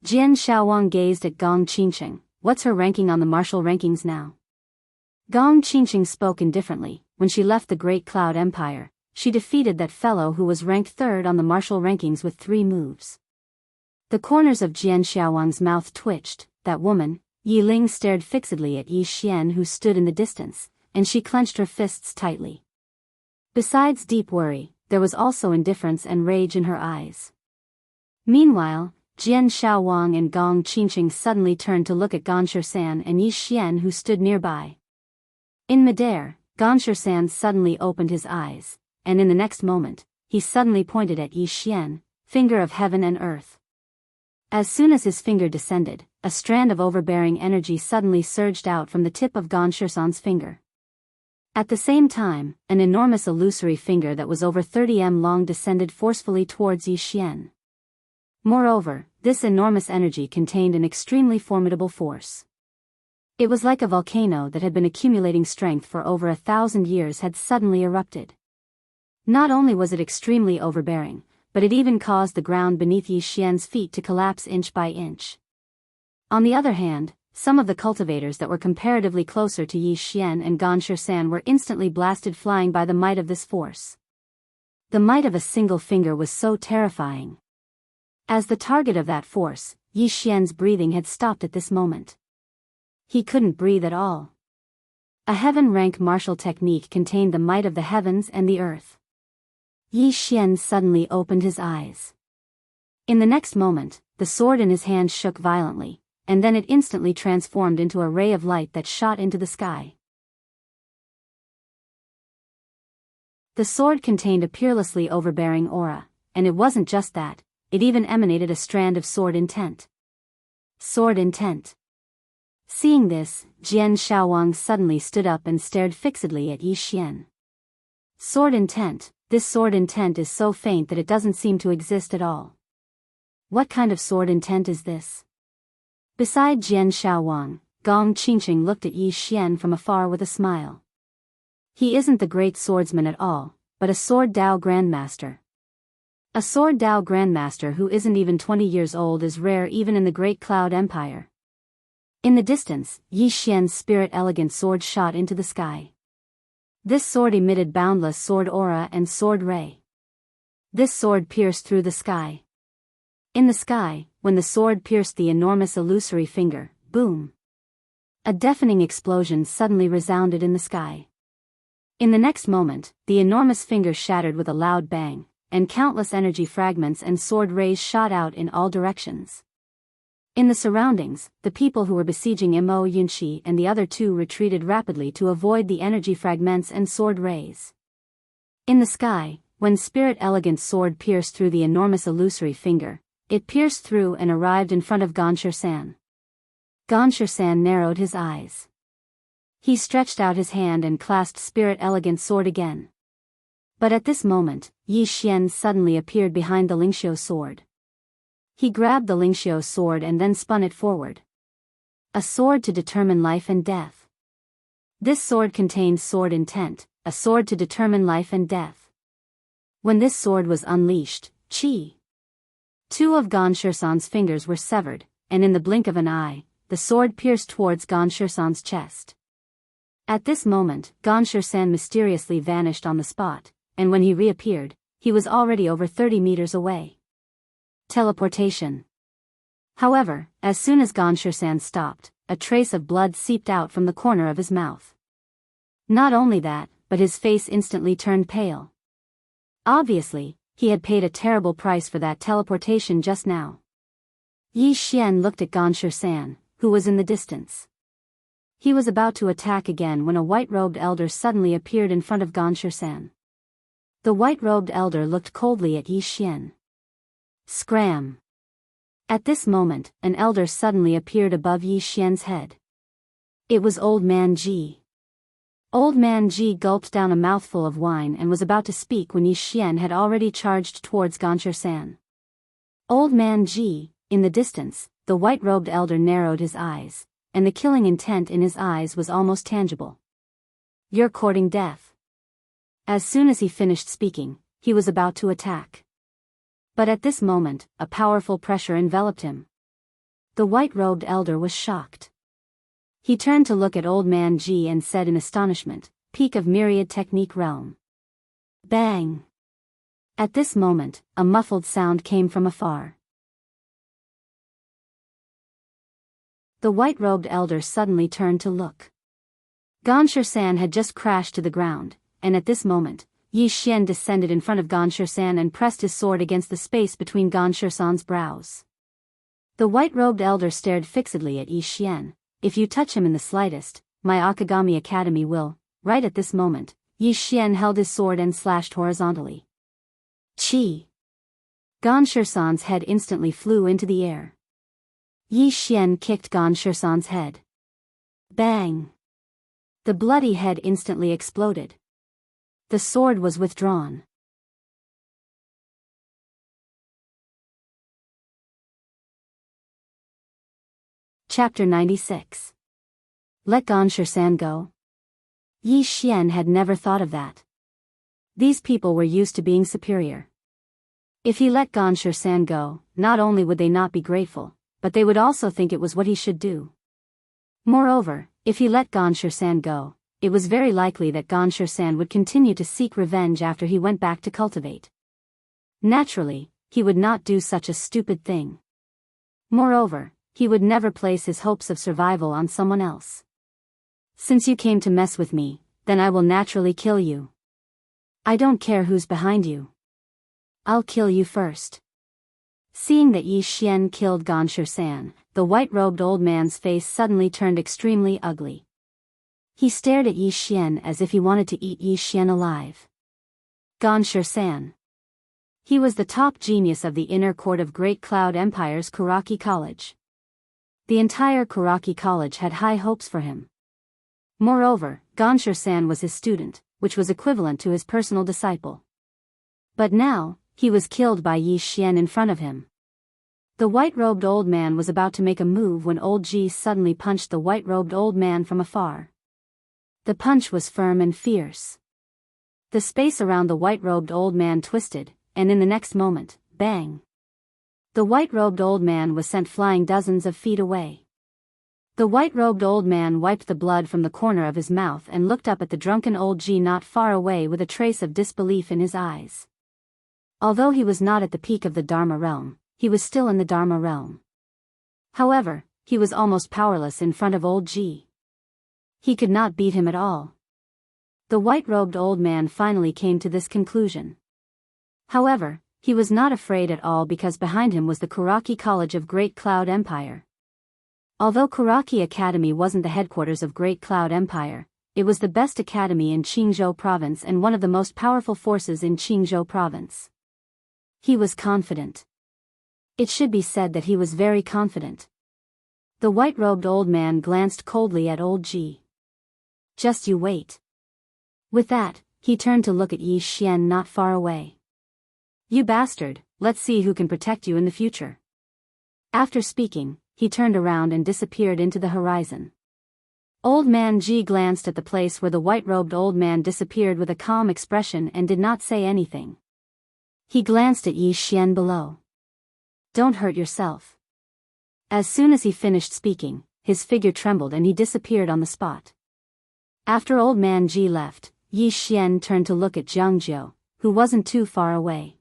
S1: Jian Shaowang gazed at Gong Qingqing. What's her ranking on the martial rankings now? Gong Qingqing spoke indifferently. When she left the Great Cloud Empire, she defeated that fellow who was ranked third on the martial rankings with 3 moves. The corners of Jian Xiaowang's mouth twitched. That woman, Yi Ling, stared fixedly at Yi Xian, who stood in the distance, and she clenched her fists tightly. Besides deep worry, there was also indifference and rage in her eyes. Meanwhile, Jian Xiaowang and Gong Qingqing suddenly turned to look at Gan and Yi Xian, who stood nearby. In midair, Gan suddenly opened his eyes, and in the next moment, he suddenly pointed at Yi Xian, finger of heaven and earth. As soon as his finger descended, a strand of overbearing energy suddenly surged out from the tip of Gan Shisan's finger. At the same time, an enormous illusory finger that was over 30 m long descended forcefully towards Yi Xian. Moreover, this enormous energy contained an extremely formidable force. It was like a volcano that had been accumulating strength for over 1,000 years had suddenly erupted. Not only was it extremely overbearing, but it even caused the ground beneath Yi Xian's feet to collapse inch by inch. On the other hand, some of the cultivators that were comparatively closer to Yi Xian and Gan Shisan were instantly blasted flying by the might of this force. The might of a single finger was so terrifying. As the target of that force, Yi Xian's breathing had stopped at this moment. He couldn't breathe at all. A heaven-rank martial technique contained the might of the heavens and the earth. Yi Xian suddenly opened his eyes. In the next moment, the sword in his hand shook violently, and then it instantly transformed into a ray of light that shot into the sky. The sword contained a peerlessly overbearing aura, and it wasn't just that, it even emanated a strand of sword intent. Sword intent. Seeing this, Jian Xiaowang suddenly stood up and stared fixedly at Yi Xian. Sword intent. This sword intent is so faint that it doesn't seem to exist at all. What kind of sword intent is this? Beside Jian Xiaowang, Gong Qingqing looked at Yi Xian from afar with a smile. He isn't the great swordsman at all, but a sword Dao grandmaster. A sword Dao grandmaster who isn't even 20 years old is rare even in the Great Cloud Empire. In the distance, Yi Xian's spirit elegant sword shot into the sky. This sword emitted boundless sword aura and sword ray. This sword pierced through the sky. In the sky, when the sword pierced the enormous illusory finger, boom! A deafening explosion suddenly resounded in the sky. In the next moment, the enormous finger shattered with a loud bang, and countless energy fragments and sword rays shot out in all directions. In the surroundings, the people who were besieging Mo Yunxi and the other 2 retreated rapidly to avoid the energy fragments and sword rays. In the sky, when Spirit Elegant's sword pierced through the enormous illusory finger, it pierced through and arrived in front of Gan Shisan. Gan Shisan narrowed his eyes. He stretched out his hand and clasped Spirit Elegant's sword again. But at this moment, Yi Xian suddenly appeared behind the Lingxiu sword. He grabbed the Lingxiu sword and then spun it forward. A sword to determine life and death. This sword contained sword intent, a sword to determine life and death. When this sword was unleashed, Qi. 2 of Gan Shisan's fingers were severed, and in the blink of an eye, the sword pierced towards Gan Shisan's chest. At this moment, Gan Shisan mysteriously vanished on the spot, and when he reappeared, he was already over 30 meters away. Teleportation. However, as soon as Gan Shisan stopped, a trace of blood seeped out from the corner of his mouth. Not only that, but his face instantly turned pale. Obviously, he had paid a terrible price for that teleportation just now. Yi Xian looked at Gan Shisan, who was in the distance. He was about to attack again when a white-robed elder suddenly appeared in front of Gan Shisan. The white-robed elder looked coldly at Yi Xian. Scram! At this moment, an elder suddenly appeared above Yi Xian's head. It was Old Man Ji. Old Man Ji gulped down a mouthful of wine and was about to speak when Yi Xian had already charged towards Gan Shisan. Old Man Ji, in the distance, the white-robed elder narrowed his eyes, and the killing intent in his eyes was almost tangible. You're courting death. As soon as he finished speaking, he was about to attack. But at this moment, a powerful pressure enveloped him. The white-robed elder was shocked. He turned to look at old man Ji and said in astonishment, "Peak of myriad technique realm." Bang! At this moment, a muffled sound came from afar. The white-robed elder suddenly turned to look. Ganshur-san had just crashed to the ground, and at this moment, Yi Xian descended in front of Ganshur-san and pressed his sword against the space between Ganshur-san's brows. The white-robed elder stared fixedly at Yi Xian. "If you touch him in the slightest, my Akagami Academy will..." Right at this moment, Yi Xian held his sword and slashed horizontally. Chi! Ganshur-san's head instantly flew into the air. Yi Xian kicked Ganshur-san's head. Bang! The bloody head instantly exploded. The sword was withdrawn. Chapter 96. Let Ganshur-san go? Yi Xian had never thought of that. These people were used to being superior. If he let Ganshur-san go, not only would they not be grateful, but they would also think it was what he should do. Moreover, if he let Ganshur-san go, it was very likely that Ganshur-san would continue to seek revenge after he went back to cultivate. Naturally, he would not do such a stupid thing. Moreover, he would never place his hopes of survival on someone else. Since you came to mess with me, then I will naturally kill you. I don't care who's behind you. I'll kill you first. Seeing that Yi Xian killed Ganshur-san, the white-robed old man's face suddenly turned extremely ugly. He stared at Yi Xian as if he wanted to eat Yi Xian alive. Ganshur-san. He was the top genius of the inner court of Great Cloud Empire's Kuraki College. The entire Kuraki College had high hopes for him. Moreover, Ganshur-san was his student, which was equivalent to his personal disciple. But now, he was killed by Yi Xian in front of him. The white-robed old man was about to make a move when old Ji suddenly punched the white-robed old man from afar. The punch was firm and fierce. The space around the white-robed old man twisted, and in the next moment, bang! The white-robed old man was sent flying dozens of feet away. The white-robed old man wiped the blood from the corner of his mouth and looked up at the drunken old Ji not far away with a trace of disbelief in his eyes. Although he was not at the peak of the Dharma realm, he was still in the Dharma realm. However, he was almost powerless in front of old Ji. He could not beat him at all. The white-robed old man finally came to this conclusion. However, he was not afraid at all because behind him was the Kuraki College of Great Cloud Empire. Although Kuraki Academy wasn't the headquarters of Great Cloud Empire, it was the best academy in Qingzhou province and one of the most powerful forces in Qingzhou province. He was confident. It should be said that he was very confident. The white-robed old man glanced coldly at old Ji. Just you wait. With that, he turned to look at Yi Xian not far away. You bastard, let's see who can protect you in the future. After speaking, he turned around and disappeared into the horizon. Old man Ji glanced at the place where the white-robed old man disappeared with a calm expression and did not say anything. He glanced at Yi Xian below. Don't hurt yourself. As soon as he finished speaking, his figure trembled and he disappeared on the spot. After old man Ji left, Yi Xian turned to look at Jianghu, who wasn't too far away.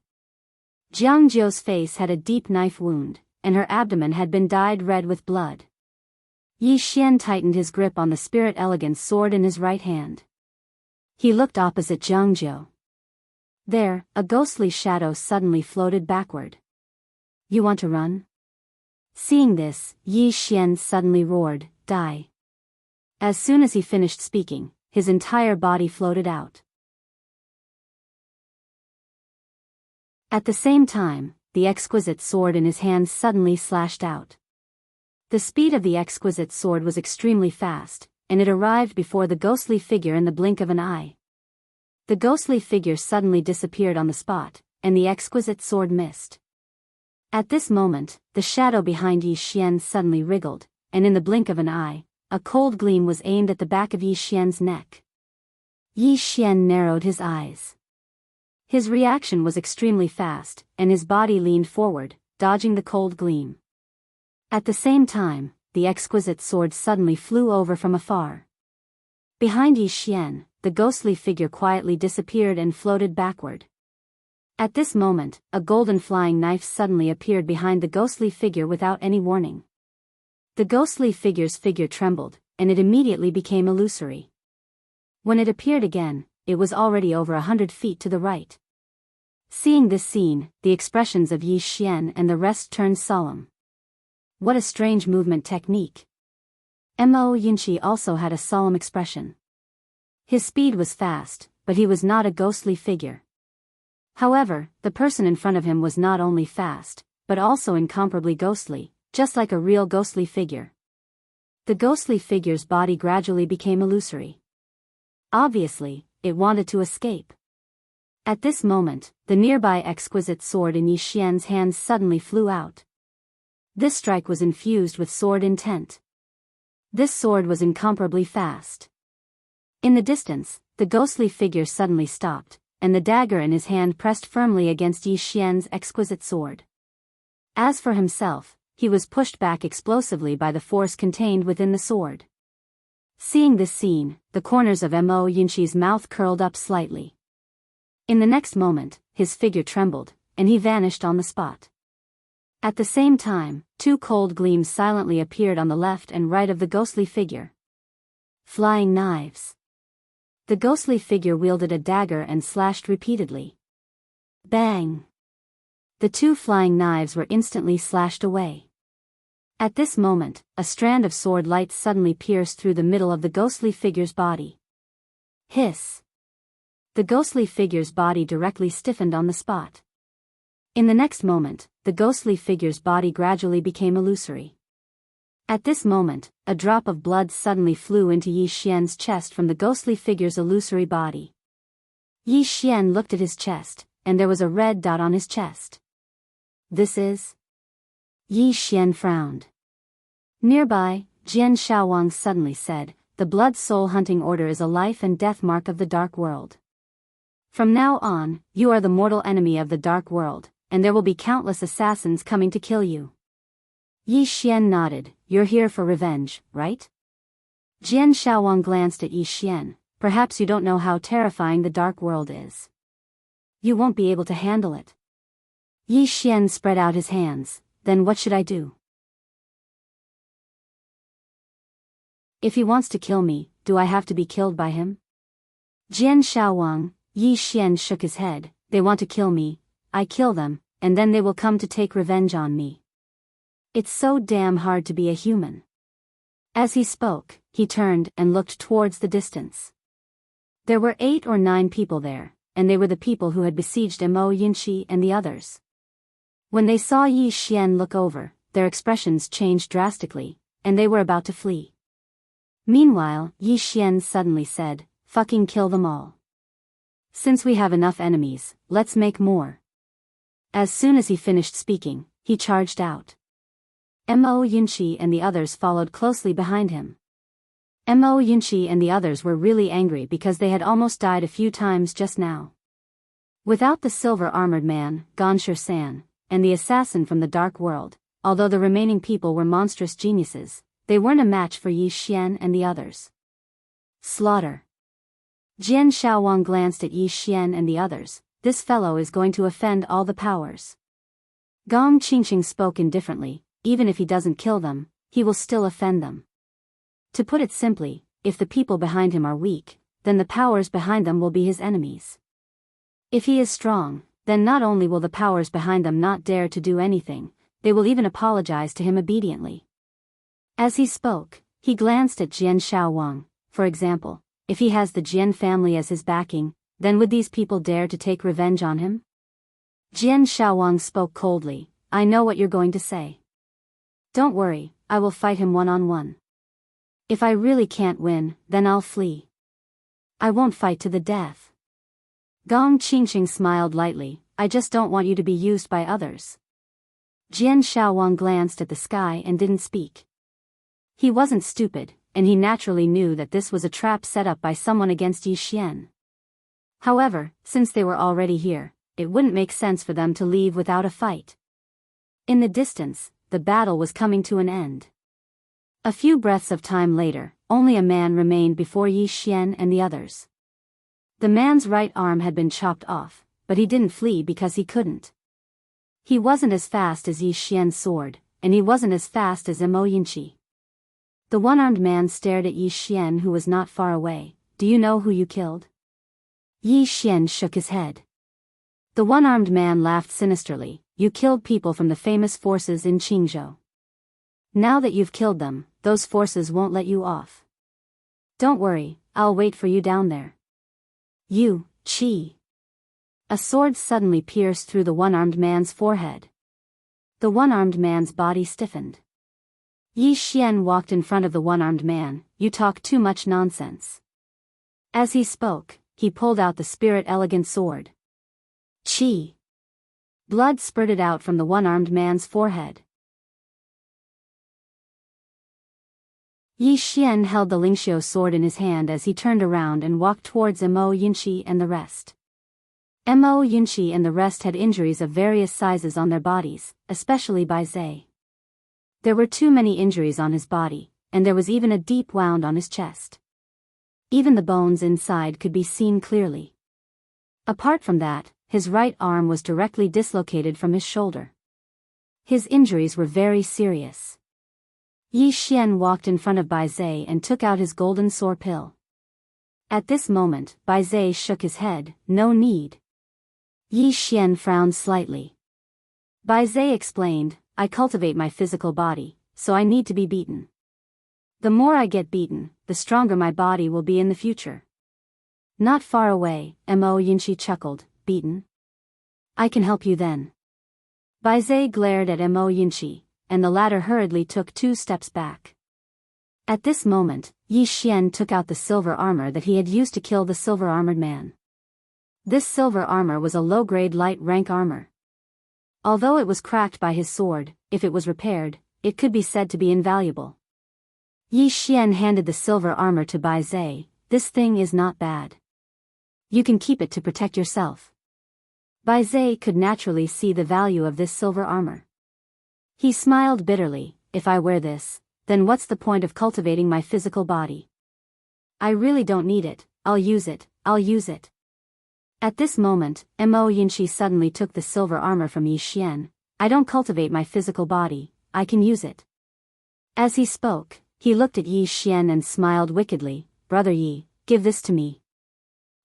S1: Jianghu's face had a deep knife wound, and her abdomen had been dyed red with blood. Yi Xian tightened his grip on the spirit elegance sword in his right hand. He looked opposite Jianghu. There, a ghostly shadow suddenly floated backward. You want to run? Seeing this, Yi Xian suddenly roared, Die. As soon as he finished speaking, his entire body floated out. At the same time, the exquisite sword in his hand suddenly slashed out. The speed of the exquisite sword was extremely fast, and it arrived before the ghostly figure in the blink of an eye. The ghostly figure suddenly disappeared on the spot, and the exquisite sword missed. At this moment, the shadow behind Yi Xian suddenly wriggled, and in the blink of an eye, a cold gleam was aimed at the back of Yi Xian's neck. Yi Xian narrowed his eyes. His reaction was extremely fast, and his body leaned forward, dodging the cold gleam. At the same time, the exquisite sword suddenly flew over from afar. Behind Yi Xian, the ghostly figure quietly disappeared and floated backward. At this moment, a golden flying knife suddenly appeared behind the ghostly figure without any warning. The ghostly figure's figure trembled, and it immediately became illusory. When it appeared again, it was already over 100 feet to the right. Seeing this scene, the expressions of Yi Xian and the rest turned solemn. What a strange movement technique. Mo Yinchi also had a solemn expression. His speed was fast, but he was not a ghostly figure. However, the person in front of him was not only fast, but also incomparably ghostly, just like a real ghostly figure. The ghostly figure's body gradually became illusory. Obviously, it wanted to escape. At this moment, the nearby exquisite sword in Yi Xian's hands suddenly flew out. This strike was infused with sword intent. This sword was incomparably fast. In the distance, the ghostly figure suddenly stopped, and the dagger in his hand pressed firmly against Yi Xian's exquisite sword. As for himself, he was pushed back explosively by the force contained within the sword. Seeing this scene, the corners of Mo Yinchi's mouth curled up slightly. In the next moment, his figure trembled, and he vanished on the spot. At the same time, two cold gleams silently appeared on the left and right of the ghostly figure. Flying knives. The ghostly figure wielded a dagger and slashed repeatedly. Bang! The two flying knives were instantly slashed away. At this moment, a strand of sword light suddenly pierced through the middle of the ghostly figure's body. Hiss! The ghostly figure's body directly stiffened on the spot. In the next moment, the ghostly figure's body gradually became illusory. At this moment, a drop of blood suddenly flew into Yi Xian's chest from the ghostly figure's illusory body. Yi Xian looked at his chest, and there was a red dot on his chest. This is... Yi Xian frowned. Nearby, Jian Shaowang suddenly said, "The Blood Soul Hunting Order is a life and death mark of the Dark World. From now on, you are the mortal enemy of the Dark World, and there will be countless assassins coming to kill you." Yi Xian nodded. "You're here for revenge, right?" Jian Shaowang glanced at Yi Xian. "Perhaps you don't know how terrifying the Dark World is. You won't be able to handle it." Yi Xian spread out his hands. "Then what should I do? If he wants to kill me, do I have to be killed by him?" Jian Shaowang. Yi Xian shook his head. "They want to kill me, I kill them, and then they will come to take revenge on me. It's so damn hard to be a human." As he spoke, he turned and looked towards the distance. There were 8 or 9 people there, and they were the people who had besieged Mo Yinchi and the others. When they saw Yi Xian look over, their expressions changed drastically, and they were about to flee. Meanwhile, Yi Xian suddenly said, "Fucking kill them all. Since we have enough enemies, let's make more." As soon as he finished speaking, he charged out. Mo Yinchi and the others followed closely behind him. Mo Yinchi and the others were really angry because they had almost died a few times just now. Without the silver-armored man, Gonsher San, and the assassin from the Dark World, although the remaining people were monstrous geniuses, they weren't a match for Yi Xian and the others. Slaughter. Jian Shaowang glanced at Yi Xian and the others. "This fellow is going to offend all the powers." Gong Qingqing spoke indifferently. "Even if he doesn't kill them, he will still offend them. To put it simply, if the people behind him are weak, then the powers behind them will be his enemies. If he is strong, then not only will the powers behind them not dare to do anything, they will even apologize to him obediently." As he spoke, he glanced at Jian Shaowang. "For example, if he has the Jian family as his backing, then would these people dare to take revenge on him?" Jian Shaowang spoke coldly. "I know what you're going to say. Don't worry, I will fight him one-on-one. If I really can't win, then I'll flee. I won't fight to the death." Gong Qingqing smiled lightly. "I just don't want you to be used by others." Jian Shaowang glanced at the sky and didn't speak. He wasn't stupid, and he naturally knew that this was a trap set up by someone against Yi Xian. However, since they were already here, it wouldn't make sense for them to leave without a fight. In the distance, the battle was coming to an end. A few breaths of time later, only a man remained before Yi Xian and the others. The man's right arm had been chopped off, but he didn't flee because he couldn't. He wasn't as fast as Yi Xian's sword, and he wasn't as fast as Mo Yinchi. The one-armed man stared at Yi Xian, who was not far away. Do you know who you killed? Yi Xian shook his head. The one-armed man laughed sinisterly. You killed people from the famous forces in Qingzhou. Now that you've killed them, those forces won't let you off. Don't worry, I'll wait for you down there. You, Qi. A sword suddenly pierced through the one-armed man's forehead. The one-armed man's body stiffened. Yi Xian walked in front of the one-armed man. You talk too much nonsense. As he spoke, he pulled out the spirit-elegant sword. Qi. Blood spurted out from the one-armed man's forehead. Yi Xian held the Lingxiu sword in his hand as he turned around and walked towards Mo Yinchi and the rest. Mo Yinchi and the rest had injuries of various sizes on their bodies, especially Bai Zai. There were too many injuries on his body, and there was even a deep wound on his chest. Even the bones inside could be seen clearly. Apart from that, his right arm was directly dislocated from his shoulder. His injuries were very serious. Yi Xian walked in front of Bai Zai and took out his golden sword pill. At this moment, Bai Zai shook his head. No need. Yi Xian frowned slightly. Bai Zai explained, I cultivate my physical body, so I need to be beaten. The more I get beaten, the stronger my body will be in the future. Not far away, Mo Yinchi chuckled. Beaten? I can help you then. Bai Zai glared at Mo Yinchi, and the latter hurriedly took 2 steps back. At this moment, Yi Xian took out the silver armor that he had used to kill the silver-armored man. This silver armor was a low-grade light-rank armor. Although it was cracked by his sword, if it was repaired, it could be said to be invaluable. Yi Xian handed the silver armor to Bai Zai. This thing is not bad. You can keep it to protect yourself. Bai Zai could naturally see the value of this silver armor. He smiled bitterly. If I wear this, then what's the point of cultivating my physical body? I really don't need it. I'll use it. At this moment, Mo Yinchi suddenly took the silver armor from Yi Xian. I don't cultivate my physical body, I can use it. As he spoke, he looked at Yi Xian and smiled wickedly. Brother Yi, give this to me.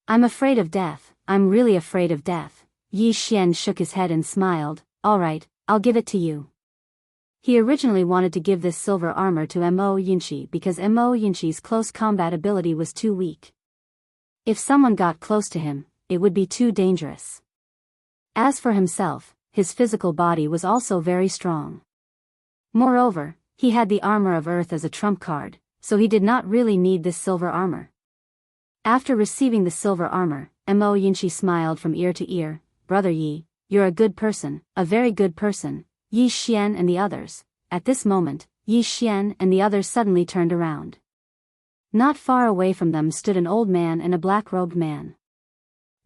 S1: I'm afraid of death. I'm really afraid of death. Yi Xian shook his head and smiled. Alright, I'll give it to you. He originally wanted to give this silver armor to Mo Yinchi because Mo Yinchi's close combat ability was too weak. If someone got close to him, it would be too dangerous. As for himself, his physical body was also very strong. Moreover, he had the armor of earth as a trump card, so he did not really need this silver armor. After receiving the silver armor, Mo Yinchi smiled from ear to ear. Brother Yi, you're a good person, a very good person. Yi Xian and the others. At this moment, Yi Xian and the others suddenly turned around. Not far away from them stood an old man and a black-robed man.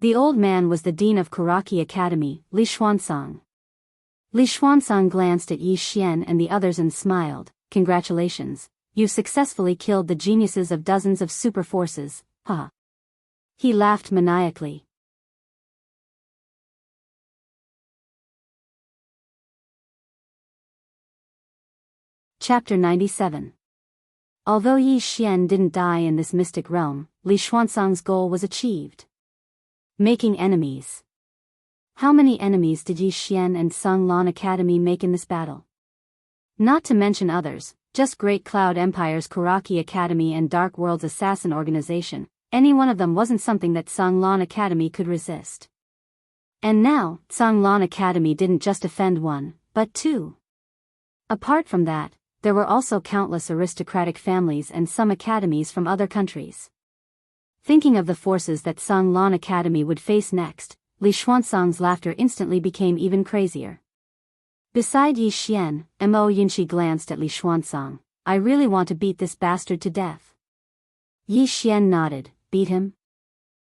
S1: The old man was the dean of Kuraki Academy, Li Xuanzang. Li Xuanzang glanced at Yi Xian and the others and smiled. Congratulations, you've successfully killed the geniuses of dozens of super forces, ha. He laughed maniacally. Chapter 97. Although Yi Xian didn't die in this mystic realm, Li Xuanzang's goal was achieved. Making enemies. How many enemies did Yi Xian and Sung Lan Academy make in this battle? Not to mention others, just Great Cloud Empire's Kuraki Academy and Dark World's assassin organization, any one of them wasn't something that Sung Lan Academy could resist. And now, Sung Lan Academy didn't just offend 1, but 2. Apart from that, there were also countless aristocratic families and some academies from other countries. Thinking of the forces that Sung Lan Academy would face next, Li Xuanzang's laughter instantly became even crazier. Beside Yi Xian, Mo Yinchi glanced at Li Xuanzang. I really want to beat this bastard to death. Yi Xian nodded. Beat him?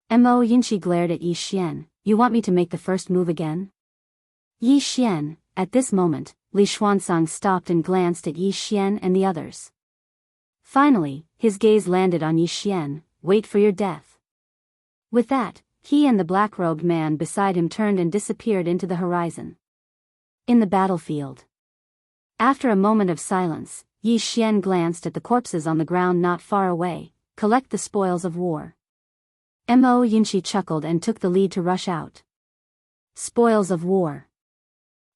S1: Mo Yinchi glared at Yi Xian. You want me to make the first move again? Yi Xian. At this moment, Li Xuanzang stopped and glanced at Yi Xian and the others. Finally, his gaze landed on Yi Xian. Wait for your death. With that, he and the black-robed man beside him turned and disappeared into the horizon. In the battlefield. After a moment of silence, Yi Xian glanced at the corpses on the ground not far away. Collect the spoils of war. Mo Yinshi chuckled and took the lead to rush out. Spoils of war.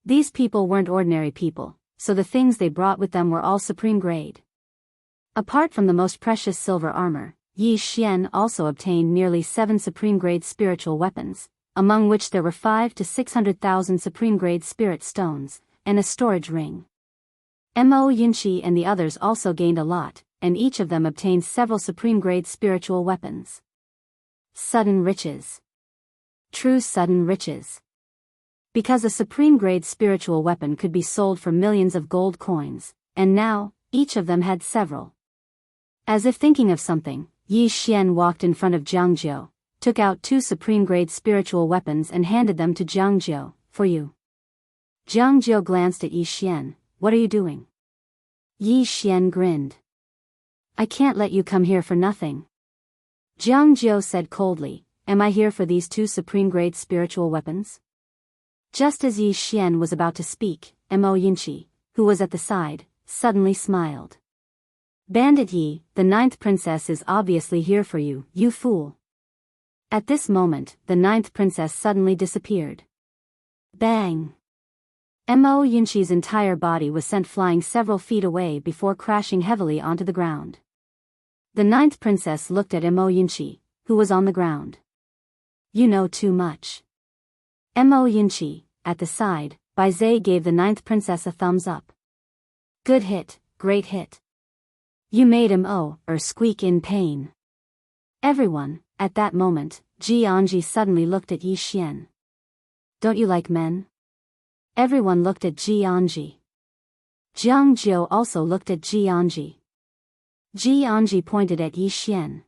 S1: These people weren't ordinary people, so the things they brought with them were all supreme grade. Apart from the most precious silver armor, Yi Xian also obtained nearly 7 supreme-grade spiritual weapons, among which there were 5 to 600,000 supreme-grade spirit stones, and a storage ring. Mo Yinshi and the others also gained a lot, and each of them obtained several supreme-grade spiritual weapons. Sudden riches. True sudden riches. Because a supreme-grade spiritual weapon could be sold for millions of gold coins, and now, each of them had several. As if thinking of something, Yi Xian walked in front of Jianghu, took out 2 supreme-grade spiritual weapons and handed them to Jianghu. For you. Jianghu glanced at Yi Xian. What are you doing? Yi Xian grinned. I can't let you come here for nothing. Jianghu said coldly, am I here for these 2 supreme-grade spiritual weapons? Just as Yi Xian was about to speak, Mo Yinshi, who was at the side, suddenly smiled. Bandit Yi, the 9th princess is obviously here for you, you fool. At this moment, the 9th princess suddenly disappeared. Bang! Mo Yinshi's entire body was sent flying several feet away before crashing heavily onto the ground. The 9th princess looked at Mo Yinshi, who was on the ground. You know too much. Mo Yinshi, at the side, Bai Zai gave the 9th princess a thumbs up. Good hit, great hit. You made him squeak in pain. Everyone, at that moment, Jianghu suddenly looked at Yi Xian. Don't you like men? Everyone looked at Jianghu. Jianghu also looked at Jianghu. Jianghu pointed at Yi Xian.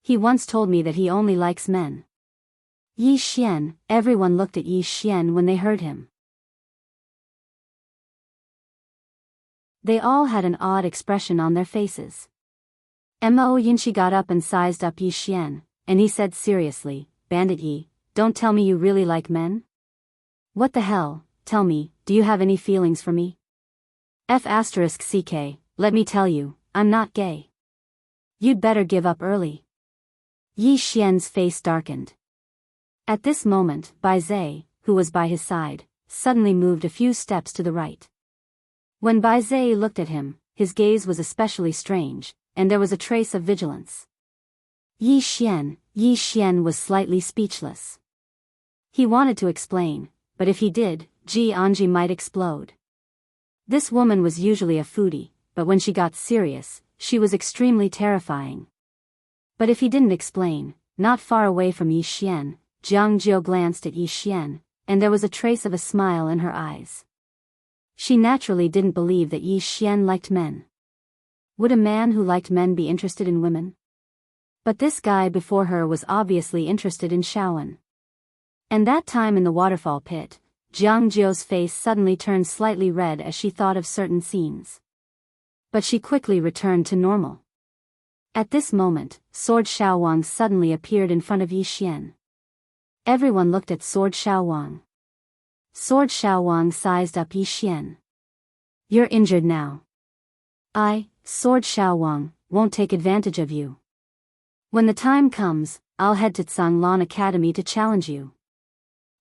S1: He once told me that he only likes men. Yi Xian, everyone looked at Yi Xian when they heard him. They all had an odd expression on their faces. Mo Yinshi got up and sized up Yi Xian, and he said seriously, Bandit Yi, don't tell me you really like men? What the hell, tell me, do you have any feelings for me? *CK, let me tell you, I'm not gay. You'd better give up early. Yi Xian's face darkened. At this moment, Bai Zai, who was by his side, suddenly moved a few steps to the right. When Bai Zai looked at him, his gaze was especially strange, and there was a trace of vigilance. Yi Xian was slightly speechless. He wanted to explain, but if he did, Jianghu might explode. This woman was usually a foodie, but when she got serious, she was extremely terrifying. But if he didn't explain, not far away from Yi Xian, Jianghu glanced at Yi Xian, and there was a trace of a smile in her eyes. She naturally didn't believe that Yi Xian liked men. Would a man who liked men be interested in women? But this guy before her was obviously interested in Shaoan. And that time in the waterfall pit, Jianghu's face suddenly turned slightly red as she thought of certain scenes. But she quickly returned to normal. At this moment, Sword Shaowang suddenly appeared in front of Yi Xian. Everyone looked at Sword Shaowang. Sword Shaowang sized up Yi Xian. You're injured now. I, Sword Shaowang, won't take advantage of you. When the time comes, I'll head to Tsanglan Academy to challenge you.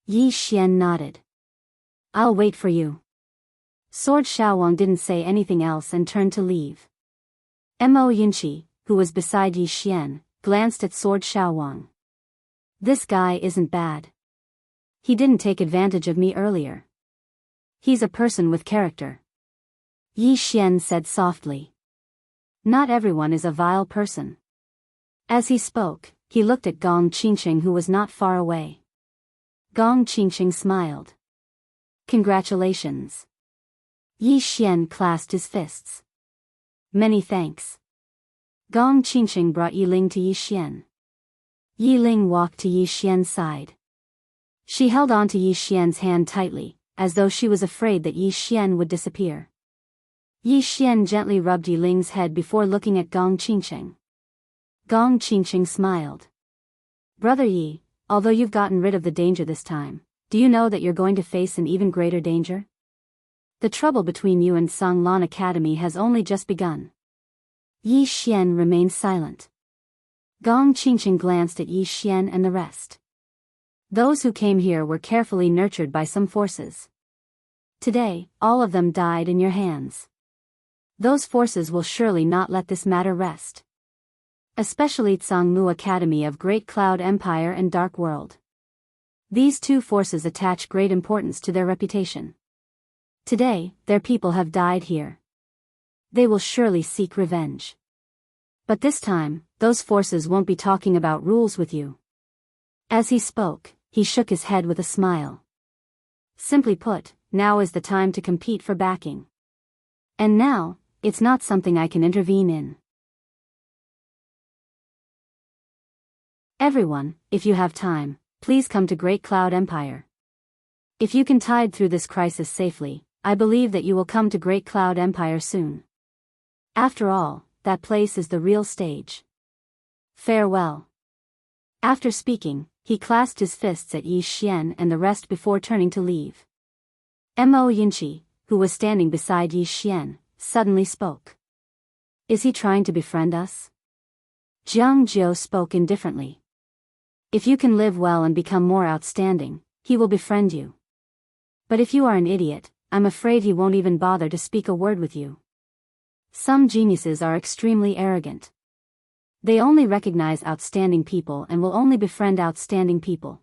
S1: Yi Xian nodded. I'll wait for you. Sword Shaowang didn't say anything else and turned to leave. Mo Yinshi, who was beside Yi Xian, glanced at Sword Shaowang. This guy isn't bad. He didn't take advantage of me earlier. He's a person with character. Yi Xian said softly. Not everyone is a vile person. As he spoke, he looked at Gong Qingqing who was not far away. Gong Qingqing smiled. Congratulations. Yi Xian clasped his fists. Many thanks. Gong Qingqing brought Yi Ling to Yi Xian. Yi Ling walked to Yi Xian's side. She held on to Yi Xian's hand tightly, as though she was afraid that Yi Xian would disappear. Yi Xian gently rubbed Yi Ling's head before looking at Gong Qingcheng. Gong Qingcheng smiled. Brother Yi, although you've gotten rid of the danger this time, do you know that you're going to face an even greater danger? The trouble between you and Sanglan Academy has only just begun. Yi Xian remained silent. Gong Qingcheng glanced at Yi Xian and the rest. Those who came here were carefully nurtured by some forces. Today, all of them died in your hands. Those forces will surely not let this matter rest. Especially Tsangmu Academy of Great Cloud Empire and Dark World. These two forces attach great importance to their reputation. Today, their people have died here. They will surely seek revenge. But this time, those forces won't be talking about rules with you. As he spoke, he shook his head with a smile. Simply put, now is the time to compete for backing. And now, it's not something I can intervene in. Everyone, if you have time, please come to Great Cloud Empire. If you can tide through this crisis safely, I believe that you will come to Great Cloud Empire soon. After all, that place is the real stage. Farewell. After speaking, he clasped his fists at Yi Xian and the rest before turning to leave. Mo Yinchi, who was standing beside Yi Xian, suddenly spoke. Is he trying to befriend us? Jianghu spoke indifferently. If you can live well and become more outstanding, he will befriend you. But if you are an idiot, I'm afraid he won't even bother to speak a word with you. Some geniuses are extremely arrogant. They only recognize outstanding people and will only befriend outstanding people.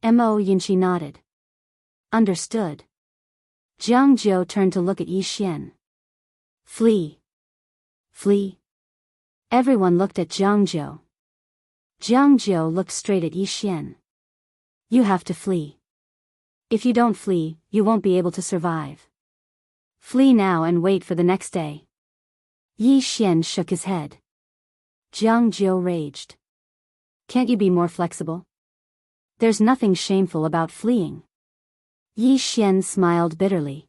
S1: Mo Yinchi nodded. Understood. Jianghu turned to look at Yi Xian. Flee. Flee. Everyone looked at Jianghu. Jianghu looked straight at Yi Xian. You have to flee. If you don't flee, you won't be able to survive. Flee now and wait for the next day. Yi Xian shook his head. Jianghu raged. Can't you be more flexible? There's nothing shameful about fleeing. Yi Xian smiled bitterly.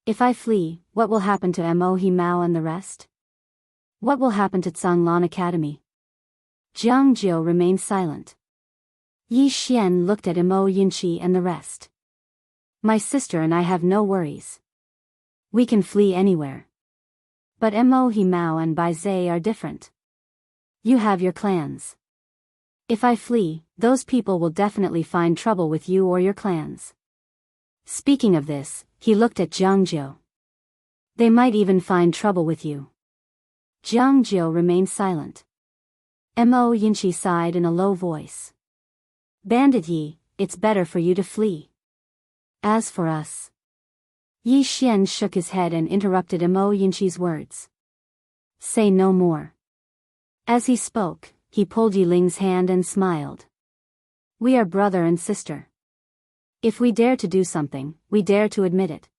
S1: If I flee, what will happen to Mo Himao and the rest? What will happen to Tsanglan Academy? Jianghu remained silent. Yi Xian looked at Mo Yinchi and the rest. My sister and I have no worries. We can flee anywhere. But Mo Himao and Bai Zai are different. You have your clans. If I flee, those people will definitely find trouble with you or your clans. Speaking of this, he looked at Jianghu. They might even find trouble with you. Jianghu remained silent. Mo Yinchi sighed in a low voice. Bandit Yi, it's better for you to flee. As for us. Yi Xian shook his head and interrupted Mo Yinchi's words. Say no more. As he spoke, he pulled Yi Ling's hand and smiled. We are brother and sister. If we dare to do something, we dare to admit it.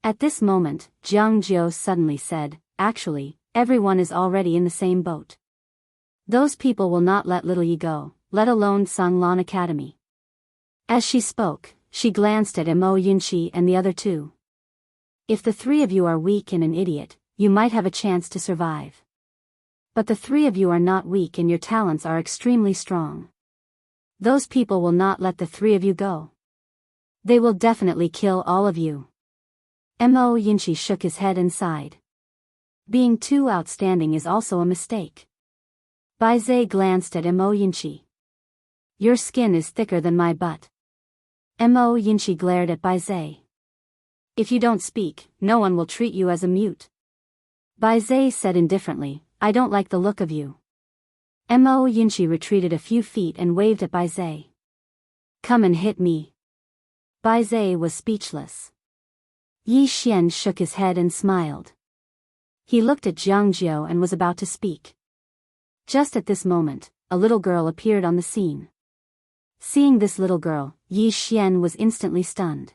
S1: At this moment, Jianghu suddenly said, actually, everyone is already in the same boat. Those people will not let little Yi go, let alone Sanglan Academy. As she spoke, she glanced at Mo Yinchi and the other two. If the three of you are weak and an idiot, you might have a chance to survive. But the three of you are not weak and your talents are extremely strong. Those people will not let the three of you go. They will definitely kill all of you. Mo Yinchi shook his head and sighed. Being too outstanding is also a mistake. Bai Zai glanced at Mo Yinchi. Your skin is thicker than my butt. Mo Yinchi glared at Bai Zai. If you don't speak, no one will treat you as a mute. Bai Zai said indifferently, I don't like the look of you. Mo Yinchi retreated a few feet and waved at Bai Zai. Come and hit me. Bai Zai was speechless. Yi Xian shook his head and smiled. He looked at Jianghu and was about to speak. Just at this moment, a little girl appeared on the scene. Seeing this little girl, Yi Xian was instantly stunned.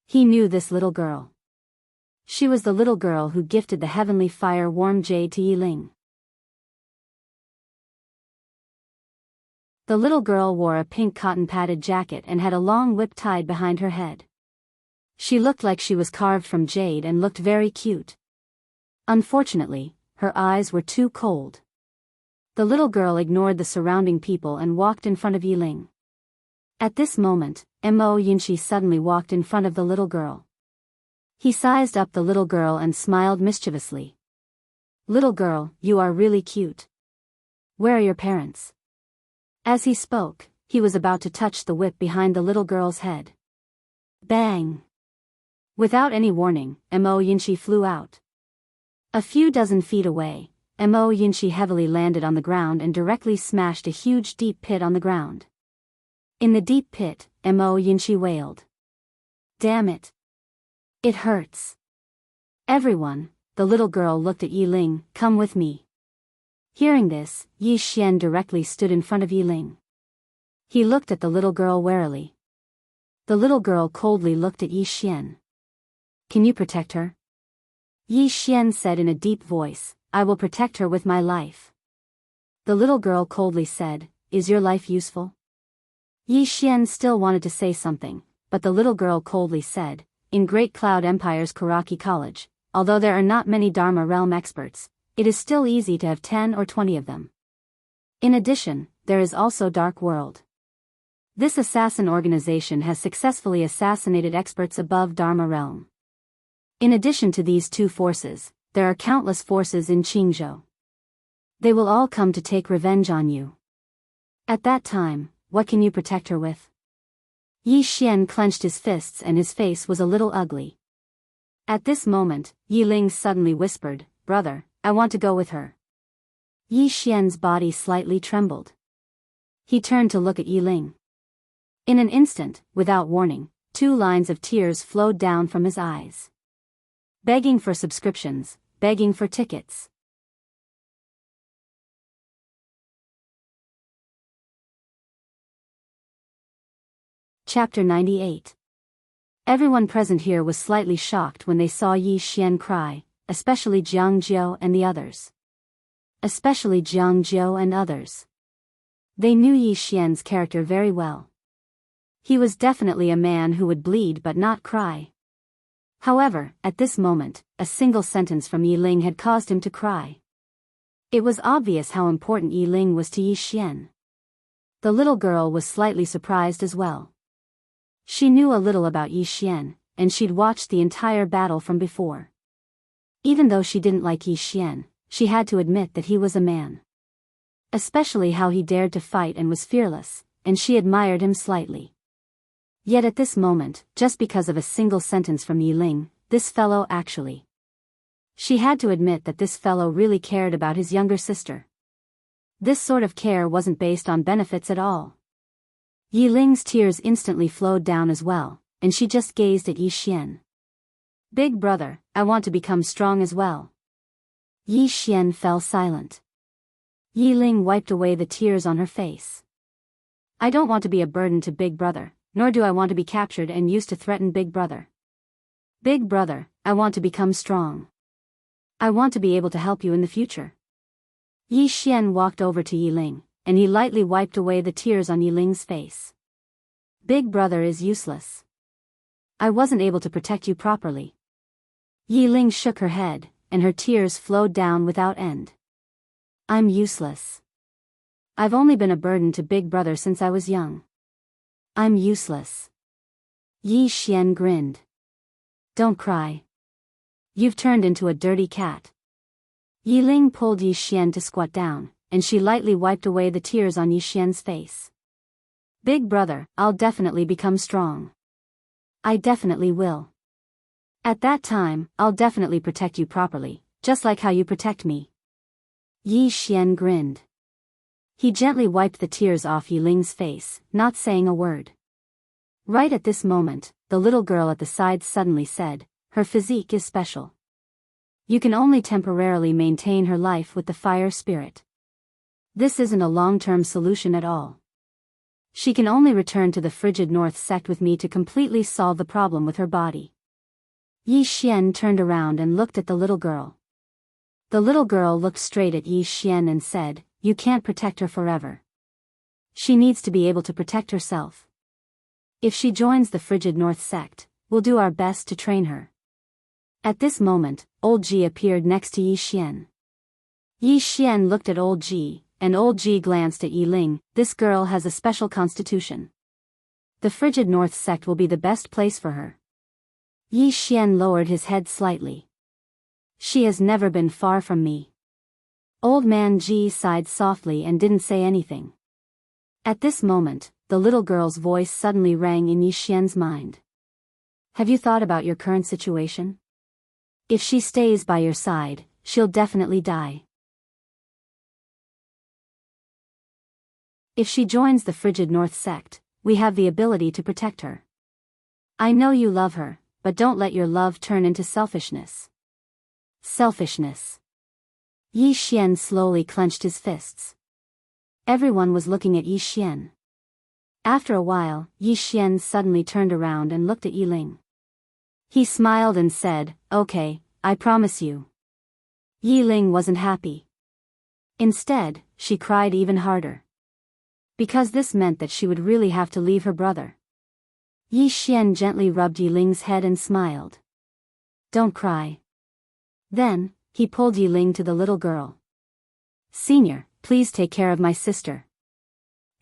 S1: He knew this little girl. She was the little girl who gifted the heavenly fire warm jade to Yi Ling. The little girl wore a pink cotton padded jacket and had a long whip tied behind her head. She looked like she was carved from jade and looked very cute. Unfortunately, her eyes were too cold. The little girl ignored the surrounding people and walked in front of Yiling. At this moment, Mo Yinshi suddenly walked in front of the little girl. He sized up the little girl and smiled mischievously. "Little girl, you are really cute. Where are your parents?" As he spoke, he was about to touch the whip behind the little girl's head. Bang! Without any warning, Mo Yinshi flew out. A few dozen feet away, Mo Yinshi heavily landed on the ground and directly smashed a huge deep pit on the ground. In the deep pit, Mo Yinshi wailed. "Damn it! It hurts." "Everyone," the little girl looked at Yiling, "come with me." Hearing this, Yi Xian directly stood in front of Yiling. He looked at the little girl warily. The little girl coldly looked at Yi Xian. "Can you protect her?" Yi Xian said in a deep voice, "I will protect her with my life." The little girl coldly said, "Is your life useful?" Yi Xian still wanted to say something, but the little girl coldly said, "In Great Cloud Empire's Karaki College, although there are not many Dharma realm experts, it is still easy to have 10 or 20 of them. In addition, there is also Dark World. This assassin organization has successfully assassinated experts above Dharma realm. In addition to these two forces, there are countless forces in Qingzhou. They will all come to take revenge on you. At that time, what can you protect her with?" Yi Xian clenched his fists and his face was a little ugly. At this moment, Yiling suddenly whispered, "Brother, I want to go with her." Yi Xian's body slightly trembled. He turned to look at Yiling. In an instant, without warning, 2 lines of tears flowed down from his eyes. Begging for subscriptions, begging for tickets. Chapter 98. Everyone present here was slightly shocked when they saw Yi Xian cry, especially Jianghu and the others. Especially Jianghu and others. They knew Yi Xian's character very well. He was definitely a man who would bleed but not cry. However, at this moment, a single sentence from Yiling had caused him to cry. It was obvious how important Yiling was to Yi Xian. The little girl was slightly surprised as well. She knew a little about Yi Xian, and she'd watched the entire battle from before. Even though she didn't like Yi Xian, she had to admit that he was a man. Especially how he dared to fight and was fearless, and she admired him slightly. Yet at this moment, just because of a single sentence from Yiling, this fellow actually. She had to admit that this fellow really cared about his younger sister. This sort of care wasn't based on benefits at all. Yiling's tears instantly flowed down as well, and she just gazed at Yi Xian. "Big brother, I want to become strong as well." Yi Xian fell silent. Yiling wiped away the tears on her face. "I don't want to be a burden to Big Brother, nor do I want to be captured and used to threaten Big Brother. Big Brother, I want to become strong. I want to be able to help you in the future." Yi Xian walked over to Yiling, and he lightly wiped away the tears on Yiling's face. "Big Brother is useless. I wasn't able to protect you properly." Yiling shook her head, and her tears flowed down without end. "I'm useless. I've only been a burden to Big Brother since I was young. I'm useless." Yi Xian grinned. "Don't cry. You've turned into a dirty cat." Yiling pulled Yi Xian to squat down, and she lightly wiped away the tears on Yi Xian's face. "Big Brother, I'll definitely become strong. I definitely will. At that time, I'll definitely protect you properly, just like how you protect me." Yi Xian grinned. He gently wiped the tears off Yiling's face, not saying a word. Right at this moment, the little girl at the side suddenly said, "Her physique is special. You can only temporarily maintain her life with the fire spirit. This isn't a long-term solution at all. She can only return to the frigid north sect with me to completely solve the problem with her body." Yi Xian turned around and looked at the little girl. The little girl looked straight at Yi Xian and said, "You can't protect her forever. She needs to be able to protect herself. If she joins the frigid north sect, we'll do our best to train her. At this moment, Old Ji appeared next to Yi Xian. Yi Xian looked at Old Ji, and Old Ji glanced at Yi Ling. This girl has a special constitution. The frigid North sect will be the best place for her. Yi Xian lowered his head slightly. She has never been far from me. Old man Ji sighed softly and didn't say anything. At this moment, the little girl's voice suddenly rang in Yi Xian's mind. Have you thought about your current situation? If she stays by your side, she'll definitely die. If she joins the frigid North sect, we have the ability to protect her. I know you love her, but don't let your love turn into selfishness. Selfishness. Yi Xian slowly clenched his fists. Everyone was looking at Yi Xian. After a while, Yi Xian suddenly turned around and looked at Yi Ling. He smiled and said, "Okay, I promise you." Yi Ling wasn't happy. Instead, she cried even harder. Because this meant that she would really have to leave her brother. Yi Xian gently rubbed Yi Ling's head and smiled. "Don't cry." Then, he pulled Yi Ling to the little girl. "Senior, please take care of my sister."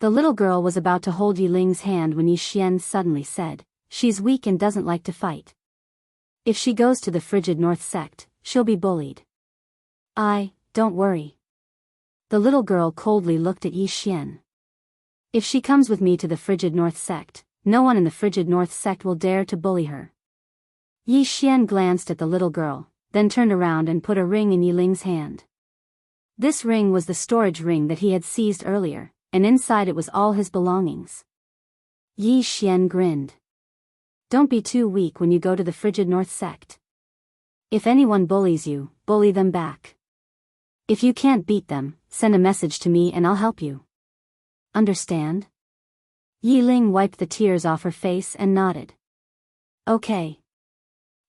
S1: The little girl was about to hold Yi Ling's hand when Yi Xian suddenly said, "She's weak and doesn't like to fight. If she goes to the frigid North sect, she'll be bullied." Don't worry." The little girl coldly looked at Yi Xian. "If she comes with me to the frigid North sect, no one in the frigid North sect will dare to bully her." Yi Xian glanced at the little girl, then turned around and put a ring in Yi Ling's hand. This ring was the storage ring that he had seized earlier, and inside it was all his belongings. Yi Xian grinned. "Don't be too weak when you go to the frigid North sect. If anyone bullies you, bully them back. If you can't beat them, send a message to me and I'll help you. Understand?" Yi Ling wiped the tears off her face and nodded. "Okay."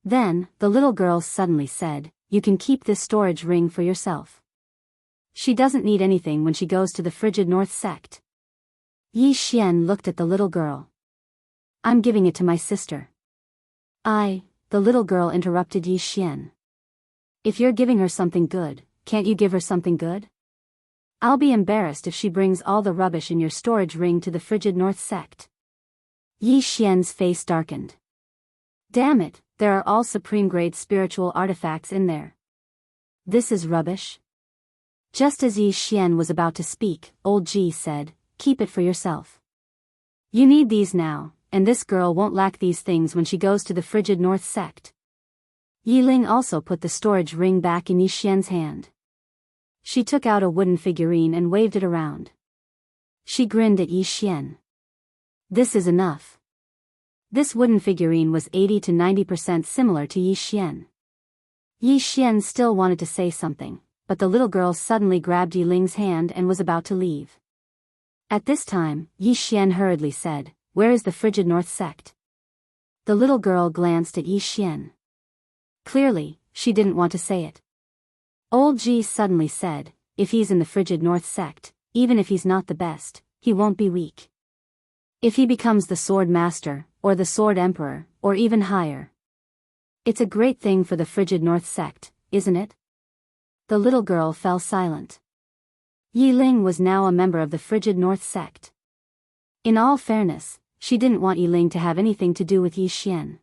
S1: Then, the little girl suddenly said, "You can keep this storage ring for yourself. She doesn't need anything when she goes to the frigid North sect." Yi Xian looked at the little girl. "I'm giving it to my sister." The little girl interrupted Yi Xian. "If you're giving her something good, can't you give her something good? I'll be embarrassed if she brings all the rubbish in your storage ring to the frigid North sect." Yi Xian's face darkened. "Damn it, there are all supreme-grade spiritual artifacts in there. This is rubbish." Just as Yi Xian was about to speak, Old Ji said, "Keep it for yourself. You need these now, and this girl won't lack these things when she goes to the frigid North sect." Yi Ling also put the storage ring back in Yi Xian's hand. She took out a wooden figurine and waved it around. She grinned at Yi Xian. "This is enough." This wooden figurine was 80 to 90% similar to Yi Xian. Yi Xian still wanted to say something, but the little girl suddenly grabbed Yi Ling's hand and was about to leave. At this time, Yi Xian hurriedly said, "Where is the frigid North sect?" The little girl glanced at Yi Xian. Clearly, she didn't want to say it. Old Ji suddenly said, "If he's in the frigid North sect, even if he's not the best, he won't be weak. If he becomes the Sword Master, or the Sword Emperor, or even higher. It's a great thing for the frigid North sect, isn't it?" The little girl fell silent. Yi Ling was now a member of the frigid North sect. In all fairness, she didn't want Yi Ling to have anything to do with Yi Xian.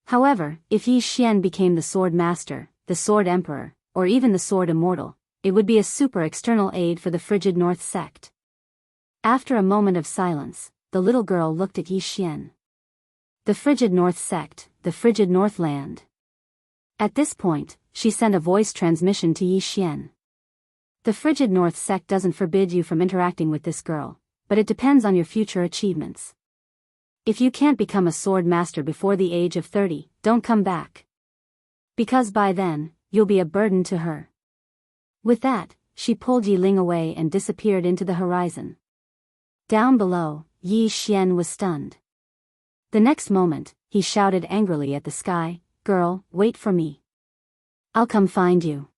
S1: However, if Yi Xian became the Sword Master, the Sword Emperor, or even the Sword Immortal, it would be a super external aid for the frigid North sect. After a moment of silence, the little girl looked at Yi Xian. The frigid North sect, the frigid Northland. At this point, she sent a voice transmission to Yi Xian. "The frigid North sect doesn't forbid you from interacting with this girl, but it depends on your future achievements. If you can't become a sword master before the age of 30, don't come back. Because by then, you'll be a burden to her." With that, she pulled Yi Ling away and disappeared into the horizon. Down below, Yi Xian was stunned. The next moment, he shouted angrily at the sky, "Girl, wait for me. I'll come find you."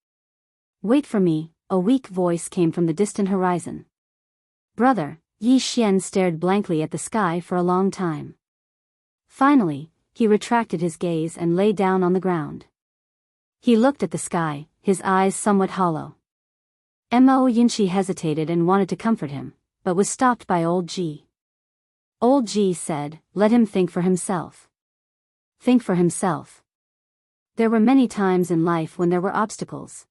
S1: "Wait for me," a weak voice came from the distant horizon. "Brother, Yi Xian stared blankly at the sky for a long time. Finally, he retracted his gaze and lay down on the ground. He looked at the sky, his eyes somewhat hollow. Mo Yinchi hesitated and wanted to comfort him, but was stopped by Old Ji. Old Ji said, "Let him think for himself." Think for himself. There were many times in life when there were obstacles.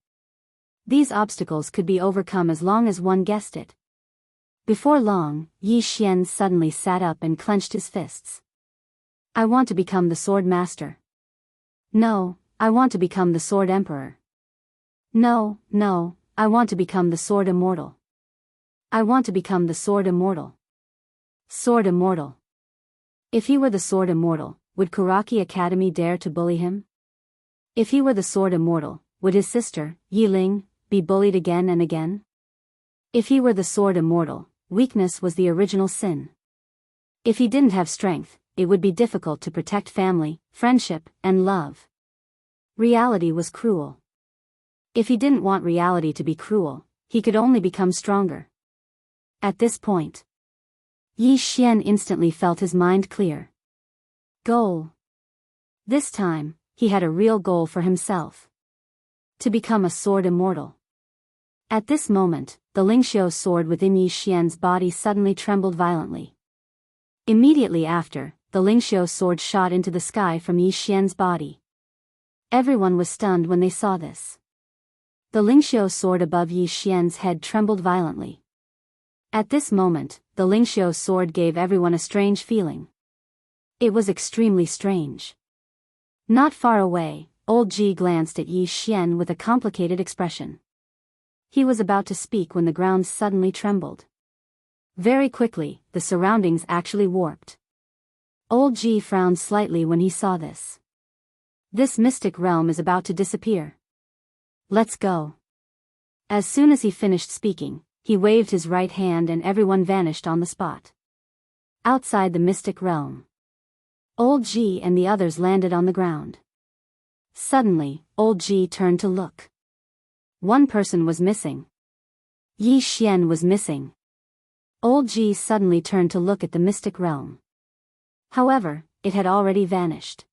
S1: These obstacles could be overcome as long as one guessed it. Before long, Yi Xian suddenly sat up and clenched his fists. "I want to become the Sword Master. No, I want to become the Sword Emperor. No, I want to become the Sword Immortal. I want to become the Sword Immortal. Sword Immortal." If he were the Sword Immortal, would Kuraki Academy dare to bully him? If he were the Sword Immortal, would his sister, Yi Ling, be bullied again and again? If he were the Sword Immortal, weakness was the original sin. If he didn't have strength, it would be difficult to protect family, friendship, and love. Reality was cruel. If he didn't want reality to be cruel, he could only become stronger. At this point, Yi Xian instantly felt his mind clear. Goal. This time, he had a real goal for himself. To become a Sword Immortal. At this moment, the Lingxiu sword within Yi Xian's body suddenly trembled violently. Immediately after, the Lingxiu sword shot into the sky from Yi Xian's body. Everyone was stunned when they saw this. The Lingxiu sword above Yi Xian's head trembled violently. At this moment, the Lingxiu sword gave everyone a strange feeling. It was extremely strange. Not far away, Old Ji glanced at Yi Xian with a complicated expression. He was about to speak when the ground suddenly trembled. Very quickly, the surroundings actually warped. Old Ji frowned slightly when he saw this. This mystic realm is about to disappear. Let's go. As soon as he finished speaking, he waved his right hand and everyone vanished on the spot. Outside the mystic realm, Old Ji and the others landed on the ground. Suddenly, Old Ji turned to look. One person was missing. Yi Xian was missing. Old Ji suddenly turned to look at the mystic realm. However, it had already vanished.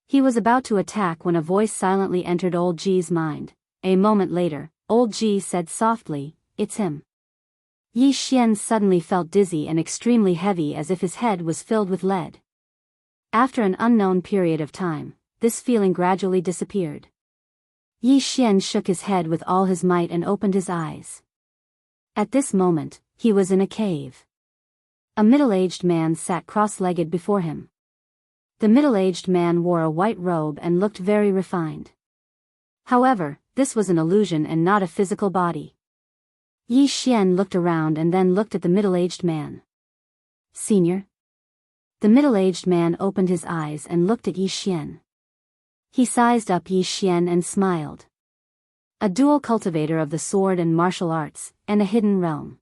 S1: He was about to attack when a voice silently entered Old Ji's mind. A moment later, Old Ji said softly, "It's him." Yi Xian suddenly felt dizzy and extremely heavy as if his head was filled with lead. After an unknown period of time, this feeling gradually disappeared. Yi Xian shook his head with all his might and opened his eyes. At this moment, he was in a cave. A middle-aged man sat cross-legged before him. The middle-aged man wore a white robe and looked very refined. However, this was an illusion and not a physical body. Yi Xian looked around and then looked at the middle-aged man. "Senior?" The middle-aged man opened his eyes and looked at Yi Xian. He sized up Yi Xian and smiled. A dual cultivator of the sword and martial arts, and a hidden realm.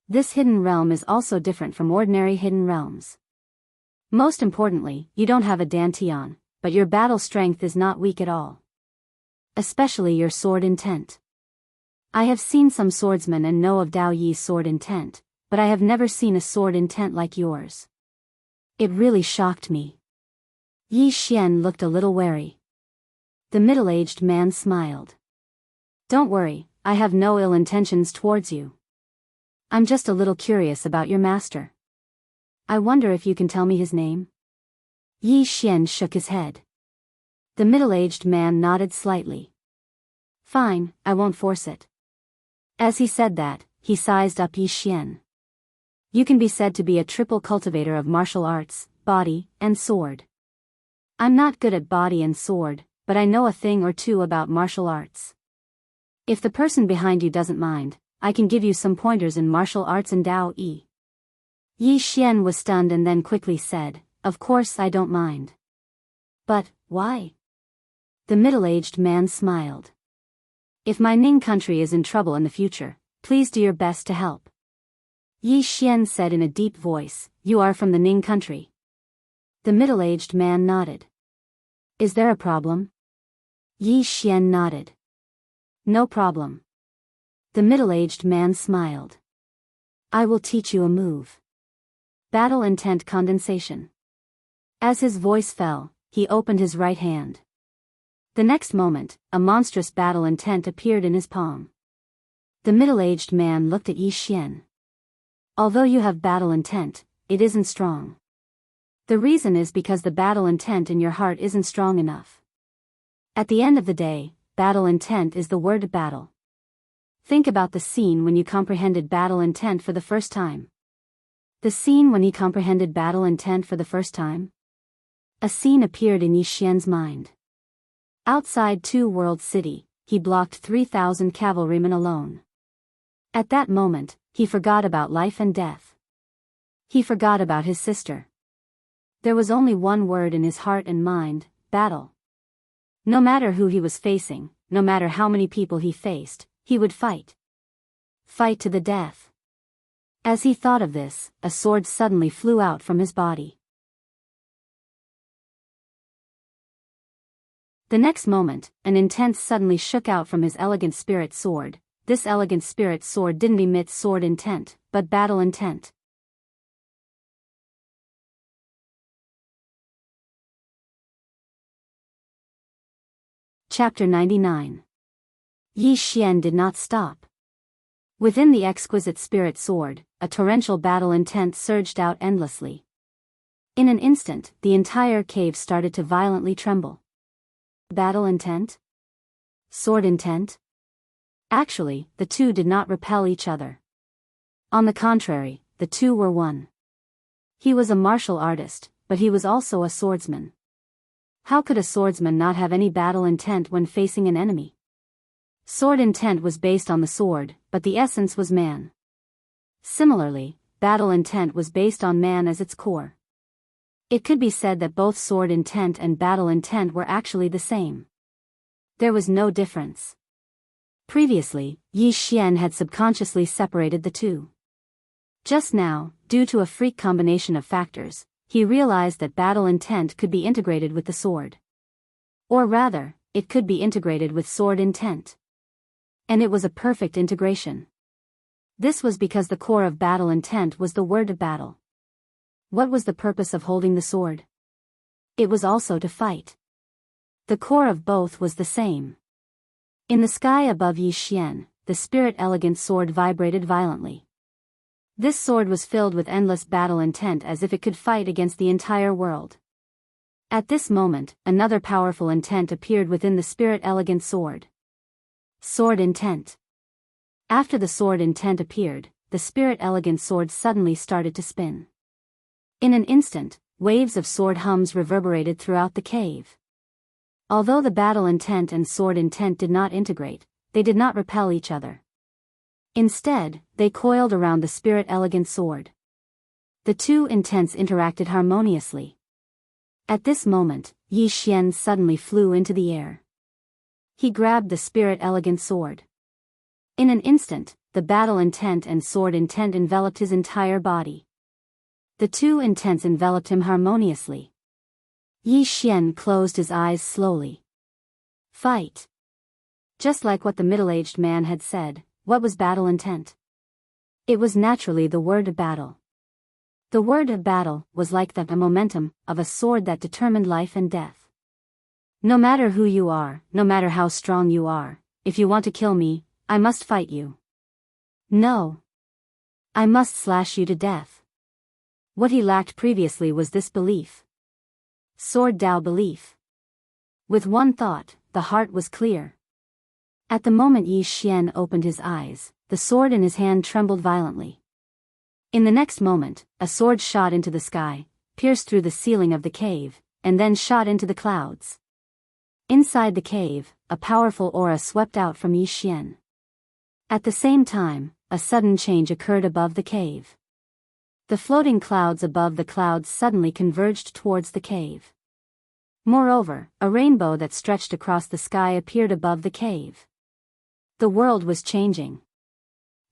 S1: This hidden realm is also different from ordinary hidden realms. Most importantly, you don't have a dantian, but your battle strength is not weak at all. Especially your sword intent. I have seen some swordsmen and know of Dao Yi's sword intent, but I have never seen a sword intent like yours. It really shocked me. Yi Xian looked a little wary. The middle-aged man smiled. "Don't worry, I have no ill intentions towards you. I'm just a little curious about your master. I wonder if you can tell me his name?" Yi Xian shook his head. The middle-aged man nodded slightly. "Fine, I won't force it." As he said that, he sized up Yi Xian. "You can be said to be a triple cultivator of martial arts, body, and sword. I'm not good at body and sword, but I know a thing or two about martial arts. If the person behind you doesn't mind, I can give you some pointers in martial arts and Dao Yi." Yi Xian was stunned and then quickly said, "Of course I don't mind." "But, why?" The middle-aged man smiled. "If my Ning country is in trouble in the future, please do your best to help." Yi Xian said in a deep voice, "You are from the Ning country?" The middle-aged man nodded. "Is there a problem?" Yi Xian nodded. "No problem. The middle-aged man smiled. I will teach you a move. Battle intent condensation. As his voice fell, he opened his right hand. The next moment, a monstrous battle intent appeared in his palm. The middle-aged man looked at Yi Xian. Although you have battle intent, it isn't strong. The reason is because the battle intent in your heart isn't strong enough. At the end of the day, battle intent is the word battle. Think about the scene when you comprehended battle intent for the first time. The scene when he comprehended battle intent for the first time? A scene appeared in Yi Xian's mind. Outside Two World City, he blocked 3,000 cavalrymen alone. At that moment, he forgot about life and death. He forgot about his sister. There was only one word in his heart and mind: battle. No matter who he was facing, no matter how many people he faced, he would fight. Fight to the death. As he thought of this, a sword suddenly flew out from his body. The next moment, an intent suddenly shook out from his elegant spirit sword. This elegant spirit sword didn't emit sword intent, but battle intent. Chapter 99. Yi Xian did not stop. Within the exquisite spirit sword, a torrential battle intent surged out endlessly. In an instant, the entire cave started to violently tremble. Battle intent? Sword intent? Actually, the two did not repel each other. On the contrary, the two were one. He was a martial artist, but he was also a swordsman. How could a swordsman not have any battle intent when facing an enemy? Sword intent was based on the sword, but the essence was man. Similarly, battle intent was based on man as its core. It could be said that both sword intent and battle intent were actually the same. There was no difference. Previously, Yi Xian had subconsciously separated the two. Just now, due to a freak combination of factors, he realized that battle intent could be integrated with the sword. Or rather, it could be integrated with sword intent. And it was a perfect integration. This was because the core of battle intent was the word of battle. What was the purpose of holding the sword? It was also to fight. The core of both was the same. In the sky above Yi Xian, the spirit elegant sword vibrated violently. This sword was filled with endless battle intent as if it could fight against the entire world. At this moment, another powerful intent appeared within the spirit elegant sword. Sword intent. After the sword intent appeared, the spirit elegant sword suddenly started to spin. In an instant, waves of sword hums reverberated throughout the cave. Although the battle intent and sword intent did not integrate, they did not repel each other. Instead, they coiled around the spirit elegant sword. The two intents interacted harmoniously. At this moment, Yi Xian suddenly flew into the air. He grabbed the spirit elegant sword. In an instant, the battle intent and sword intent enveloped his entire body. The two intents enveloped him harmoniously. Yi Xian closed his eyes slowly. Fight. Just like what the middle-aged man had said, what was battle intent? It was naturally the word of battle. The word of battle was like the momentum of a sword that determined life and death. No matter who you are, no matter how strong you are, if you want to kill me, I must fight you. No. I must slash you to death. What he lacked previously was this belief. Sword Dao belief. With one thought, the heart was clear. At the moment Yi Xian opened his eyes, the sword in his hand trembled violently. In the next moment, a sword shot into the sky, pierced through the ceiling of the cave, and then shot into the clouds. Inside the cave, a powerful aura swept out from Yi Xian. At the same time, a sudden change occurred above the cave. The floating clouds above the clouds suddenly converged towards the cave. Moreover, a rainbow that stretched across the sky appeared above the cave. The world was changing.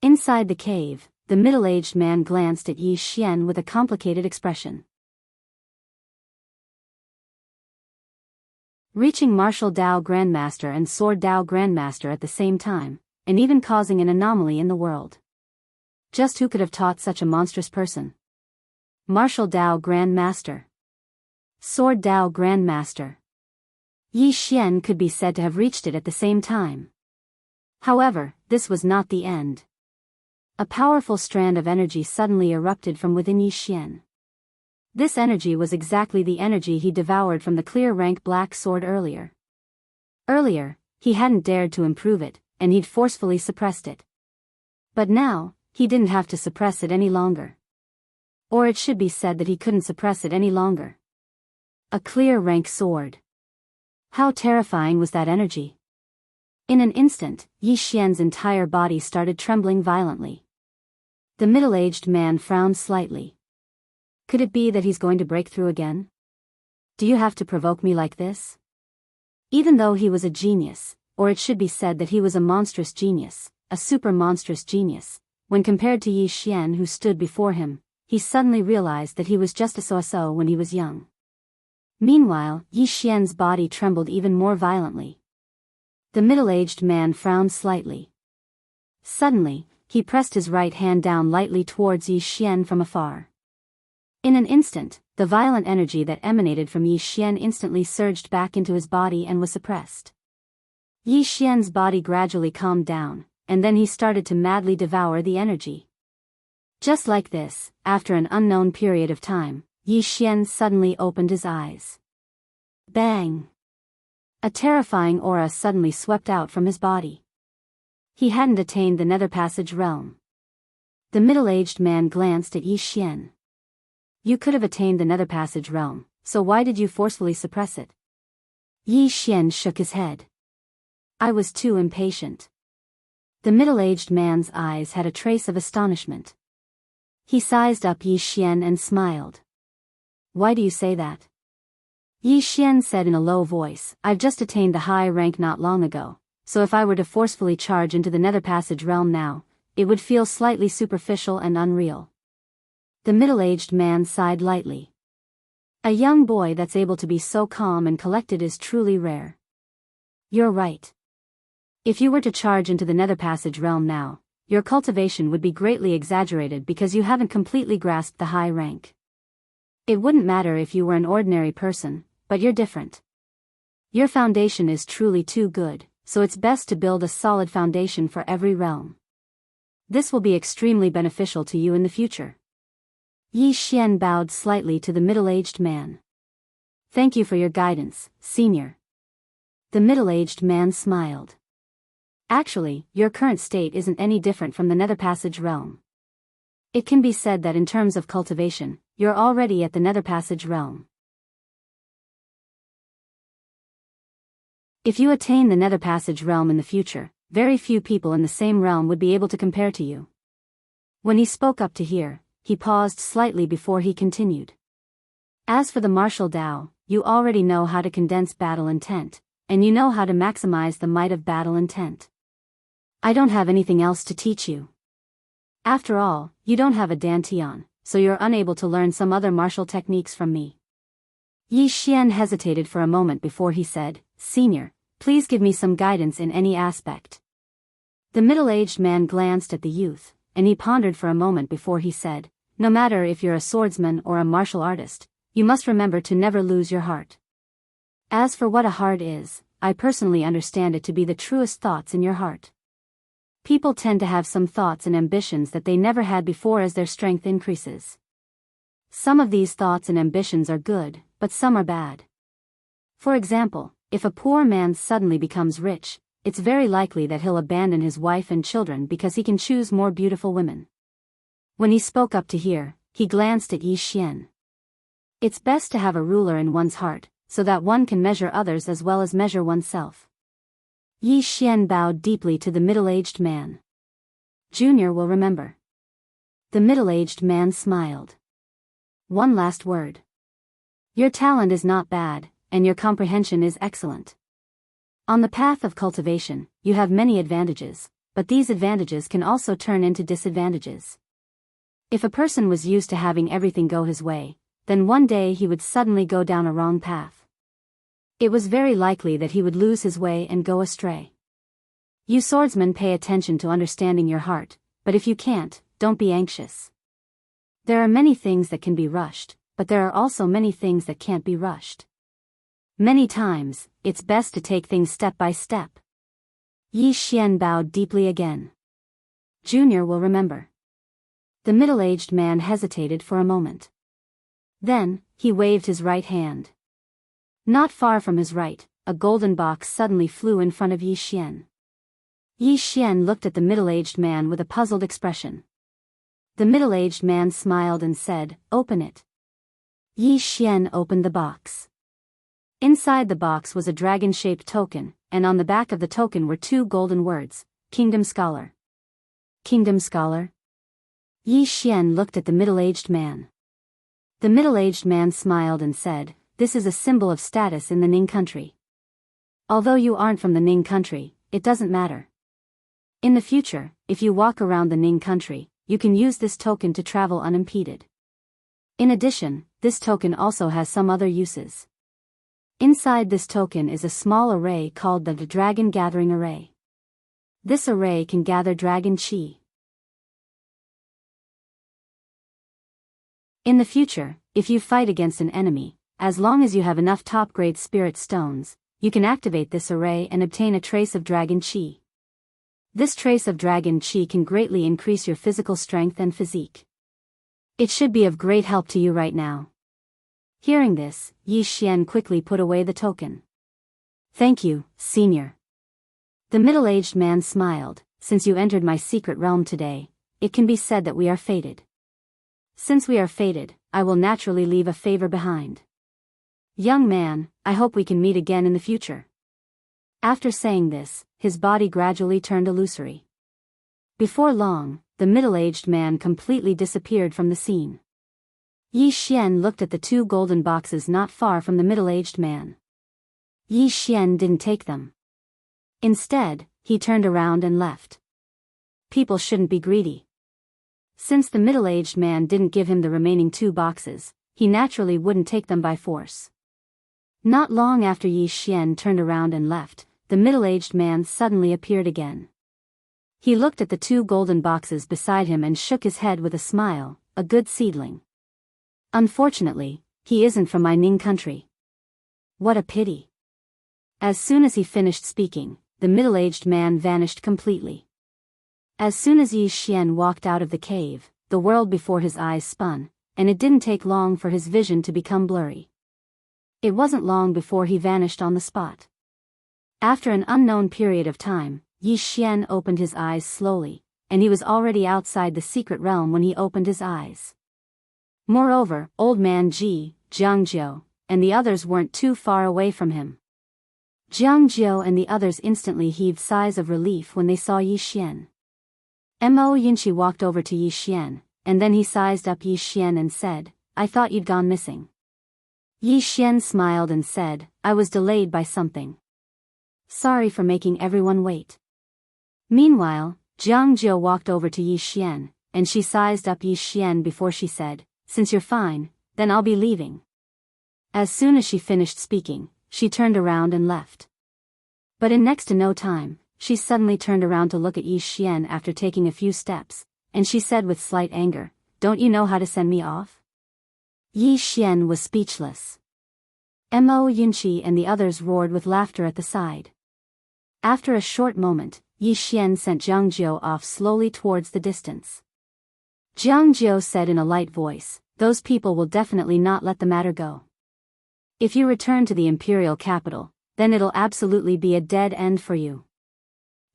S1: Inside the cave, the middle-aged man glanced at Yi Xian with a complicated expression. Reaching Martial Dao Grandmaster and Sword Dao Grandmaster at the same time, and even causing an anomaly in the world. Just who could have taught such a monstrous person? Martial Dao Grand Master. Sword Dao Grand Master. Yi Xian could be said to have reached it at the same time. However, this was not the end. A powerful strand of energy suddenly erupted from within Yi Xian. This energy was exactly the energy he devoured from the clear rank black sword earlier. Earlier, he hadn't dared to improve it, and he'd forcefully suppressed it. But now, he didn't have to suppress it any longer. Or it should be said that he couldn't suppress it any longer. A clear rank sword. How terrifying was that energy? In an instant, Yi Xian's entire body started trembling violently. The middle-aged man frowned slightly. Could it be that he's going to break through again? Do you have to provoke me like this? Even though he was a genius, or it should be said that he was a monstrous genius, a super monstrous genius, when compared to Yi Xian who stood before him, he suddenly realized that he was just a so-so when he was young. Meanwhile, Yi Xian's body trembled even more violently. The middle-aged man frowned slightly. Suddenly, he pressed his right hand down lightly towards Yi Xian from afar. In an instant, the violent energy that emanated from Yi Xian instantly surged back into his body and was suppressed. Yi Xian's body gradually calmed down, and then he started to madly devour the energy. Just like this, after an unknown period of time, Yi Xian suddenly opened his eyes. Bang! A terrifying aura suddenly swept out from his body. He hadn't attained the nether passage realm. The middle-aged man glanced at Yi Xian. You could have attained the nether passage realm, so why did you forcefully suppress it? Yi Xian shook his head. I was too impatient. The middle-aged man's eyes had a trace of astonishment. He sized up Yi Xian and smiled. Why do you say that? Yi Xian said in a low voice, I've just attained the high rank not long ago, so if I were to forcefully charge into the nether passage realm now, it would feel slightly superficial and unreal. The middle-aged man sighed lightly. A young boy that's able to be so calm and collected is truly rare. You're right. If you were to charge into the nether passage realm now, your cultivation would be greatly exaggerated because you haven't completely grasped the high rank. It wouldn't matter if you were an ordinary person, but you're different. Your foundation is truly too good, so it's best to build a solid foundation for every realm. This will be extremely beneficial to you in the future. Yi Xian bowed slightly to the middle-aged man. Thank you for your guidance, senior. The middle-aged man smiled. Actually, your current state isn't any different from the nether passage realm. It can be said that in terms of cultivation, you're already at the nether passage realm. If you attain the nether passage realm in the future, very few people in the same realm would be able to compare to you. When he spoke up to here, he paused slightly before he continued. As for the martial Dao, you already know how to condense battle intent, and you know how to maximize the might of battle intent. I don't have anything else to teach you. After all, you don't have a dantian, so you're unable to learn some other martial techniques from me. Yi Xian hesitated for a moment before he said, Senior, please give me some guidance in any aspect. The middle-aged man glanced at the youth, and he pondered for a moment before he said, No matter if you're a swordsman or a martial artist, you must remember to never lose your heart. As for what a heart is, I personally understand it to be the truest thoughts in your heart. People tend to have some thoughts and ambitions that they never had before as their strength increases. Some of these thoughts and ambitions are good, but some are bad. For example, if a poor man suddenly becomes rich, it's very likely that he'll abandon his wife and children because he can choose more beautiful women. When he spoke up to here, he glanced at Yi Xian. It's best to have a ruler in one's heart, so that one can measure others as well as measure oneself. Yi Xian bowed deeply to the middle-aged man. Junior will remember. The middle-aged man smiled. One last word. Your talent is not bad, and your comprehension is excellent. On the path of cultivation, you have many advantages, but these advantages can also turn into disadvantages. If a person was used to having everything go his way, then one day he would suddenly go down a wrong path. It was very likely that he would lose his way and go astray. You swordsmen pay attention to understanding your heart, but if you can't, don't be anxious. There are many things that can be rushed, but there are also many things that can't be rushed. Many times, it's best to take things step by step. Yi Xian bowed deeply again. Junior will remember. The middle-aged man hesitated for a moment. Then, he waved his right hand. Not far from his right, a golden box suddenly flew in front of Yi Xian. Yi Xian looked at the middle-aged man with a puzzled expression. The middle-aged man smiled and said, "Open it." Yi Xian opened the box. Inside the box was a dragon-shaped token, and on the back of the token were two golden words, Kingdom Scholar. Kingdom Scholar? Yi Xian looked at the middle-aged man. The middle-aged man smiled and said, "This is a symbol of status in the Ning country. Although you aren't from the Ning country, it doesn't matter. In the future, if you walk around the Ning country, you can use this token to travel unimpeded. In addition, this token also has some other uses. Inside this token is a small array called the Dragon Gathering Array. This array can gather dragon chi. In the future, if you fight against an enemy, as long as you have enough top-grade spirit stones, you can activate this array and obtain a trace of dragon chi. This trace of dragon chi can greatly increase your physical strength and physique. It should be of great help to you right now." Hearing this, Yi Xian quickly put away the token. "Thank you, senior." The middle-aged man smiled. "Since you entered my secret realm today, it can be said that we are fated. Since we are fated, I will naturally leave a favor behind. Young man, I hope we can meet again in the future." After saying this, his body gradually turned illusory. Before long, the middle-aged man completely disappeared from the scene. Yi Xian looked at the two golden boxes not far from the middle-aged man. Yi Xian didn't take them. Instead, he turned around and left. People shouldn't be greedy. Since the middle-aged man didn't give him the remaining two boxes, he naturally wouldn't take them by force. Not long after Yi Xian turned around and left, the middle-aged man suddenly appeared again. He looked at the two golden boxes beside him and shook his head with a smile. "A good seedling. Unfortunately, he isn't from my Ning country. What a pity." As soon as he finished speaking, the middle-aged man vanished completely. As soon as Yi Xian walked out of the cave, the world before his eyes spun, and it didn't take long for his vision to become blurry. It wasn't long before he vanished on the spot. After an unknown period of time, Yi Xian opened his eyes slowly, and he was already outside the secret realm when he opened his eyes. Moreover, Old Man Ji, Jianghu, and the others weren't too far away from him. Jianghu and the others instantly heaved sighs of relief when they saw Yi Xian. Mo Yinchi walked over to Yi Xian, and then he sized up Yi Xian and said, "I thought you'd gone missing." Yi Xian smiled and said, "I was delayed by something. Sorry for making everyone wait." Meanwhile, Jianghu walked over to Yi Xian, and she sized up Yi Xian before she said, "Since you're fine, then I'll be leaving." As soon as she finished speaking, she turned around and left. But in next to no time, she suddenly turned around to look at Yi Xian after taking a few steps, and she said with slight anger, "Don't you know how to send me off?" Yi Xian was speechless. Mo Yunqi and the others roared with laughter at the side. After a short moment, Yi Xian sent Jianghu off slowly towards the distance. Jianghu said in a light voice, "Those people will definitely not let the matter go. If you return to the imperial capital, then it'll absolutely be a dead end for you."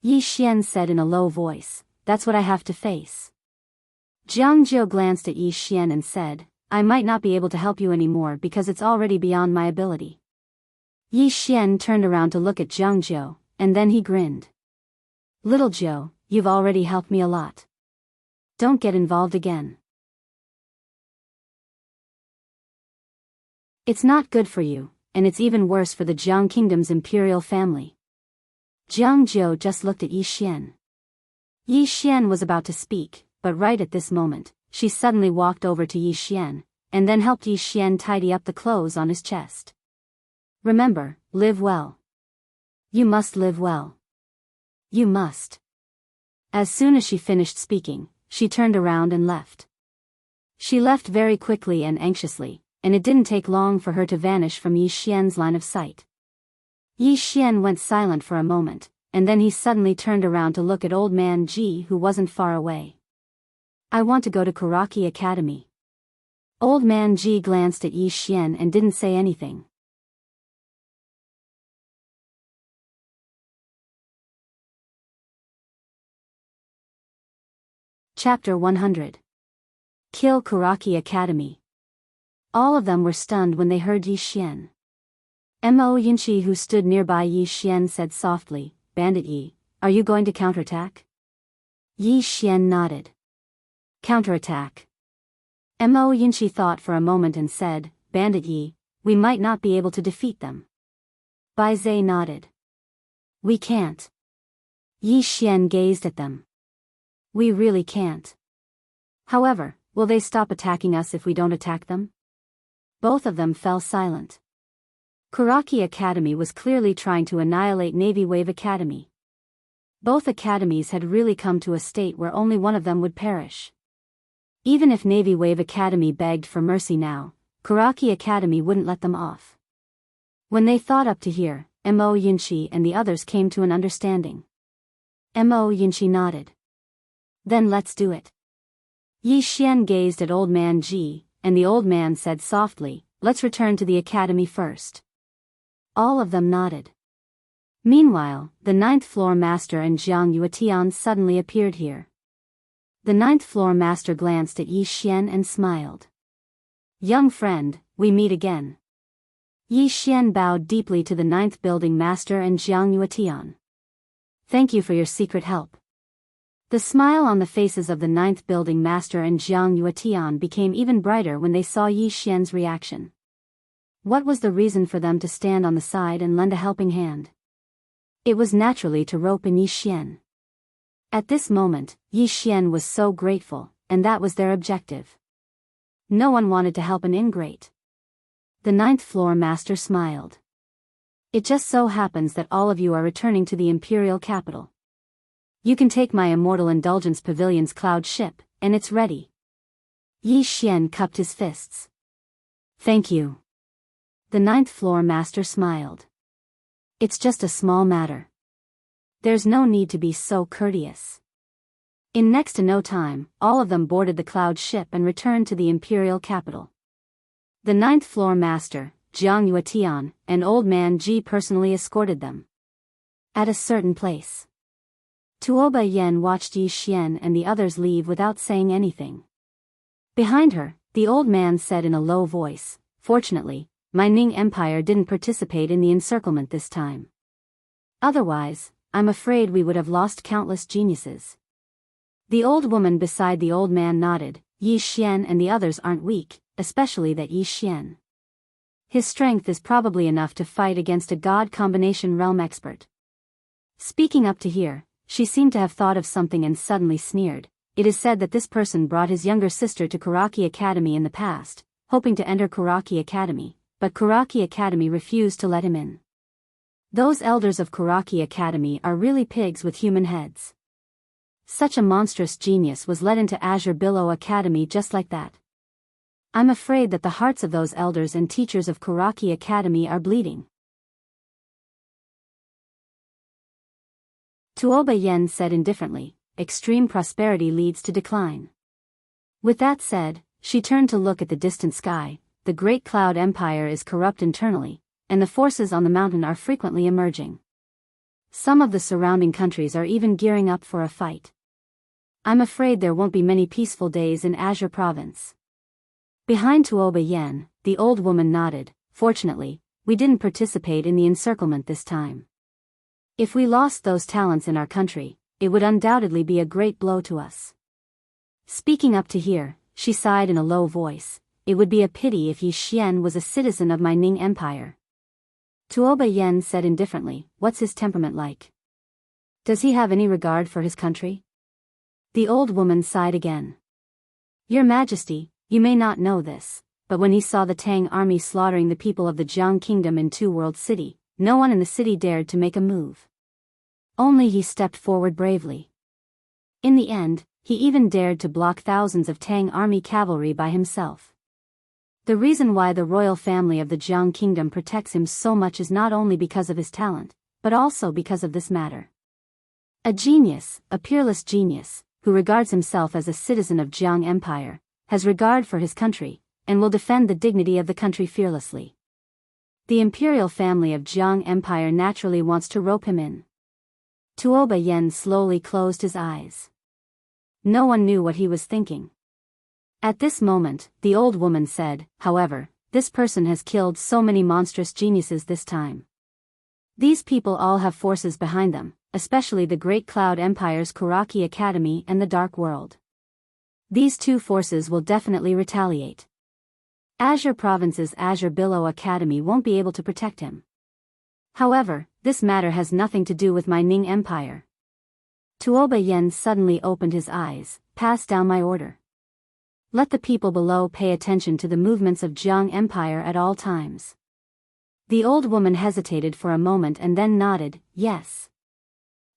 S1: Yi Xian said in a low voice, "That's what I have to face." Jianghu glanced at Yi Xian and said, "I might not be able to help you anymore because it's already beyond my ability." Yi Xian turned around to look at Jianghu, and then he grinned. "Little Zhou, you've already helped me a lot. Don't get involved again. It's not good for you, and it's even worse for the Jiang Kingdom's imperial family." Jianghu just looked at Yi Xian. Yi Xian was about to speak, but right at this moment, she suddenly walked over to Yi Xian, and then helped Yi Xian tidy up the clothes on his chest. "Remember, live well. You must live well. You must. As soon as she finished speaking, she turned around and left. She left very quickly and anxiously, and it didn't take long for her to vanish from Yi Xian's line of sight. Yi Xian went silent for a moment, and then he suddenly turned around to look at old man Ji, who wasn't far away. I want to go to Karaki Academy. Old man Ji glanced at Yi Xian and didn't say anything. Chapter 100. Kill Karaki Academy. All of them were stunned when they heard Yi Xian. Mo Yinchi, who stood nearby Yi Xian, said softly, Bandit Yi, are you going to counterattack? Yi Xian nodded. Counterattack. Mo Yinchi thought for a moment and said, Bandit Yi, we might not be able to defeat them. Bai Zhe nodded. We can't. Yi Xian gazed at them. We really can't. However, will they stop attacking us if we don't attack them? Both of them fell silent. Karaki Academy was clearly trying to annihilate Navy Wave Academy. Both academies had really come to a state where only one of them would perish. Even if Navy Wave Academy begged for mercy now, Karaki Academy wouldn't let them off. When they thought up to here, Mo Yinchi and the others came to an understanding. Mo Yinchi nodded. Then let's do it. Yi Xian gazed at old man Ji, and the old man said softly, let's return to the academy first. All of them nodded. Meanwhile, the 9th floor master and Jianghu suddenly appeared here. The 9th floor master glanced at Yi Xian and smiled. Young friend, we meet again. Yi Xian bowed deeply to the 9th building master and Jianghu. Thank you for your secret help. The smile on the faces of the 9th building master and Jianghu became even brighter when they saw Yi Xian's reaction. What was the reason for them to stand on the side and lend a helping hand? It was naturally to rope in Yi Xian. At this moment, Yi Xian was so grateful, and that was their objective. No one wanted to help an ingrate. The 9th floor master smiled. It just so happens that all of you are returning to the imperial capital. You can take my Immortal Indulgence Pavilion's cloud ship, and it's ready. Yi Xian cupped his fists. Thank you. The 9th floor master smiled. It's just a small matter. There's no need to be so courteous. In next to no time, all of them boarded the cloud ship and returned to the imperial capital. The 9th floor master, Jianghu, and old man Ji personally escorted them. At a certain place, Tuoba Yen watched Yi Xian and the others leave without saying anything. Behind her, the old man said in a low voice, Fortunately, my Ning Empire didn't participate in the encirclement this time. Otherwise, I'm afraid we would have lost countless geniuses. The old woman beside the old man nodded. Yi Xian and the others aren't weak, especially that Yi Xian. His strength is probably enough to fight against a god combination realm expert. Speaking up to here, she seemed to have thought of something and suddenly sneered. It is said that this person brought his younger sister to Karaki Academy in the past, hoping to enter Karaki Academy, but Karaki Academy refused to let him in. Those elders of Karaki Academy are really pigs with human heads. Such a monstrous genius was let into Azure Billow Academy just like that. I'm afraid that the hearts of those elders and teachers of Karaki Academy are bleeding. Tuoba Yen said indifferently, extreme prosperity leads to decline. With that said, she turned to look at the distant sky. The Great Cloud Empire is corrupt internally, and the forces on the mountain are frequently emerging. Some of the surrounding countries are even gearing up for a fight. I'm afraid there won't be many peaceful days in Azure Province. Behind Tuoba Yen, the old woman nodded. Fortunately, we didn't participate in the encirclement this time. If we lost those talents in our country, it would undoubtedly be a great blow to us. Speaking up to here, she sighed in a low voice. It would be a pity if Yi Xian was a citizen of my Ning Empire. Tuoba Yen said indifferently, what's his temperament like? Does he have any regard for his country? The old woman sighed again. Your Majesty, you may not know this, but when he saw the Tang army slaughtering the people of the Jiang Kingdom in Two World City, no one in the city dared to make a move. Only he stepped forward bravely. In the end, he even dared to block thousands of Tang army cavalry by himself. The reason why the royal family of the Jiang kingdom protects him so much is not only because of his talent, but also because of this matter. A genius, a peerless genius, who regards himself as a citizen of Jiang Empire, has regard for his country, and will defend the dignity of the country fearlessly. The imperial family of Jiang Empire naturally wants to rope him in. Tuoba Yen slowly closed his eyes. No one knew what he was thinking. At this moment, the old woman said, however, this person has killed so many monstrous geniuses this time. These people all have forces behind them, especially the Great Cloud Empire's Kuraki Academy and the Dark World. These two forces will definitely retaliate. Azure Province's Azure Billow Academy won't be able to protect him. However, this matter has nothing to do with my Ning Empire. Tuoba Yen suddenly opened his eyes. Pass down my order. Let the people below pay attention to the movements of Jiang Empire at all times. The old woman hesitated for a moment and then nodded, yes.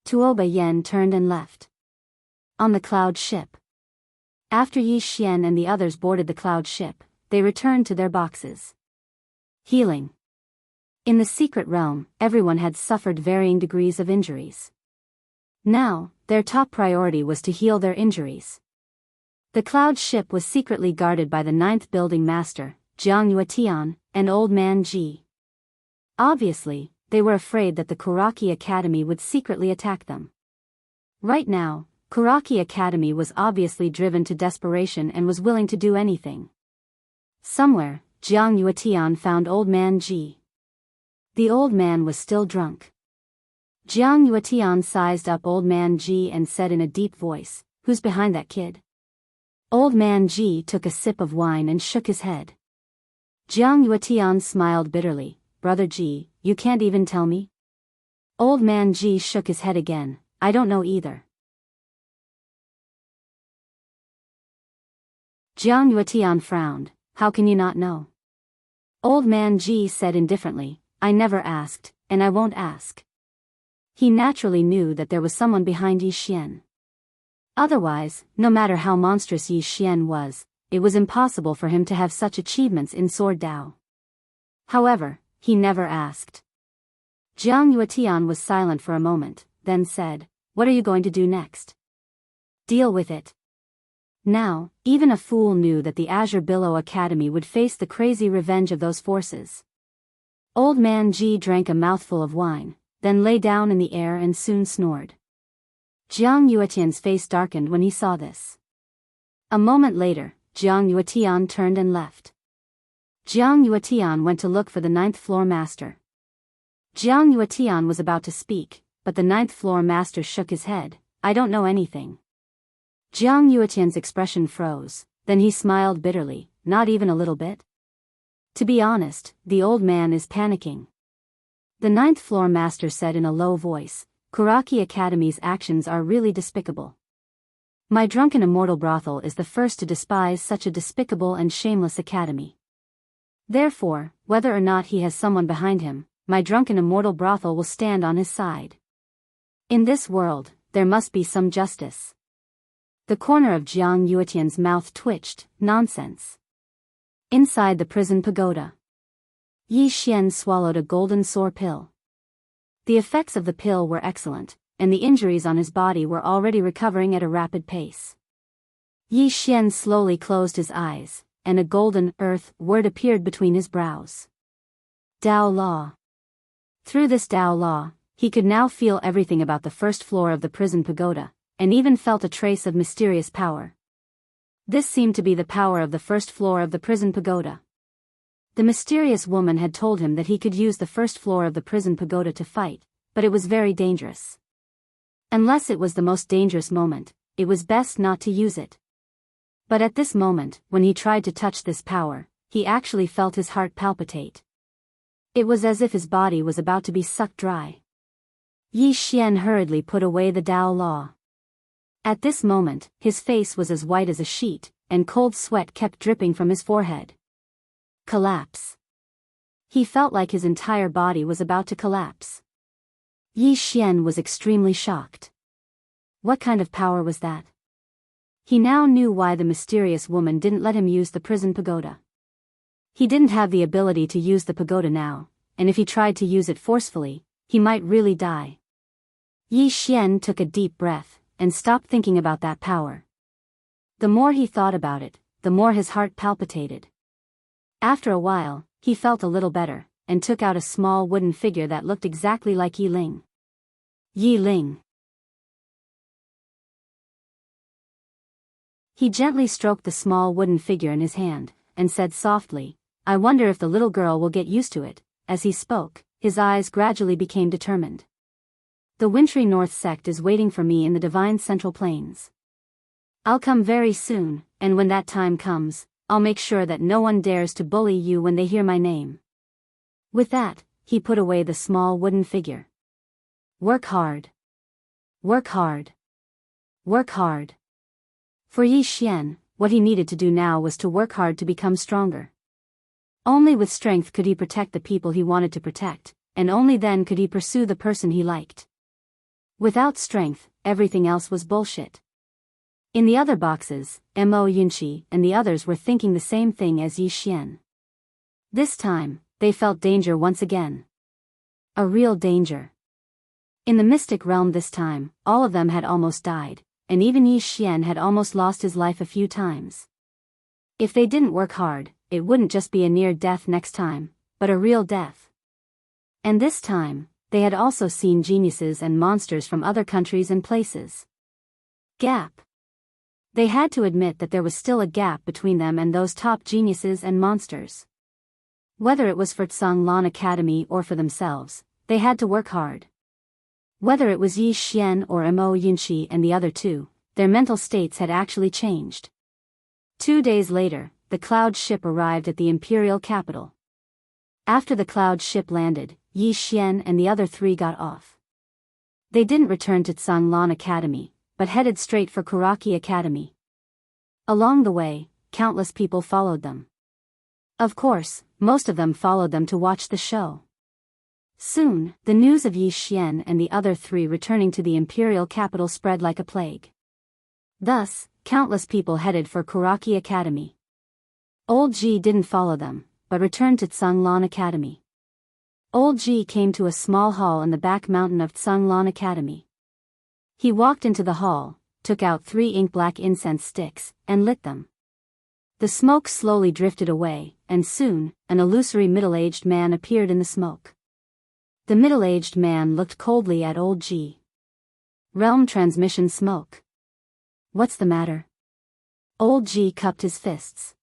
S1: Tuoba Yen turned and left. On the cloud ship. After Yi Xian and the others boarded the cloud ship, they returned to their boxes. Healing. In the secret realm, everyone had suffered varying degrees of injuries. Now, their top priority was to heal their injuries. The cloud ship was secretly guarded by the 9th building master, Jiang Yuetian, and Old Man Ji. Obviously, they were afraid that the Kuraki Academy would secretly attack them. Right now, Kuraki Academy was obviously driven to desperation and was willing to do anything. Somewhere, Jiang Yuetian found Old Man Ji. The old man was still drunk. Jiang Yuetian sized up Old Man Ji and said in a deep voice, "Who's behind that kid?" Old Man Ji took a sip of wine and shook his head. Jiang Yuetian smiled bitterly, "Brother Ji, you can't even tell me?" Old Man Ji shook his head again, "I don't know either." Jiang Yuetian frowned, "How can you not know?" Old Man Ji said indifferently, "I never asked, and I won't ask." He naturally knew that there was someone behind Yi Xian. Otherwise, no matter how monstrous Yi Xian was, it was impossible for him to have such achievements in Sword Dao. However, he never asked. Jiang Yuetian was silent for a moment, then said, "What are you going to do next?" "Deal with it." Now, even a fool knew that the Azure Billow Academy would face the crazy revenge of those forces. Old Man Ji drank a mouthful of wine, then lay down in the air and soon snored. Jiang Yuetian's face darkened when he saw this. A moment later, Jiang Yuetian turned and left. Jiang Yuetian went to look for the 9th floor master. Jiang Yuetian was about to speak, but the 9th floor master shook his head, "I don't know anything." Jiang Yuetian's expression froze, then he smiled bitterly, "Not even a little bit?" To be honest, the old man is panicking. The 9th floor master said in a low voice, "Kuraki Academy's actions are really despicable. My drunken immortal brothel is the first to despise such a despicable and shameless academy. Therefore, whether or not he has someone behind him, my drunken immortal brothel will stand on his side. In this world, there must be some justice." The corner of Jiang Yuetian's mouth twitched, "Nonsense." Inside the prison pagoda, Yi Xian swallowed a golden sore pill. The effects of the pill were excellent, and the injuries on his body were already recovering at a rapid pace. Yi Xian slowly closed his eyes, and a golden earth word appeared between his brows. Dao Law. Through this Dao Law, he could now feel everything about the first floor of the prison pagoda, and even felt a trace of mysterious power. This seemed to be the power of the first floor of the prison pagoda. The mysterious woman had told him that he could use the first floor of the prison pagoda to fight, but it was very dangerous. Unless it was the most dangerous moment, it was best not to use it. But at this moment, when he tried to touch this power, he actually felt his heart palpitate. It was as if his body was about to be sucked dry. Yi Xian hurriedly put away the Dao Law. At this moment, his face was as white as a sheet, and cold sweat kept dripping from his forehead. Collapse. He felt like his entire body was about to collapse. Yi Xian was extremely shocked. What kind of power was that? He now knew why the mysterious woman didn't let him use the prison pagoda. He didn't have the ability to use the pagoda now, and if he tried to use it forcefully, he might really die. Yi Xian took a deep breath, and stopped thinking about that power. The more he thought about it, the more his heart palpitated. After a while, he felt a little better, and took out a small wooden figure that looked exactly like Yi Ling. Yi Ling. He gently stroked the small wooden figure in his hand, and said softly, "I wonder if the little girl will get used to it." As he spoke, his eyes gradually became determined. The wintry North sect is waiting for me in the divine Central Plains. I'll come very soon, and when that time comes, I'll make sure that no one dares to bully you when they hear my name. With that, he put away the small wooden figure. Work hard. Work hard. Work hard. For Yi Xian, what he needed to do now was to work hard to become stronger. Only with strength could he protect the people he wanted to protect, and only then could he pursue the person he liked. Without strength, everything else was bullshit. In the other boxes, Mo Yunqi and the others were thinking the same thing as Yi Xian. This time, they felt danger once again. A real danger. In the mystic realm this time, all of them had almost died, and even Yi Xian had almost lost his life a few times. If they didn't work hard, it wouldn't just be a near death next time, but a real death. And this time, they had also seen geniuses and monsters from other countries and places. Gap. They had to admit that there was still a gap between them and those top geniuses and monsters. Whether it was for Tsanglan Academy or for themselves, they had to work hard. Whether it was Yi Xian or Mo Yunqi and the other two, their mental states had actually changed. 2 days later, the cloud ship arrived at the imperial capital. After the cloud ship landed, Yi Xian and the other three got off. They didn't return to Tsanglan Academy, but headed straight for Kuraki Academy. Along the way, countless people followed them. Of course, most of them followed them to watch the show. Soon, the news of Yi Xian and the other three returning to the imperial capital spread like a plague. Thus, countless people headed for Kuraki Academy. Old Ji didn't follow them, but returned to Tsanglan Academy. Old Ji came to a small hall in the back mountain of Tsanglan Academy. He walked into the hall, took out 3 ink-black incense sticks, and lit them. The smoke slowly drifted away, and soon, an illusory middle-aged man appeared in the smoke. The middle-aged man looked coldly at Old Ji. Realm transmission smoke. What's the matter? Old Ji cupped his fists.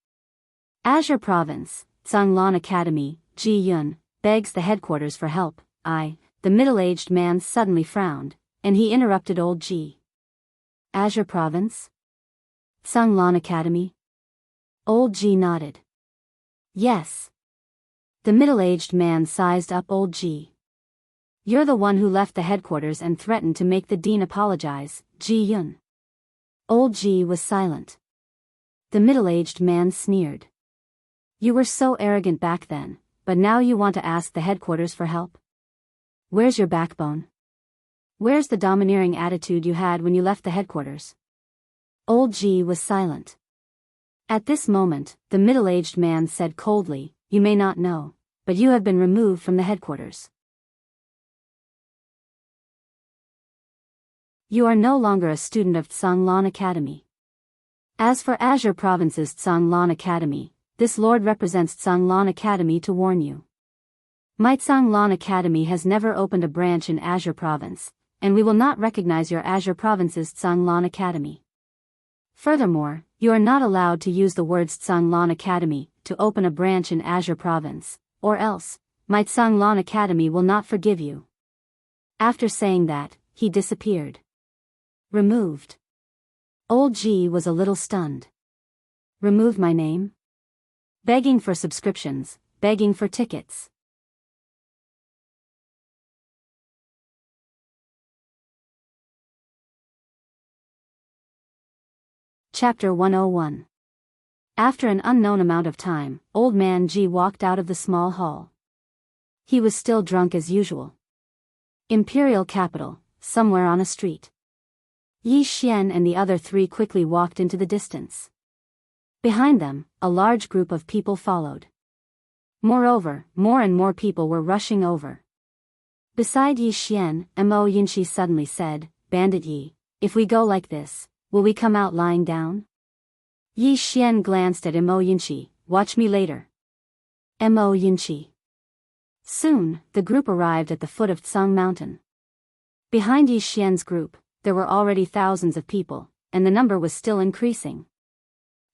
S1: Azure Province, Tsanglan Academy, Ji Yun, begs the headquarters for help. The middle-aged man suddenly frowned, and he interrupted Old Ji. Azure Province? Tsanglan Academy? Old Ji nodded. Yes. The middle-aged man sized up Old Ji. You're the one who left the headquarters and threatened to make the dean apologize, Ji Yun. Old Ji was silent. The middle-aged man sneered. You were so arrogant back then, but now you want to ask the headquarters for help? Where's your backbone? Where's the domineering attitude you had when you left the headquarters? Old Ji was silent. At this moment, the middle-aged man said coldly, You may not know, but you have been removed from the headquarters. You are no longer a student of Tsanglan Academy. As for Azure Province's Tsanglan Academy, this lord represents Tsanglan Academy to warn you. My Tsanglan Academy has never opened a branch in Azure Province, and we will not recognize your Azure Province's Tsanglan Academy. Furthermore, you are not allowed to use the words Tsanglan Academy to open a branch in Azure Province, or else, my Tsanglan Academy will not forgive you. After saying that, he disappeared. Removed. Old Ji was a little stunned. Remove my name? Begging for subscriptions, begging for tickets. Chapter 101. After an unknown amount of time, Old Man Ji walked out of the small hall. He was still drunk as usual. Imperial capital, somewhere on a street. Yi Xian and the other three quickly walked into the distance. Behind them, a large group of people followed. Moreover, more and more people were rushing over. Beside Yi Xian, Mo Yinshi suddenly said, "Bandit Yi, if we go like this, will we come out lying down?" Yi Xian glanced at Mo Yinshi, "Watch me later." Mo Yinshi. Soon, the group arrived at the foot of Tsang Mountain. Behind Yi Xian's group, there were already thousands of people, and the number was still increasing.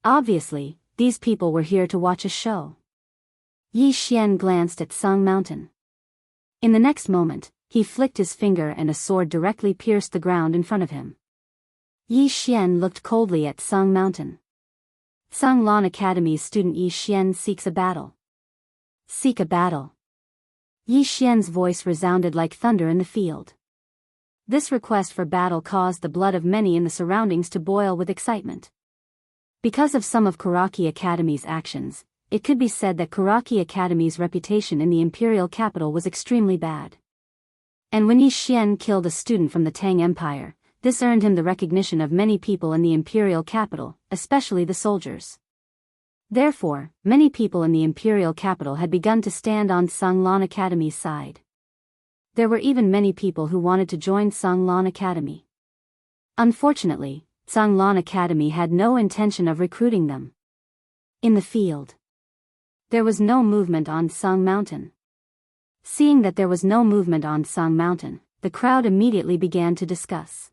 S1: Obviously, these people were here to watch a show. Yi Xian glanced at Tsang Mountain. In the next moment, he flicked his finger and a sword directly pierced the ground in front of him. Yi Xian looked coldly at Tsang Mountain. Tsang Lan Academy's student Yi Xian seeks a battle. Seek a battle. Yi Xian's voice resounded like thunder in the field. This request for battle caused the blood of many in the surroundings to boil with excitement. Because of some of Kuraki Academy's actions, it could be said that Kuraki Academy's reputation in the imperial capital was extremely bad. And when Yi Xian killed a student from the Tang Empire, this earned him the recognition of many people in the imperial capital, especially the soldiers. Therefore, many people in the imperial capital had begun to stand on Tsang Lan Academy's side. There were even many people who wanted to join Tsang Lan Academy. Unfortunately, Tsang Lan Academy had no intention of recruiting them. In the field, there was no movement on Tsang Mountain. Seeing that there was no movement on Tsang Mountain, the crowd immediately began to discuss.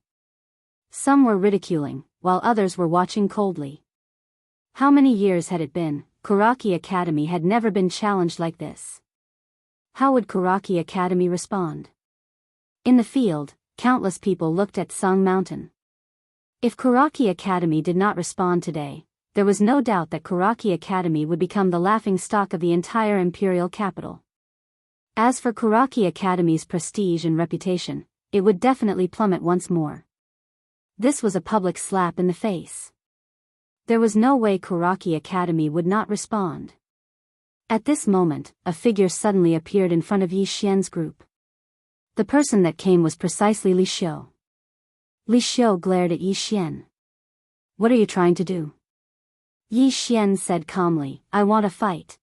S1: Some were ridiculing, while others were watching coldly. How many years had it been? Kuraki Academy had never been challenged like this. How would Kuraki Academy respond? In the field, countless people looked at Tsang Mountain. If Kuraki Academy did not respond today, there was no doubt that Kuraki Academy would become the laughingstock of the entire imperial capital. As for Kuraki Academy's prestige and reputation, it would definitely plummet once more. This was a public slap in the face. There was no way Kuraki Academy would not respond. At this moment, a figure suddenly appeared in front of Yi Xian's group. The person that came was precisely Li Xiu. Li Xiu glared at Yi Xian. "What are you trying to do?" Yi Xian said calmly, "I want a fight."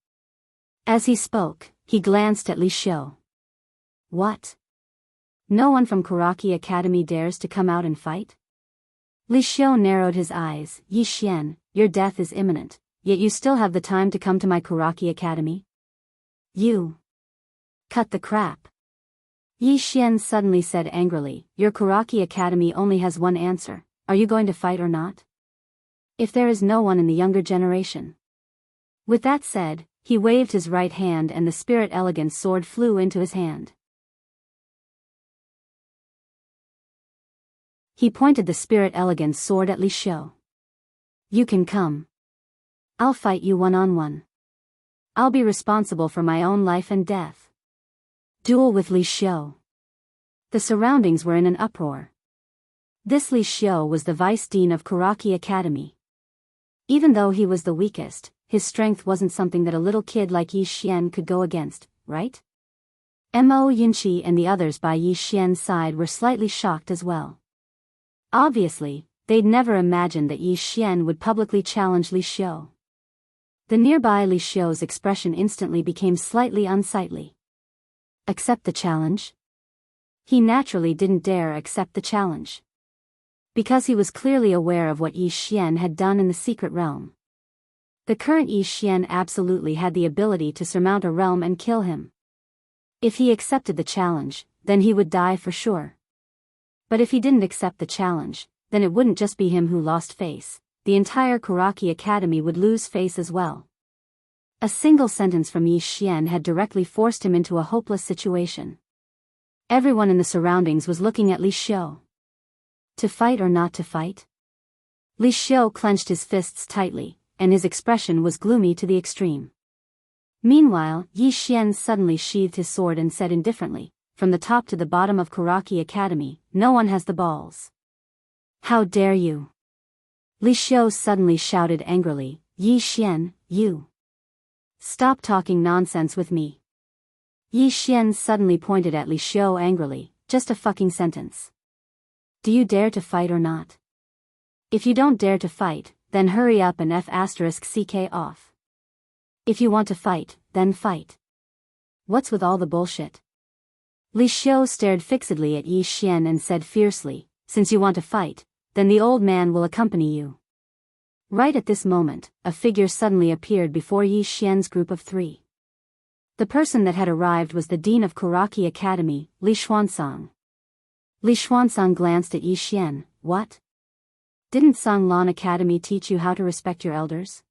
S1: As he spoke, he glanced at Li Xiu. "What? No one from Kuraki Academy dares to come out and fight?" Li Xiu narrowed his eyes. "Yi Xian, your death is imminent, yet you still have the time to come to my Kuraki Academy? You cut the crap." Yi Xian suddenly said angrily, "Your Kuraki Academy only has one answer. Are you going to fight or not? If there is no one in the younger generation." With that said, he waved his right hand and the Spirit Elegance sword flew into his hand. He pointed the Spirit Elegance sword at Li Xiu. "You can come. I'll fight you one-on-one. I'll be responsible for my own life and death." Duel with Li Xiu. The surroundings were in an uproar. This Li Xiu was the vice dean of Kuraki Academy. Even though he was the weakest, his strength wasn't something that a little kid like Yi Xian could go against, right? Mo Yinshi and the others by Yi Xian's side were slightly shocked as well. Obviously, they'd never imagined that Yi Xian would publicly challenge Li Xiu. The nearby Li Xiu's expression instantly became slightly unsightly. Accept the challenge? He naturally didn't dare accept the challenge. Because he was clearly aware of what Yi Xian had done in the secret realm. The current Yi Xian absolutely had the ability to surmount a realm and kill him. If he accepted the challenge, then he would die for sure. But if he didn't accept the challenge, then it wouldn't just be him who lost face, the entire Kuraki Academy would lose face as well. A single sentence from Yi Xian had directly forced him into a hopeless situation. Everyone in the surroundings was looking at Li Xiu. To fight or not to fight? Li Xiu clenched his fists tightly, and his expression was gloomy to the extreme. Meanwhile, Yi Xian suddenly sheathed his sword and said indifferently, "From the top to the bottom of Kuraki Academy, no one has the balls. How dare you?" Li Xiu suddenly shouted angrily, "Yi Xian, you! Stop talking nonsense with me." Yi Xian suddenly pointed at Li Xiu angrily, Just a fucking sentence. Do you dare to fight or not? If you don't dare to fight, then hurry up and F***ck off. If you want to fight, then fight. What's with all the bullshit? Li Xiu stared fixedly at Yi Xian and said fiercely, since you want to fight, then the old man will accompany you. Right at this moment, a figure suddenly appeared before Yi Xian's group of 3. The person that had arrived was the dean of Kuraki Academy, Li Xuansang. Li Xuansang glanced at Yi Xian. What? Didn't Sanglan Academy teach you how to respect your elders?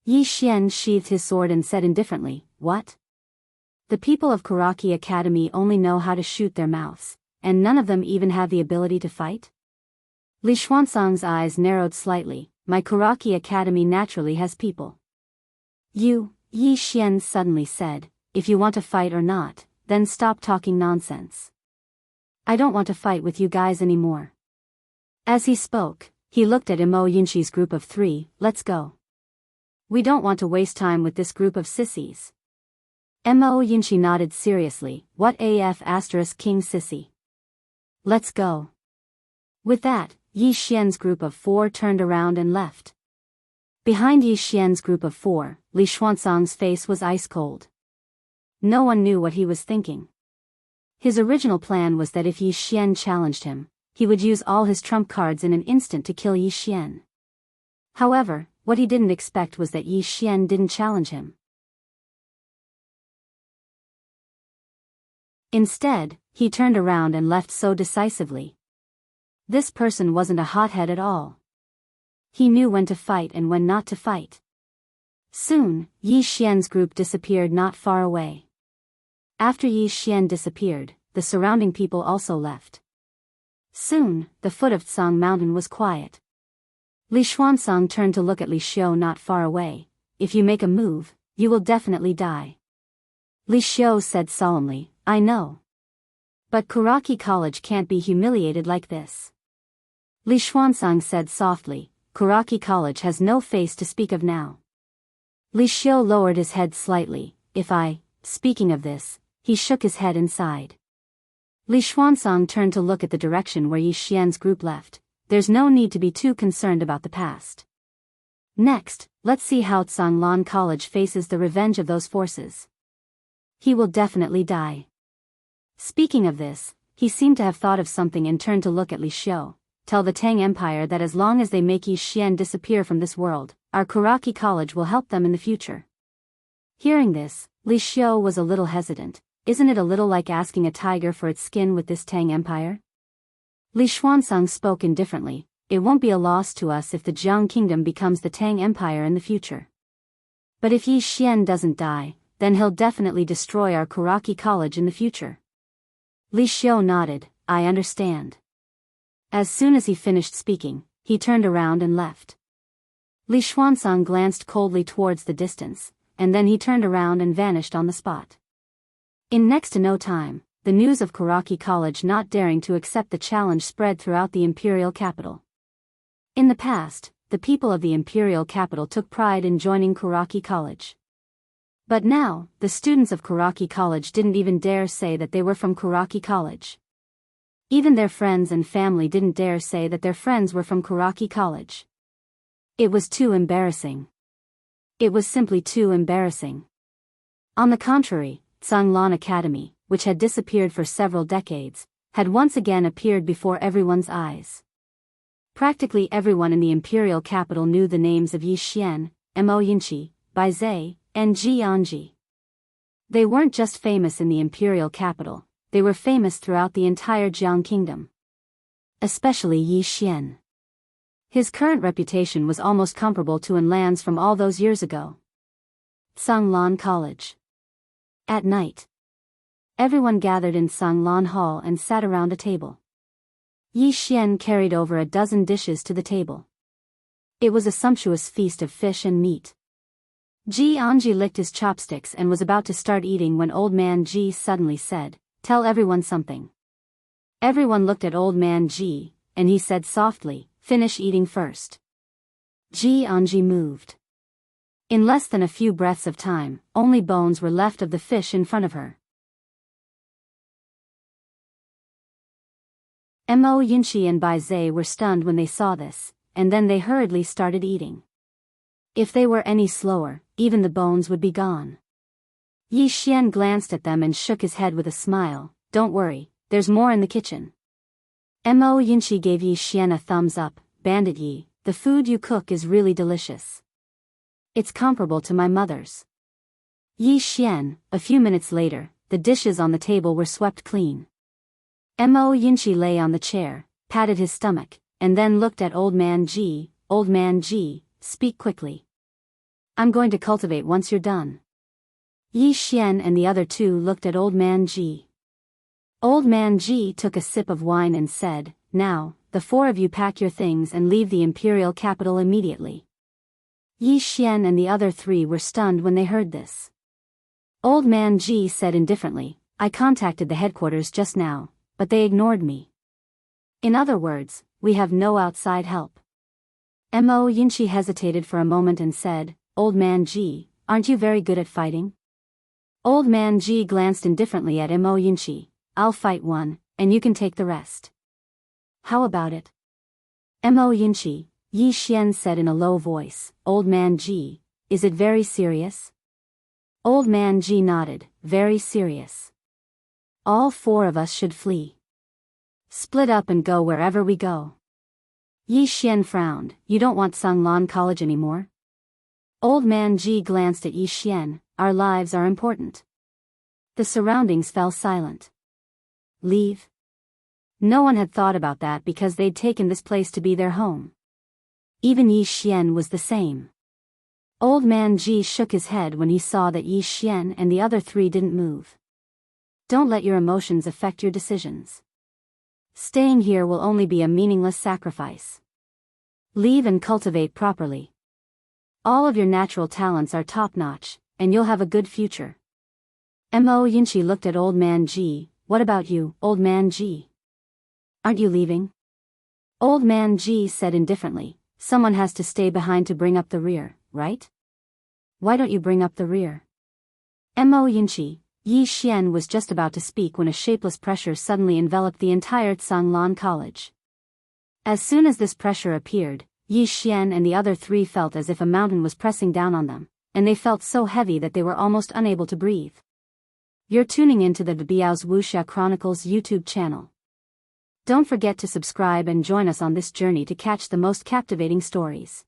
S1: Yi Xian sheathed his sword and said indifferently, what? The people of Kuraki Academy only know how to shoot their mouths, and none of them even have the ability to fight? Li Xuansang's eyes narrowed slightly. My Kuraki Academy naturally has people. You, Yi Xian suddenly said, if you want to fight or not, then stop talking nonsense. I don't want to fight with you guys anymore. As he spoke, he looked at Imo Yinchi's group of 3, let's go. We don't want to waste time with this group of sissies. Imo Yinchi nodded seriously, what AF * King Sissy? Let's go. With that, Yi Xian's group of 4 turned around and left. Behind Yi Xian's group of 4, Li Xuansang's face was ice cold. No one knew what he was thinking. His original plan was that if Yi Xian challenged him, he would use all his trump cards in an instant to kill Yi Xian. However, what he didn't expect was that Yi Xian didn't challenge him. Instead, he turned around and left so decisively. This person wasn't a hothead at all. He knew when to fight and when not to fight. Soon, Yi Xian's group disappeared not far away. After Yi Xian disappeared, the surrounding people also left. Soon, the foot of Tsang Mountain was quiet. Li Xuansang turned to look at Li Xiu not far away. If you make a move, you will definitely die. Li Xiu said solemnly, I know. But Kuraki College can't be humiliated like this. Li Xuansang said softly, Kuraki College has no face to speak of now. Li Xiu lowered his head slightly. Speaking of this, he shook his head and sighed. Li Xuansang turned to look at the direction where Yi Xian's group left. There's no need to be too concerned about the past. Next, let's see how Tsanglan College faces the revenge of those forces. He will definitely die. Speaking of this, he seemed to have thought of something and turned to look at Li Xiu. Tell the Tang Empire that as long as they make Yi Xian disappear from this world, our Kuraki College will help them in the future. Hearing this, Li Xiu was a little hesitant. Isn't it a little like asking a tiger for its skin with this Tang Empire? Li Xuansang spoke indifferently. It won't be a loss to us if the Jiang Kingdom becomes the Tang Empire in the future. But if Yi Xian doesn't die, then he'll definitely destroy our Kuraki College in the future. Li Xiu nodded, I understand. As soon as he finished speaking, he turned around and left. Li Xuansang glanced coldly towards the distance, and then he turned around and vanished on the spot. In next to no time, the news of Kuraki College not daring to accept the challenge spread throughout the imperial capital. In the past, the people of the imperial capital took pride in joining Kuraki College. But now, the students of Kuraki College didn't even dare say that they were from Kuraki College. Even their friends and family didn't dare say that their friends were from Kuraki College. It was too embarrassing. It was simply too embarrassing. On the contrary, Tsanglan Academy, which had disappeared for several decades, had once again appeared before everyone's eyes. Practically everyone in the imperial capital knew the names of Yi Xian, Mo Yinchi, Bai Zhe, and Jianghu. They weren't just famous in the imperial capital, they were famous throughout the entire Jiang Kingdom. Especially Yi Xian. His current reputation was almost comparable to Enlan's from all those years ago. Tsanglan College. At night, everyone gathered in Tsanglan Hall and sat around a table. Yi Xian carried over a dozen dishes to the table. It was a sumptuous feast of fish and meat. Jianghu licked his chopsticks and was about to start eating when Old Man Ji suddenly said, Tell everyone something. Everyone looked at Old Man Ji, and he said softly, Finish eating first. Jianghu moved. In less than a few breaths of time, only bones were left of the fish in front of her. Mo Yunqi and Bai Zai were stunned when they saw this, and then they hurriedly started eating. If they were any slower, even the bones would be gone. Yi Xian glanced at them and shook his head with a smile. Don't worry, there's more in the kitchen. Mo Yunqi gave Yi Xian a thumbs up. Bandit Yi, the food you cook is really delicious. It's comparable to my mother's. Yi Xian, a few minutes later, the dishes on the table were swept clean. Mo Yunqi lay on the chair, patted his stomach, and then looked at Old Man Ji. Old Man Ji, speak quickly. I'm going to cultivate once you're done. Yi Xian and the other two looked at Old Man Ji. Old Man Ji took a sip of wine and said, Now, the four of you pack your things and leave the imperial capital immediately. Yi Xian and the other three were stunned when they heard this. Old Man Ji said indifferently, I contacted the headquarters just now, but they ignored me. In other words, we have no outside help. Mo Yunqi hesitated for a moment and said, Old Man Ji, aren't you very good at fighting? Old Man Ji glanced indifferently at Mo Yunqi. I'll fight one, and you can take the rest. How about it? Mo Yunqi, Yi Xian said in a low voice. Old Man Ji, is it very serious? Old Man Ji nodded, very serious. All four of us should flee. Split up and go wherever we go. Yi Xian frowned. You don't want Sanglan College anymore? Old Man Ji glanced at Yi Xian. Our lives are important. The surroundings fell silent. Leave? No one had thought about that because they'd taken this place to be their home. Even Yi Xian was the same. Old Man Ji shook his head when he saw that Yi Xian and the other three didn't move. Don't let your emotions affect your decisions. Staying here will only be a meaningless sacrifice. Leave and cultivate properly. All of your natural talents are top-notch, and you'll have a good future. Mo Yunqi looked at Old Man Ji. What about you, Old Man Ji? Aren't you leaving? Old Man Ji said indifferently. Someone has to stay behind to bring up the rear, right? Why don't you bring up the rear? Mo Yunqi, Yi Xian was just about to speak when a shapeless pressure suddenly enveloped the entire Sanglan College. As soon as this pressure appeared, Yi Xian and the other three felt as if a mountain was pressing down on them, and they felt so heavy that they were almost unable to breathe. You're tuning into the Biyao's Wuxia Chronicles YouTube channel. Don't forget to subscribe and join us on this journey to catch the most captivating stories.